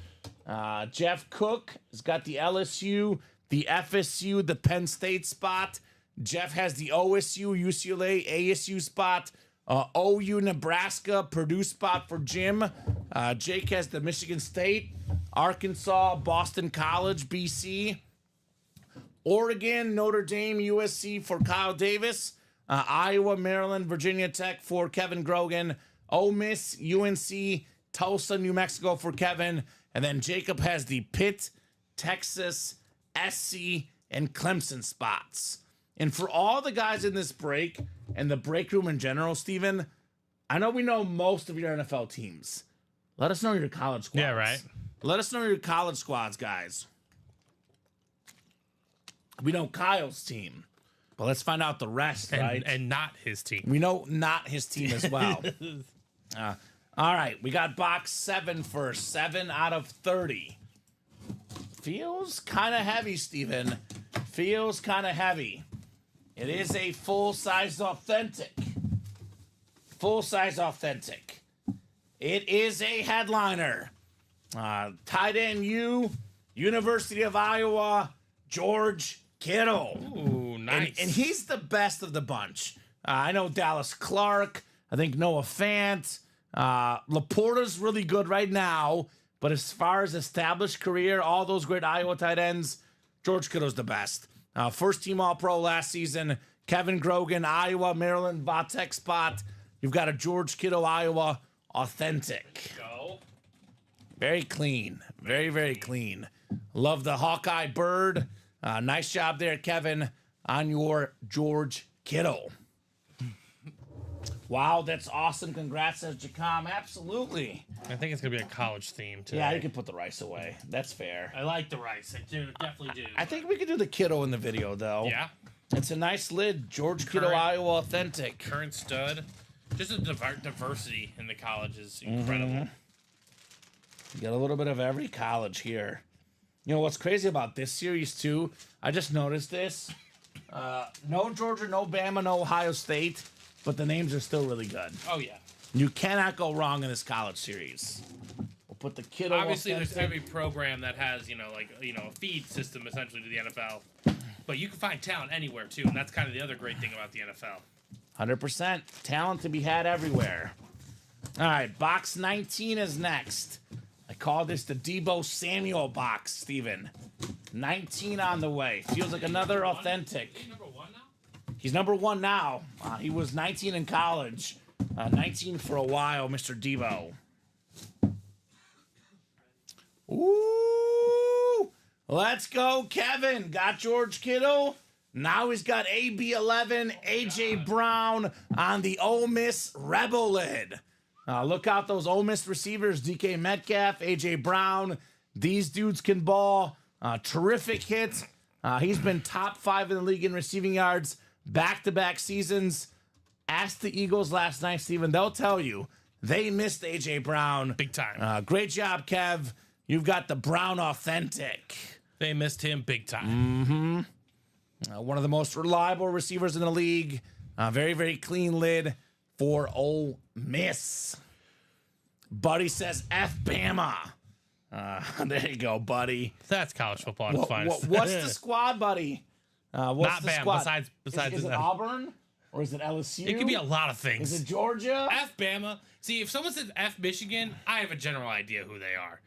Jeff Cook has got the LSU, the FSU, the Penn State spot. Jeff has the OSU, UCLA, ASU spot. OU, Nebraska, Purdue spot for Jim. Jake has the Michigan State, Arkansas, Boston College, BC. Oregon, Notre Dame, USC for Kyle Davis. Iowa, Maryland, Virginia Tech for Kevin Grogan. Ole Miss, UNC, Tulsa, New Mexico for Kevin. And then Jacob has the Pitt, Texas, SC, and Clemson spots. And for all the guys in this break and the break room in general, Steven, I know we know most of your NFL teams. Let us know your college squads. Yeah, right. Let us know your college squads, guys. We know Kyle's team, but let's find out the rest, right? And not his team. We know not his team as well. All right, we got box 7 first. 7 out of 30. Feels kind of heavy, Steven. Feels kind of heavy. It is a full-size authentic. Full-size authentic. It is a headliner. Tight end U, University of Iowa, George Kittle. Ooh, nice. And he's the best of the bunch. I know Dallas Clark. I think Noah Fant. Laporta's really good right now. But as far as established career, all those great Iowa tight ends, George Kittle's the best. First team All-Pro last season. Kevin Grogan, Iowa, Maryland, Vatek spot. You've got a George Kittle, Iowa, authentic. Go. Very clean. Very, very clean. Love the Hawkeye bird. Nice job there, Kevin, on your George Kittle. Wow, that's awesome. Congrats, says Jacom. Absolutely. I think it's going to be a college theme, too. Yeah, you can put the rice away. That's fair. I like the rice. I do. Definitely do. I think we could do the Kittle in the video, though. Yeah. It's a nice lid. George Kittle, Current- Iowa, authentic. Current stud. Just a diversity in the college is incredible. You got a little bit of every college here. You know what's crazy about this series, too? I just noticed this. No Georgia, no Bama, no Ohio State, but the names are still really good. Oh, yeah. You cannot go wrong in this college series. We'll put the Kittle Obviously, there's authentic. every program that has, a feed system essentially to the NFL. But you can find talent anywhere, too. And that's kind of the other great thing about the NFL. 100%. Talent to be had everywhere. All right, box 19 is next. I call this the Debo Samuel box, Steven. 19 on the way. Feels like another authentic. Is he number 1 now? He's number 1 now. He was 19 in college. 19 for a while, Mr. Debo. Ooh! Let's go, Kevin. Got George Kittle. Now he's got AB11, AJ Brown on the Ole Miss Rebel lid. Look out those Ole Miss receivers, DK Metcalf, AJ Brown. These dudes can ball. Terrific hits. He's been top 5 in the league in receiving yards back-to-back seasons. Ask the Eagles last night, Steven. They'll tell you they missed AJ Brown. Big time. Great job, Kev. You've got the Brown authentic. They missed him big time. One of the most reliable receivers in the league. Very, very clean lid for Ole Miss. Buddy says F Bama. There you go, buddy. That's college football at its finest. What's the squad, buddy? What's Not the Bama, squad? besides is it that. Auburn or is it LSU? It could be a lot of things. Is it Georgia? F Bama. See, if someone says F Michigan, I have a general idea who they are.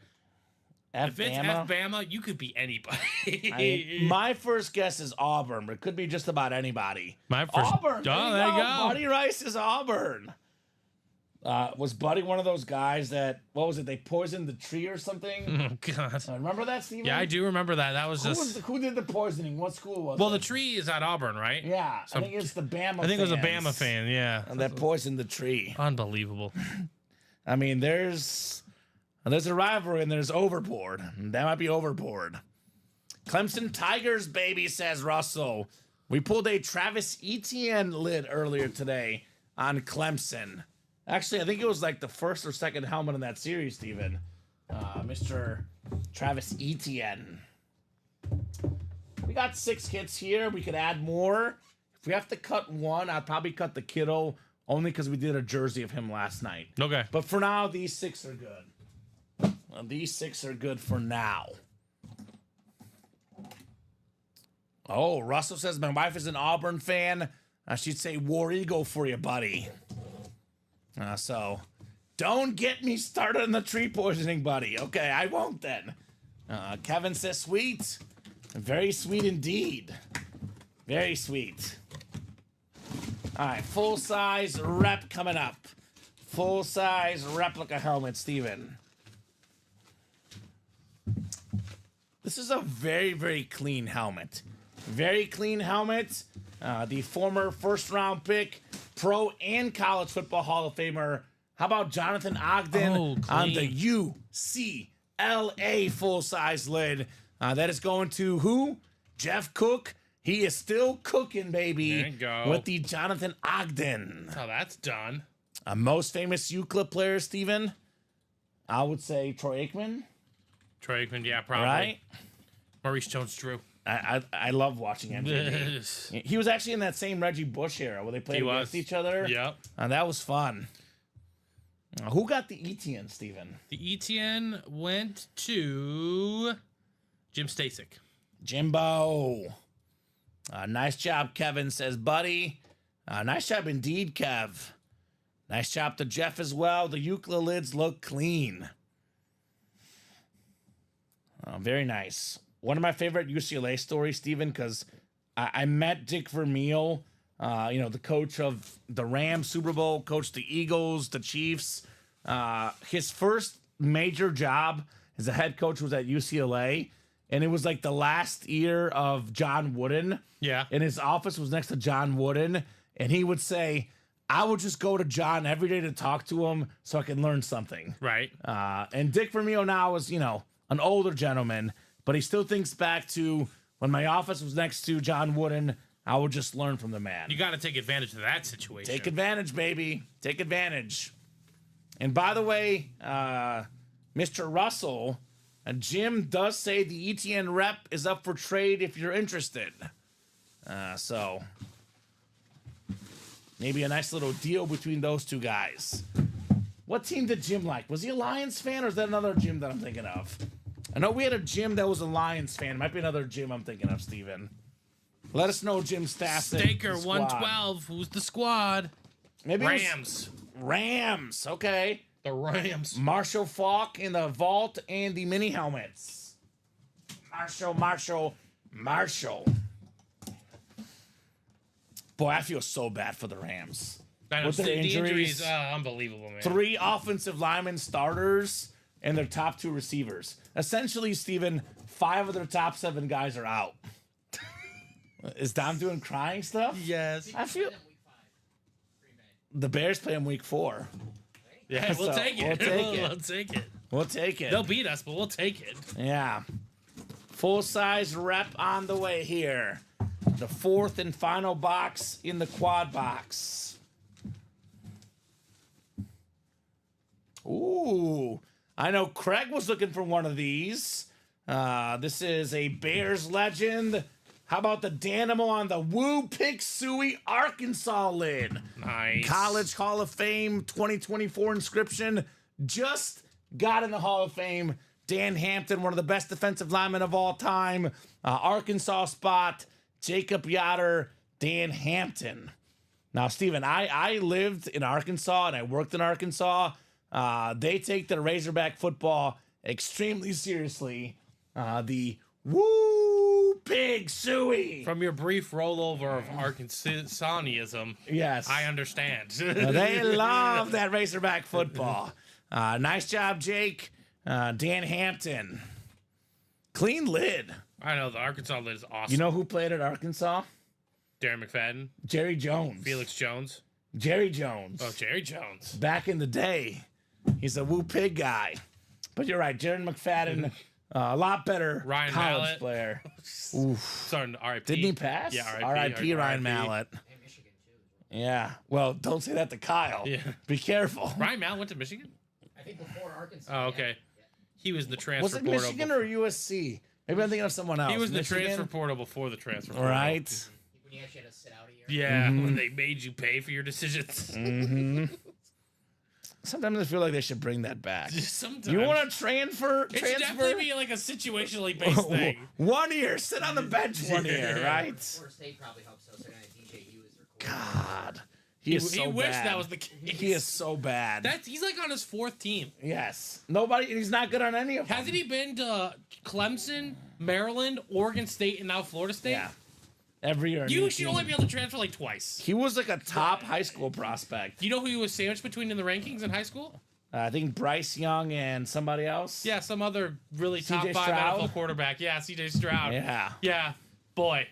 F If it's Bama? F Bama, you could be anybody. I mean, my first guess is Auburn, but it could be just about anybody. My first. Auburn. Oh, there you go. Buddy Rice is Auburn. Was Buddy one of those guys that, what was it, they poisoned the tree or something? Oh, God. Remember that, Steven? Yeah, I do remember that. That was just. Who did the poisoning? What school was Well, it? the tree is at Auburn, right? Yeah, So- I think it's the Bama I think it was a fans Bama fan. Yeah. that poisoned the tree. Unbelievable. I mean, there's a rivalry and there's overboard. That might be overboard. Clemson Tigers, baby, says Russell. We pulled a Travis Etienne lid earlier today on Clemson. Actually, I think it was like the first or second helmet in that series, Steven. Mr. Travis Etienne. We got 6 hits here. We could add more. If we have to cut one, I'd probably cut the Kittle only because we did a jersey of him last night. Okay. But for now, these 6 are good. These 6 are good for now. Oh, Russell says, my wife is an Auburn fan. She'd say War Eagle for you, buddy. So, don't get me started on the tree poisoning, buddy. Okay, I won't then. Kevin says, sweet. Very sweet indeed. Very sweet. All right, full-size rep coming up. Full-size replica helmet, Steven. This is a very, very clean helmet. Very clean helmet. The former first-round pick, pro and college football Hall of Famer. How about Jonathan Ogden on the UCLA full-size lid? That is going to who? Jeff Cook. He is still cooking, baby. There you go. With the Jonathan Ogden. That's how that's done. Most famous UCLA player, Steven? I would say Troy Aikman. Troy Aikman, yeah, probably. Right? Maurice Jones-Drew. I love watching MJD. He was actually in that same Reggie Bush era where they played against each other. Yep. That was fun. Who got the ETN, Steven? The ETN went to Jim Stasek. Jimbo. Nice job, Kevin, says Buddy. Nice job indeed, Kev. Nice job to Jeff as well. The Euclid lids look clean. Very nice. One of my favorite UCLA stories, Steven, because I met Dick Vermeil, the coach of the Rams Super Bowl, coached the Eagles, the Chiefs. His first major job as a head coach was at UCLA, and it was like the last year of John Wooden. Yeah. And his office was next to John Wooden, and he would say, I would just go to John every day to talk to him so I can learn something. Right. And Dick Vermeil now is, an older gentleman, but he still thinks back to when my office was next to John Wooden. I would just learn from the man. You got to take advantage of that situation. Take advantage, baby. Take advantage. And by the way, Mr. Russell, Jim does say the ETN rep is up for trade if you're interested. So maybe a nice little deal between those two guys. What team did Jim like? Was he a Lions fan, or is that another Jim that I'm thinking of? I know we had a Jim that was a Lions fan. It might be another Jim I'm thinking of, Steven. Let us know, Jim Stassic. Staker 112. Who's the squad? Maybe Rams. Rams. Okay. The Rams. Marshall Falk in the vault and the mini helmets. Marshall. Boy, I feel so bad for the Rams. I know, With their the injuries, unbelievable, man. 3 offensive linemen starters and their top 2 receivers. Essentially, Steven, 5 of their top 7 guys are out. Is Dom doing crying stuff? Yes. I feel Week 5. Green Bay. the Bears play in week 4. Yeah, we'll So, take it. we'll take it. We'll take it. We'll take it. They'll beat us, but we'll take it. Yeah. Full-size rep on the way here. The 4th and final box in the quad box. Ooh. I know Craig was looking for one of these. This is a Bears legend. How about the Danimal on the Woo Pig Suey Arkansas lid? Nice. College Hall of Fame 2024 inscription. Just got in the Hall of Fame. Dan Hampton, one of the best defensive linemen of all time. Arkansas spot. Jacob Yoder, Dan Hampton. Now, Steven, I lived in Arkansas and I worked in Arkansas. They take their Razorback football extremely seriously. The Woo Pig Suey. From your brief rollover of Arkansanianism, Yes. I understand. They love that Razorback football. Nice job, Jake. Dan Hampton. Clean lid. I know, the Arkansas lid is awesome. You know who played at Arkansas? Darren McFadden, Jerry Jones. Felix Jones. Jerry Jones. Oh, Jerry Jones. Back in the day. He's a Woo Pig guy. But you're right, Jaron McFadden, a lot better Ryan college Mallett. player. Sorry, RIP. Didn't he pass? Yeah, RIP. R.I.P. Ryan Mallett. And Michigan, too. Yeah. Well, don't say that to Kyle. Yeah. Be careful. Ryan Mallett went to Michigan? I think before Arkansas. Oh, okay. Yeah. He was in the transfer Was it portal. Michigan or USC? Maybe I'm thinking of someone else. He was in the Michigan? transfer portal before the transfer portal. Right. When you actually had to sit out a year. Yeah, when they made you pay for your decisions. Sometimes I feel like they should bring that back. Sometimes. You want to transfer? It should definitely be like a situationally based thing. 1 year. Sit on the bench 1 year, right? Florida State probably hopes so. So they're going to DJ you as their quarterback. God. He is so he wished bad. that was the case. He is so bad. He's like on his 4th team. Yes. He's not good on any of them. Hasn't he been to Clemson, Maryland, Oregon State, and now Florida State? Yeah. Every year. You should only be able to transfer like twice. He was like a top high school prospect. You know who he was sandwiched between in the rankings in high school? I think Bryce Young and somebody else. Yeah, some other really top CJ 5 Stroud? NFL quarterback. Yeah, CJ Stroud. Yeah. Yeah, boy.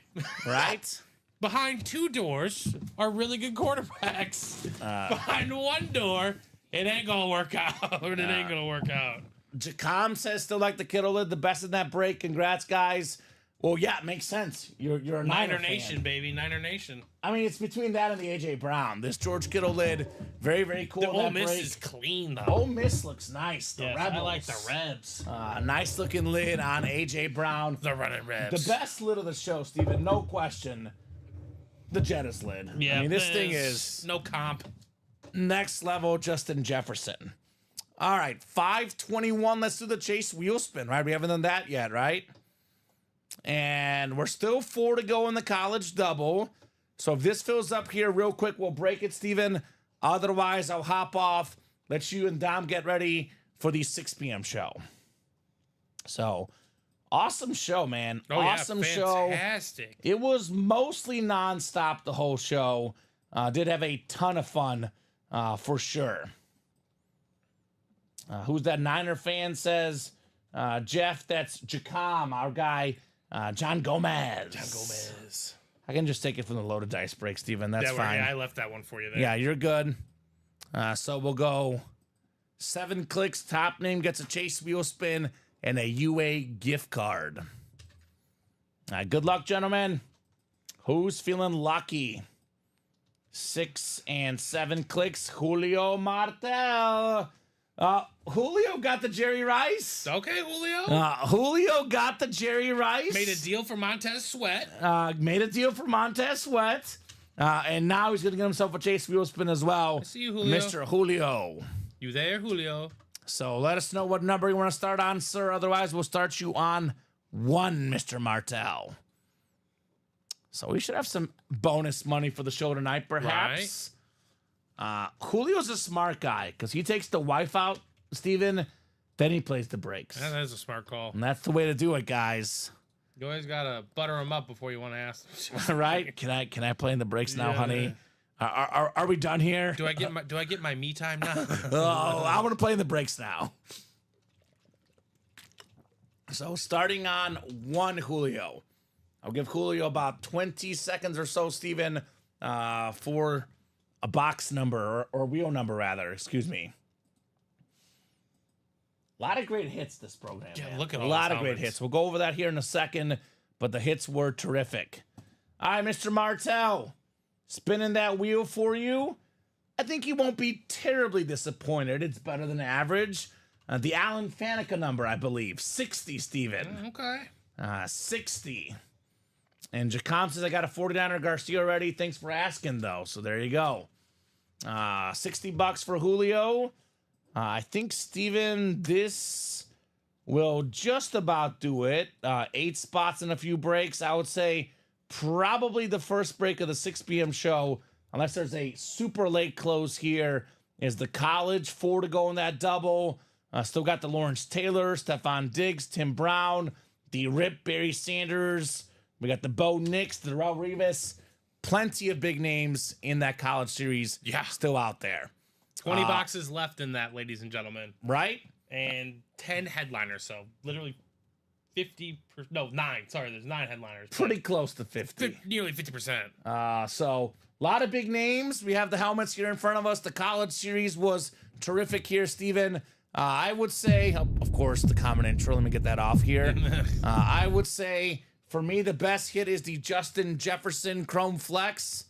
Right? Behind 2 doors are really good quarterbacks. Behind 1 door, it ain't gonna work out. It ain't gonna work out. Jacom says still like the Kittle lid, the best in that break. Congrats, guys. Well, yeah, it makes sense. You're a Niner fan. Nation, baby. Niner Nation. I mean, it's between that and the AJ Brown. This George Kittle lid, very, very cool. The Ole that Miss break. is clean, though. Ole Miss looks nice. The Yes, Rebels. I like the Rebs. Nice looking lid on AJ Brown. The running Rebs. The best lid of the show, Steven, no question. The Jettis lid. Yeah, I mean, this thing is no comp. next level Justin Jefferson. All right, 521. Let's do the Chase wheel spin, right? We haven't done that yet, right? And we're still 4 to go in the college double. So if this fills up here real quick, we'll break it, Steven. Otherwise, I'll hop off, let you and Dom get ready for the 6 p.m. show. So, awesome show, man. Oh, awesome yeah, show. fantastic. It was mostly nonstop the whole show. Did have a ton of fun, for sure. Who's that Niner fan says? Jeff, that's Jacom, our guy, John Gomez. John Gomez. I can just take it from the loaded dice break, Steven. That's Yeah, fine. I left that one for you there. Yeah, you're good. So we'll go 7 clicks. Top name gets a Chase wheel spin and a UA gift card. Good luck, gentlemen. Who's feeling lucky? 6 and 7 clicks. Julio Martel. Julio got the Jerry Rice. Okay, Julio. Julio got the Jerry Rice. Made a deal for Montez Sweat. Made a deal for Montez Sweat. And now he's going to get himself a Chase wheel spin as well. I see you, Julio. Mr. Julio. You there, Julio? So let us know what number you want to start on, sir. Otherwise, we'll start you on 1, Mr. Martel. So we should have some bonus money for the show tonight, perhaps. Julio's a smart guy because he takes the wife out, Steven, then he plays the brakes. Yeah, that is a smart call. And that's the way to do it, guys. You always gotta butter him up before you want to ask. Right? Can I play in the brakes now, Yeah. honey? Are we done here? Do I get my me time now? Oh, I want to play in the brakes now. So starting on 1, Julio. I'll give Julio about 20 seconds or so, Steven, for a box number or wheel number, rather. Excuse me. A lot of great hits this program. Yeah, man. look at a all lot those of great helmets. hits. We'll go over that here in a second, but the hits were terrific. All right, Mr. Martel, spinning that wheel for you. I think you won't be terribly disappointed. It's better than average. The Alan Faneca number, I believe, 60, Steven. Okay. 60. And Jacom says, I got a 49er Garcia already. Thanks for asking, though. So there you go. $60 for Julio. I think, Steven, this will just about do it. 8 spots and a few breaks. I would say probably the first break of the 6 p.m. show, unless there's a super late close here, is the college. 4 to go in that double. Still got the Lawrence Taylor, Stephon Diggs, Tim Brown, the Rip, Barry Sanders. We got the Bo Nix, the Darrell Revis. Plenty of big names in that college series. Yeah. Still out there. 20 boxes left in that, ladies and gentlemen. Right? And 10 headliners, so literally 50, no, 9. Sorry, there's 9 headliners. Pretty close to 50. Nearly 50%. So a lot of big names. We have the helmets here in front of us. The college series was terrific here, Steven. I would say, of course, the Kamen Entchev. Let me get that off here. I would say, for me, the best hit is the Justin Jefferson Chrome Flex.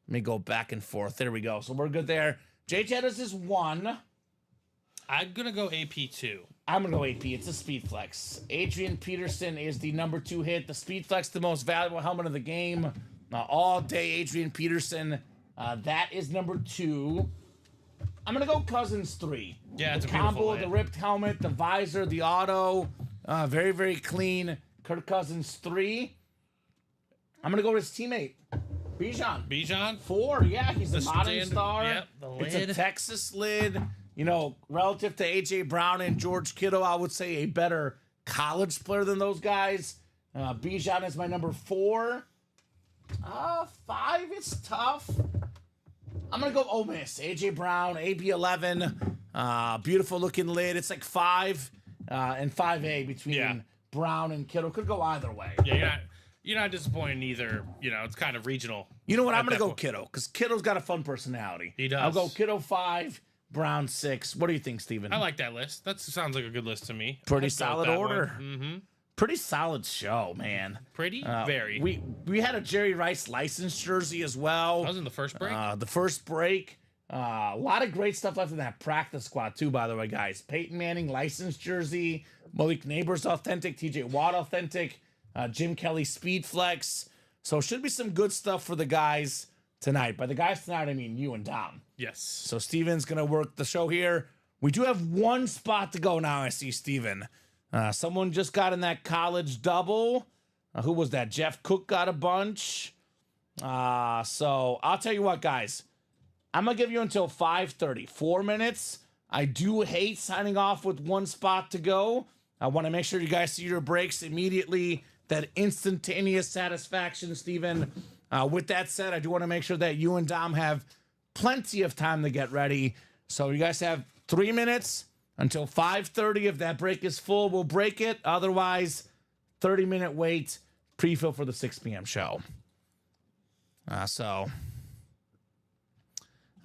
Let me go back and forth. There we go. So we're good there. Jay Jettis is 1. I'm going to go AP2. I'm going to go AP. It's a Speed Flex. Adrian Peterson is the number 2 hit. The Speed Flex, the most valuable helmet of the game. All day, Adrian Peterson. That is number 2. I'm going to go Cousins 3. Yeah, it's the a beautiful combo, hit. the ripped helmet, the visor, the auto. Very, very clean. Kirk Cousins 3. I'm going to go with his teammate, Bijan. Bijan? 4, yeah, he's a The modern standard- star. yep, the It's a lid. Texas lid. You know, relative to A.J. Brown and George Kittle, I would say a better college player than those guys. Bijan is my number 4. 5, it's tough. I'm going to go Ole Miss. A.J. Brown, AB11. Beautiful looking lid. It's like 5 and 5A between Yeah. Brown and Kittle. Could go either way. Yeah, you're not disappointed either. You know, it's kind of regional. You know what? I'm At going to that go point. Kittle because Kittle's got a fun personality. He does. I'll go Kittle 5, Brown 6. What do you think, Steven? I like that list. That sounds like a good list to me. Pretty I'd go with solid that order. one. Mm-hmm. Pretty solid show, man. Pretty? Very. We had a Jerry Rice licensed jersey as well. That was in the first break? The first break. A lot of great stuff left in that practice squad, too, by the way, guys. Peyton Manning licensed jersey. Malik Neighbors authentic. TJ Watt authentic. Jim Kelly Speed Flex. So should be some good stuff for the guys tonight. By the guys tonight, I mean you and Dom. Yes. So Steven's going to work the show here. We do have one spot to go now, I see, Steven. Someone just got in that college double. Who was that? Jeff Cook got a bunch. So I'll tell you what, guys. I'm going to give you until 5:30. 4 minutes. I do hate signing off with one spot to go. I want to make sure you guys see your breaks immediately. That instantaneous satisfaction, Steven. With that said, I do want to make sure that you and Dom have plenty of time to get ready. So you guys have 3 minutes until 5:30. If that break is full, we'll break it. Otherwise, 30-minute wait, pre-fill for the 6 p.m. show. So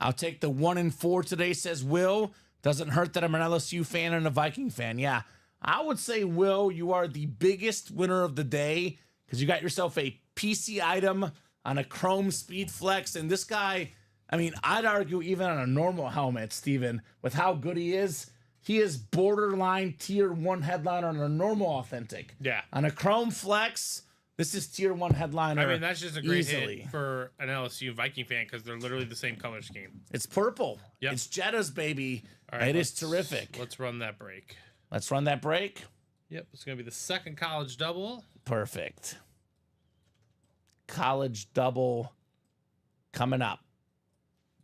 I'll take the 1 and 4 today, says Will. Doesn't hurt that I'm an LSU fan and a Viking fan. Yeah, I would say, Will, you are the biggest winner of the day because you got yourself a PC item on a Chrome Speed Flex. And this guy, I mean, I'd argue even on a normal helmet, Steven, with how good he is borderline tier 1 headliner on a normal authentic. Yeah. On a Chrome Flex, this is tier 1 headliner. I mean, that's just a great easily hit for an LSU Viking fan because they're literally the same color scheme. It's purple. Yep. It's Jetta's, baby. All right, it is terrific. Let's run that break. Let's run that break. Yep, it's going to be the second college double. Perfect. College double coming up.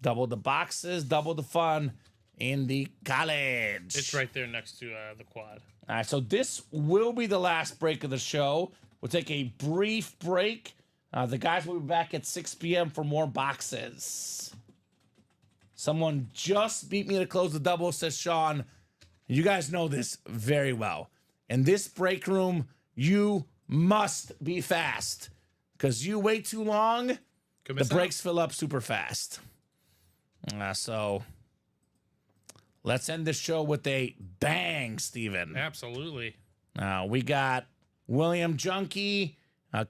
Double the boxes, double the fun in the college. It's right there next to the quad. All right, so this will be the last break of the show. We'll take a brief break. The guys will be back at 6 p.m. for more boxes. Someone just beat me to close the double, says Sean. You guys know this very well. In this break room, you must be fast because you wait too long, the breaks fill up super fast. So let's end this show with a bang, Steven. Absolutely. We got William Junkie,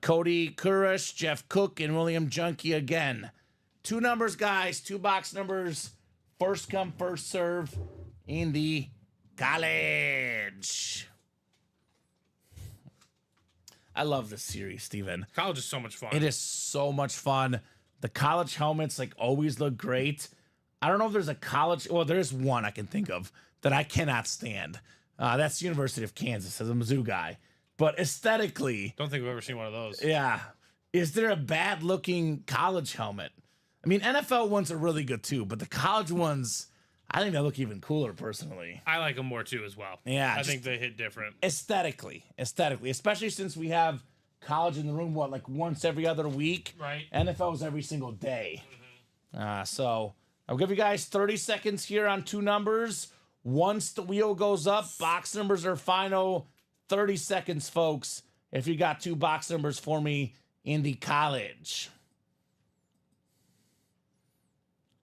Cody Kurish, Jeff Cook, and William Junkie again. 2 numbers, guys. 2 box numbers. First come, first serve in the college. I love this series, Steven. College is so much fun. It is so much fun. The college helmets like always look great. I don't know if there's a college. Well, there's one I can think of that I cannot stand. That's University of Kansas as a Mizzou guy. But aesthetically, don't think I've ever seen one of those. Yeah. Is there a bad looking college helmet? I mean, NFL ones are really good too, but the college ones, I think they look even cooler personally. I like them more too as well. Yeah. I think they hit different. Aesthetically, especially since we have college in the room, like once every other week? Right. NFL's every single day. So I'll give you guys 30 seconds here on 2 numbers. Once the wheel goes up, box numbers are final. 30 seconds, folks, if you got 2 box numbers for me in the college.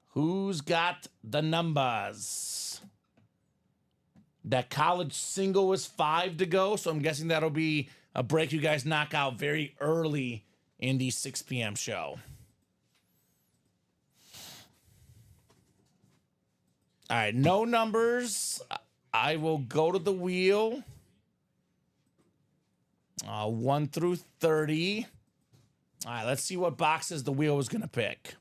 Who's got the numbers? That college single is 5 to go, so I'm guessing that'll be a break you guys knock out very early in the 6 p.m. show. All right, no numbers. I will go to the wheel. 1 through 30. All right, let's see what boxes the wheel was going to pick.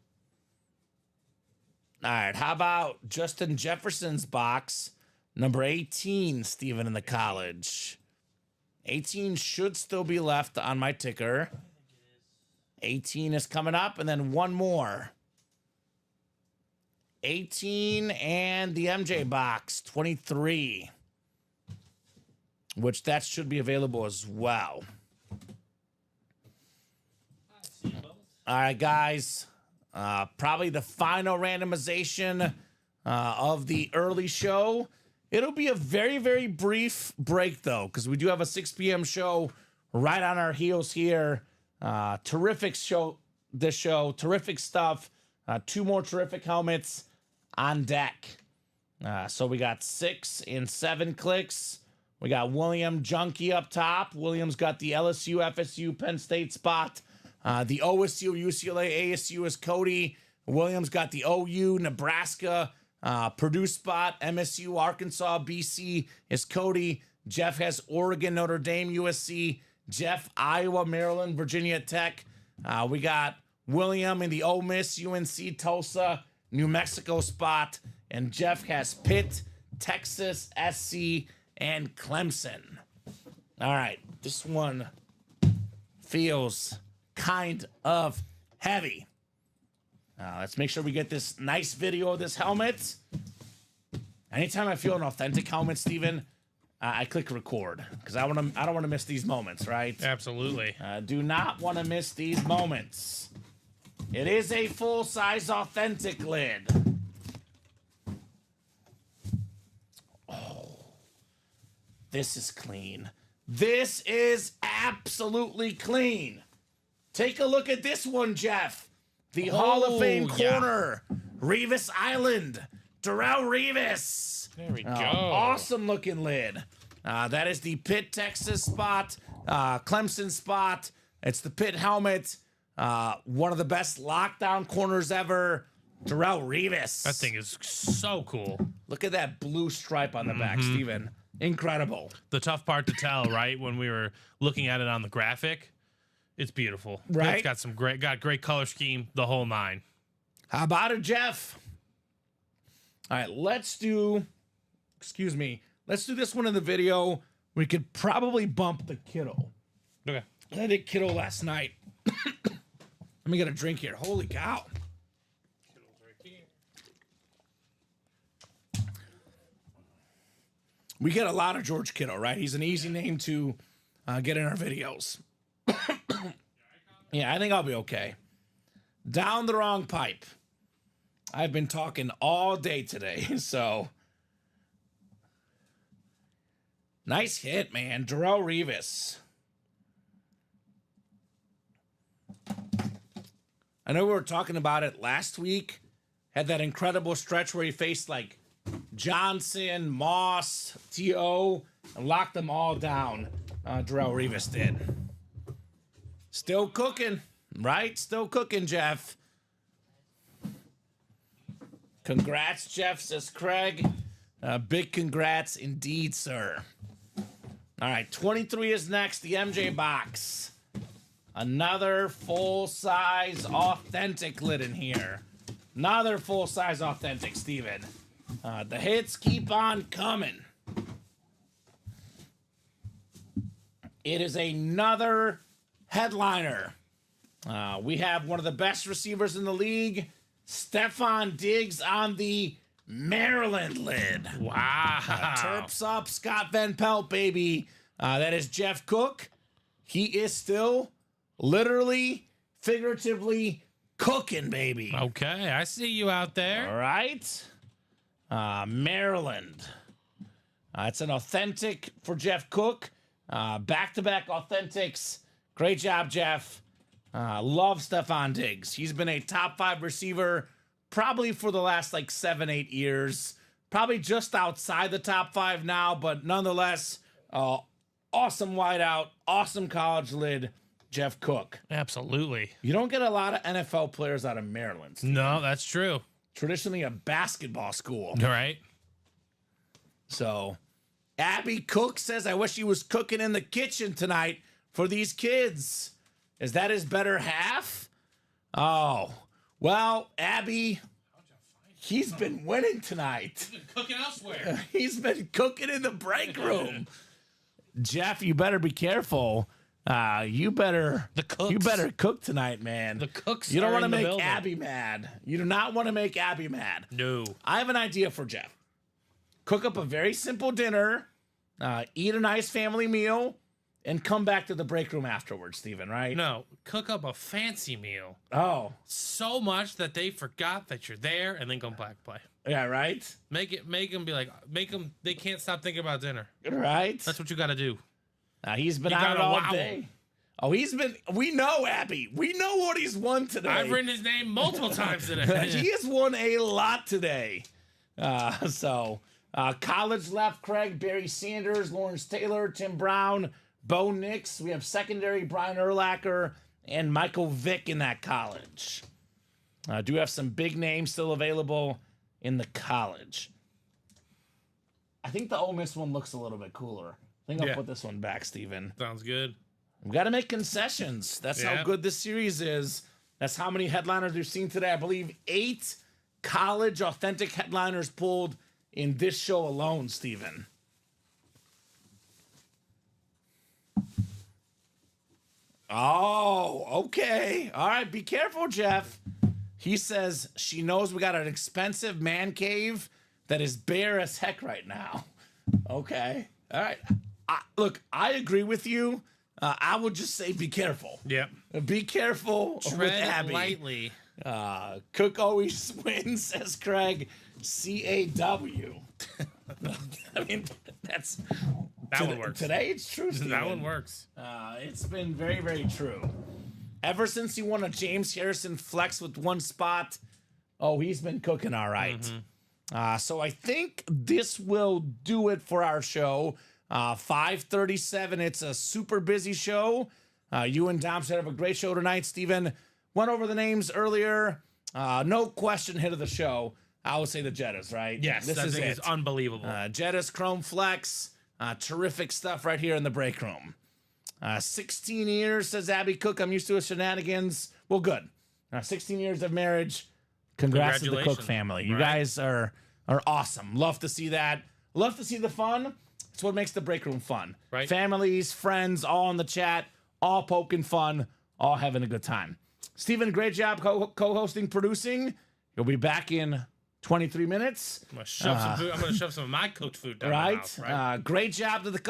All right, how about Justin Jefferson's box, number 18, Steven, in the college. 18 should still be left on my ticker. 18 is coming up, and then one more. 18 and the MJ box, 23. Which that should be available as well. All right, guys. Probably the final randomization of the early show. It'll be a very, very brief break, though, because we do have a 6 p.m. show right on our heels here. Terrific show, this show. Terrific stuff. 2 more terrific helmets on deck. So we got 6 and 7 clicks. We got William Junkie up top. William's got the LSU, FSU, Penn State spot. The OSU, UCLA, ASU is Cody. Williams got the OU, Nebraska, Purdue spot. MSU, Arkansas, BC is Cody. Jeff has Oregon, Notre Dame, USC. Jeff, Iowa, Maryland, Virginia Tech. We got William in the Ole Miss, UNC, Tulsa, New Mexico spot. And Jeff has Pitt, Texas, SC, and Clemson. All right, this one feels kind of heavy. Let's make sure we get this nice video of this helmet. Anytime I feel an authentic helmet, Steven, I click record because I don't want to miss these moments, right? Absolutely. Do not want to miss these moments. It is a full-size authentic lid. Oh, this is clean. This is absolutely clean. Take a look at this one, Jeff. The Hall of Fame corner, Revis Island, Darrell Revis. There we go. Awesome looking lid. That is the Pitt, Texas spot, Clemson spot. It's the Pitt helmet. One of the best lockdown corners ever. Darrell Revis. That thing is so cool. Look at that blue stripe on the back, Steven. Incredible. The tough part to tell, right? When we were looking at it on the graphic, it's beautiful. Right? It's got great color scheme, the whole nine. How about it, Jeff? All right, let's do this one in the video. We could probably bump the kiddo. Okay. I did kiddo last night. Let me get a drink here. Holy cow. We get a lot of George Kittle, right? He's an easy name to get in our videos. Yeah, I think I'll be okay. Down the wrong pipe. I've been talking all day today, so. Nice hit, man. Darrell Revis. I know we were talking about it last week. Had that incredible stretch where he faced like Johnson, Moss, T.O., and locked them all down. Darrell Revis did. Still cooking, right? Still cooking, Jeff. Congrats, Jeff, says Craig. Big congrats indeed, sir. All right, 23 is next, the MJ box. Another full-size authentic lid in here. Another full-size authentic, Steven. The hits keep on coming. It is another headliner. We have one of the best receivers in the league, Stephon Diggs on the Maryland lid. Wow. Terps up, Scott Van Pelt, baby. That is Jeff Cook. He is still literally, figuratively cooking, baby. Okay, I see you out there. All right. Maryland. It's an authentic for Jeff Cook. Back-to-back authentics. Great job, Jeff. Love Stephon Diggs. He's been a top 5 receiver probably for the last 7-8 years. Probably just outside the top 5 now, but nonetheless, awesome wideout, awesome college lid, Jeff Cook. Absolutely. You don't get a lot of NFL players out of Maryland. No, that's true. Traditionally a basketball school. All right. So, Abby Cook says, I wish he was cooking in the kitchen tonight for these kids. Is that his better half? Oh, well, Abby, he's been winning tonight. He's been cooking elsewhere. He's been cooking in the break room. Jeff, you better be careful. You better cook tonight, man. The cooks. You don't want to in the make building. Abby mad. You do not want to make Abby mad. No. I have an idea for Jeff. Cook up a very simple dinner, eat a nice family meal, and come back to the break room afterwards, Steven, right? No, cook up a fancy meal. Oh. So much that they forgot that you're there and then come back play. Yeah, right? Make them be like, they can't stop thinking about dinner. Right? That's what you got to do. He's been You on it gotta all wow day. him. Oh, we know Abby. We know what he's won today. I've written his name multiple times today. He has won a lot today. College left, Craig, Barry Sanders, Lawrence Taylor, Tim Brown, Bo Nix. We have secondary, Brian Urlacher, and Michael Vick in that college. Do have some big names still available in the college. I think the Ole Miss one looks a little bit cooler. I think I'll put this one back, Steven. Sounds good. We got to make concessions. That's how good this series is. That's how many headliners we've seen today. I believe 8 college authentic headliners pulled in this show alone, Steven. Oh, okay. All right, be careful, Jeff. He says she knows we got an expensive man cave that is bare as heck right now. Okay. All right. Look, I agree with you. I would just say be careful. Yep. Be careful with Tread Abby. lightly. Cook always wins, says Craig. CAW. I mean, That one works. Today it's true, Steven. That one works. It's been very, very true. Ever since he won a James Harrison flex with one spot, he's been cooking all right. So I think this will do it for our show. 5:37. It's a super busy show. You and Dom should have a great show tonight. Steven went over the names earlier. No question hit of the show. I would say the Jettas, right? Yes, this that is thing it. is unbelievable. Jettas Chrome Flex. Terrific stuff right here in the break room. 16 years, says Abby Cook. I'm used to his shenanigans. Well, good. 16 years of marriage. Congrats to the Cook Congratulations. family. You Right. guys are awesome. Love to see that. Love to see the fun. It's what makes the break room fun. Right. Families, friends, all in the chat, all poking fun, all having a good time. Steven, great job co-hosting, producing. You'll be back in 23 minutes. I'm gonna shove some food. I'm gonna shove some of my cooked food down my Right? mouth, right? Great job to the